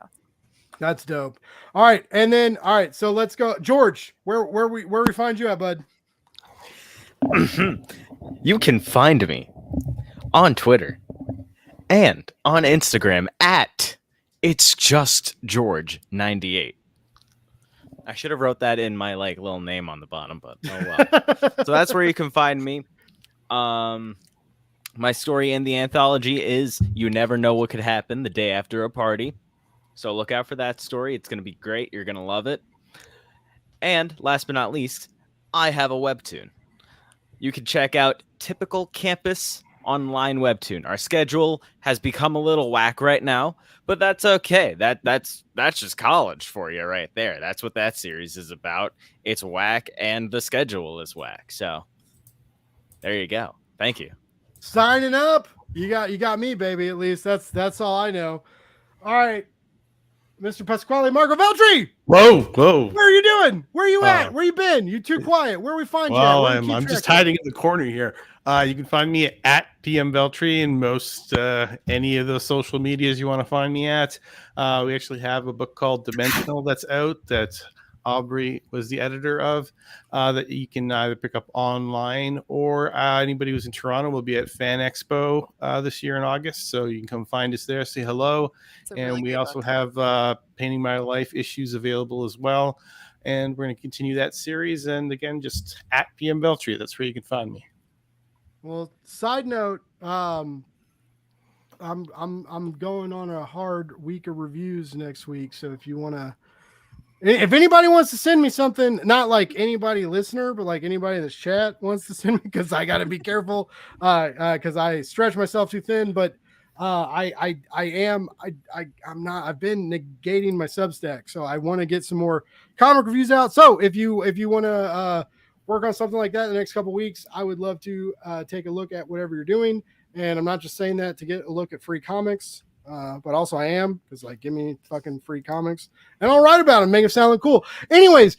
that's dope. All right, and then so let's go, George. Where we find you at, bud? You can find me on Twitter and on Instagram at It's Just George 98. I should have wrote that in my little name on the bottom, but oh well. So that's where you can find me. My story in the anthology is You Never Know What Could Happen the Day After a Party. So look out for that story. It's going to be great. You're going to love it. And last but not least, I have a webtoon. You can check out Typical Campus Online Webtoon. Our schedule has become a little whack right now, but that's okay. That's just college for you right there. That's what that series is about. It's whack and the schedule is whack. So there you go. Thank you. Signing up. You got me, baby. At least that's all I know. All right. Mr. Pasquale Marco Veltri. Whoa. Where are you doing? Where are you at? Where you been? You too quiet. Where we find you? Well, I'm just hiding in the corner here. You can find me at PM Veltri in most any of the social medias you want to find me at. We actually have a book called Dimensional that's out that Aubrey was the editor of, that you can either pick up online, or anybody who's in Toronto will be at Fan Expo this year in August. So you can come find us there, say hello. And we also have Painting My Life issues available as well. And we're going to continue that series. And again, just at PM Veltri, that's where you can find me. Well, side note, I'm going on a hard week of reviews next week. So if anybody wants to send me something, not like anybody listener, but like anybody in this chat wants to send me, because I got to be careful, because I stretch myself too thin. But I've been negating my Substack, so I want to get some more comic reviews out. So if you want to work on something like that in the next couple of weeks, I would love to take a look at whatever you're doing. And I'm not just saying that to get a look at free comics, but also I am, because like, give me fucking free comics and I'll write about them, make it sound cool. Anyways,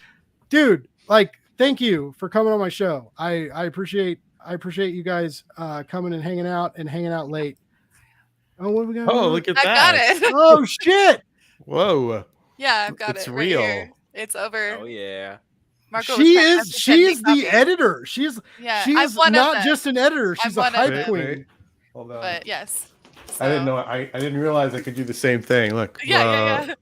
dude, like, thank you for coming on my show. I appreciate you guys coming and hanging out late. Oh, what have we got? Oh, look at that. I got it. Oh shit. Whoa. Yeah, I've got it's it. real. Right here. It's over. Oh yeah. Marco She was is trying to send me the copies. editor. She's I'm one of not them. just an editor. She's a I'm one of hype them. queen. Hold on. But yes. I didn't know. I didn't realize I could do the same thing. Look. Yeah.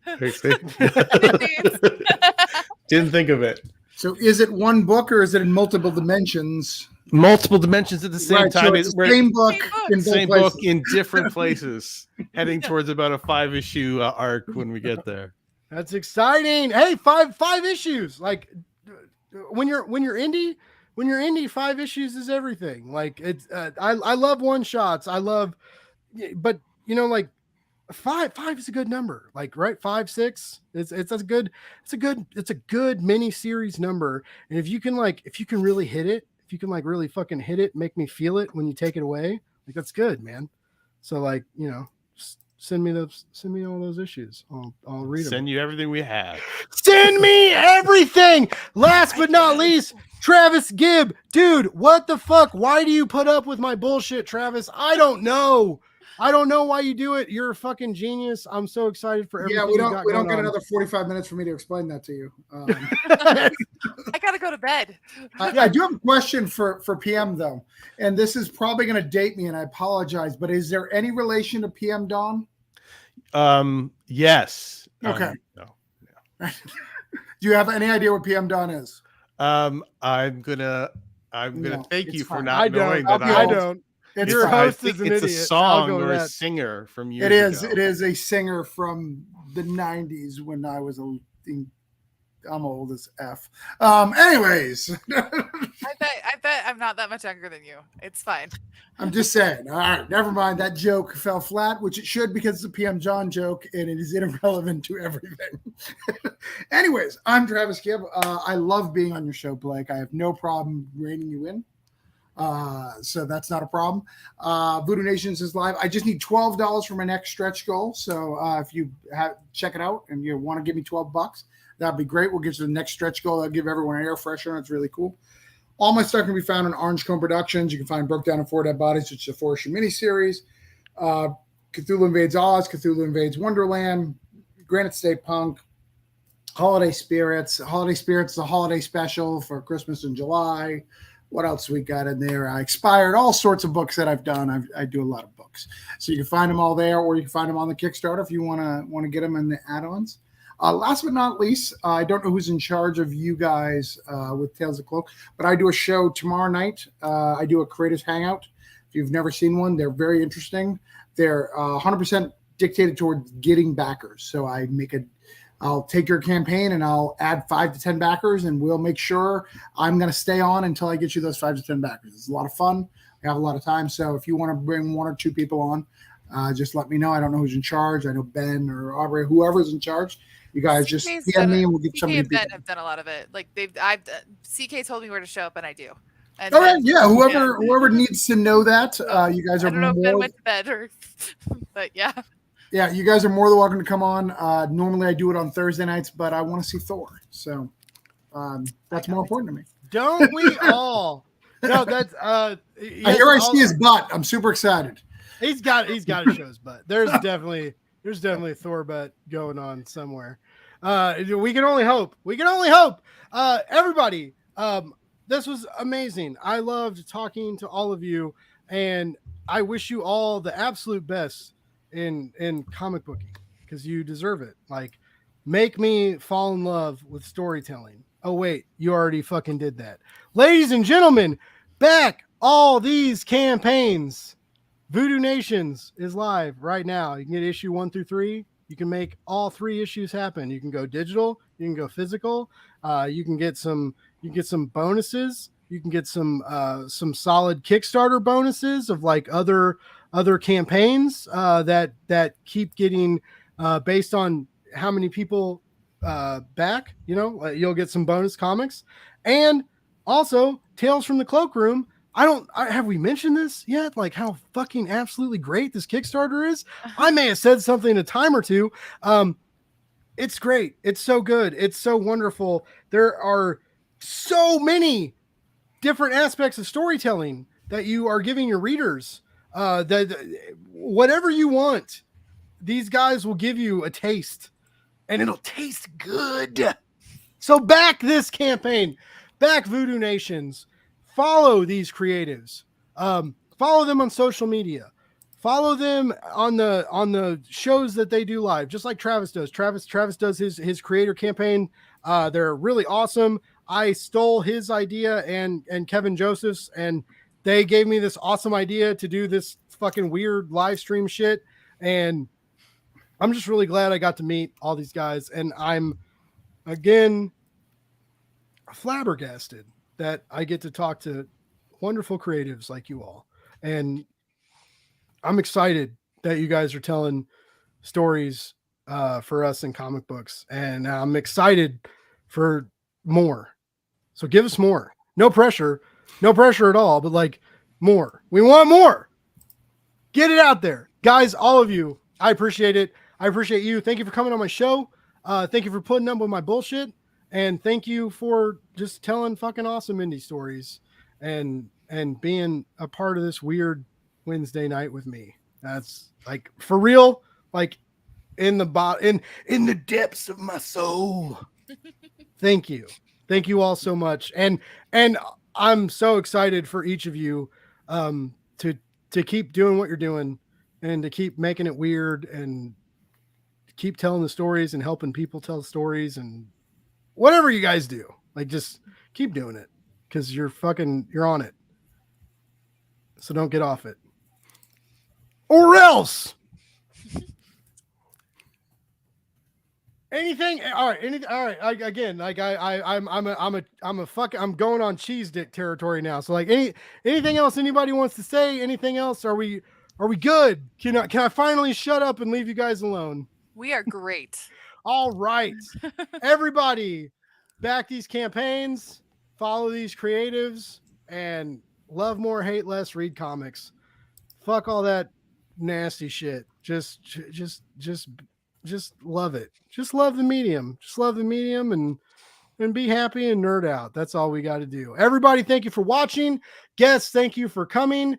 Didn't think of it. So is it one book or is it in multiple dimensions? Multiple dimensions at the same time. So it's the same book in both same places. book in different places, heading towards about a 5-issue arc when we get there. That's exciting. Hey, five issues. Like when you're indie, 5 issues is everything. Like it's I love one shots. But like five is a good number. Like, right, 5, 6. It's a good mini series number. And if you can really hit it, if you can like really fucking hit it, make me feel it when you take it away, like that's good, man. So like, send me all those issues. I'll read them. Send you everything we have. Send me everything. Last but not least, Travis Gibb. Dude, what the fuck? Why do you put up with my bullshit, Travis? I don't know why you do it. You're a fucking genius. I'm so excited for everything. Yeah, we don't get another 45 minutes for me to explain that to you. I gotta go to bed. I do have a question for PM though, and this is probably going to date me, and I apologize. But is there any relation to PM Dawn? Yes. Okay. No. Do you have any idea what PM Dawn is? I'm gonna thank you for fine. not knowing that. I don't. Your host is an it's idiot. a song I'll go or with a that. singer from years ago. It is a singer from the 90s when I was I'm old as F. Anyways. I bet I'm not that much younger than you. It's fine. I'm just saying. All right, never mind. That joke fell flat, which it should, because it's a PM John joke and it is irrelevant to everything. Anyways, I'm Travis Gibb. I love being on your show, Blake. I have no problem reining you in. So that's not a problem. Voodoo Nations is live. I just need $12 for my next stretch goal. So if you check it out and you want to give me $12, that'd be great. We'll get you the next stretch goal. I'll give everyone an air freshener. It's really cool. All my stuff can be found on Orange Cone Productions. You can find Broke Down in 4 Dead Bodies, which is a 4-issue miniseries. Cthulhu Invades Oz, Cthulhu Invades Wonderland, Granite State Punk, Holiday Spirits. Holiday Spirits is a holiday special for Christmas in July. What else we got in there? Expired, all sorts of books that I've done. I do a lot of books. So you can find them all there, or you can find them on the Kickstarter if you want to get them in the add-ons. Last but not least, I don't know who's in charge of you guys with Tales of Cloak, but I do a show tomorrow night. I do a Creators Hangout. If you've never seen one, they're very interesting. They're 100% dictated towards getting backers. So I'll take your campaign and I'll add 5 to 10 backers, and we'll make sure I'm going to stay on until I get you those 5 to 10 backers. It's a lot of fun. I have a lot of time. So if you want to bring 1 or 2 people on, just let me know. I don't know who's in charge. I know Ben or Aubrey, whoever's in charge. You guys just PM me and we'll get somebody. CK and Ben have done a lot of it. Like CK told me where to show up, and I do. And all right, yeah. Whoever needs to know that, you guys are. I don't know if Ben went to bed or, but yeah. Yeah, you guys are more than welcome to come on. Normally I do it on Thursday nights, but I want to see Thor. So that's more important to me. Don't we all? No, that's I hear I see his butt. I'm super excited. He's got to show his butt. There's definitely a Thor butt going on somewhere. We can only hope. Everybody, this was amazing. I loved talking to all of you, and I wish you all the absolute best in comic booking, because you deserve it. Like, make me fall in love with storytelling. Oh wait, you already fucking did that. Ladies and gentlemen, back all these campaigns. Voodoo Nations is live right now. You can get issue 1 through 3. You can make all 3 issues happen. You can go digital, you can go physical. You can get some bonuses. You can get some solid Kickstarter bonuses of like other campaigns that keep getting based on how many people back. You'll get some bonus comics, and also Tales from the Cloakroom. Have we mentioned this yet? Like how fucking absolutely great this Kickstarter is. I may have said something a time or two. It's great. It's so good. It's so wonderful. There are so many different aspects of storytelling that you are giving your readers. Whatever you want, these guys will give you a taste, and it'll taste good. So back this campaign, back Voodoo Nations. Follow these creatives. Follow them on social media. Follow them on the shows that they do live, just like Travis does. Travis does his creator campaign. They're really awesome. I stole his idea and Kevin Joseph's, and they gave me this awesome idea to do this fucking weird live stream shit. And I'm just really glad I got to meet all these guys. And I'm, again, flabbergasted that I get to talk to wonderful creatives like you all. And I'm excited that you guys are telling stories for us in comic books. And I'm excited for more. So give us more. No pressure at all, but like more. We want more. Get it out there. Guys, all of you, I appreciate it. I appreciate you. Thank you for coming on my show. Thank you for putting up with my bullshit. And thank you for just telling fucking awesome indie stories and being a part of this weird Wednesday night with me. That's like for real, like in the depths of my soul. Thank you. Thank you all so much. And I'm so excited for each of you to keep doing what you're doing and to keep making it weird and keep telling the stories and helping people tell stories and whatever you guys do. Like, just keep doing it because you're on it. So don't get off it. Or else. Anything? All right. All right. I'm going on cheese dick territory now. So like anything else anybody wants to say? Anything else? Are we good? Can I finally shut up and leave you guys alone? We are great. All right. Everybody, back these campaigns, follow these creatives, and love more, hate less, read comics. Fuck all that nasty shit. Just love it. Just love the medium. Just love the medium and be happy and nerd out. That's all we got to do. Everybody, thank you for watching. Guests, thank you for coming.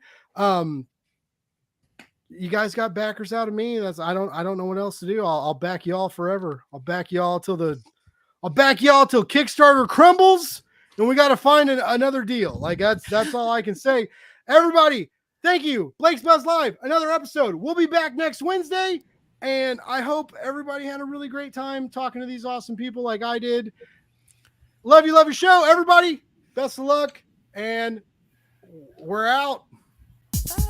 You guys got backers out of me. I don't know what else to do. I'll back y'all forever. I'll back y'all till Kickstarter crumbles and we got to find another deal. Like that's all I can say. Everybody, thank you. Blake's Buzz Live, another episode. We'll be back next Wednesday. And I hope everybody had a really great time talking to these awesome people like I did. Love your show, everybody. Best of luck. And we're out. Bye.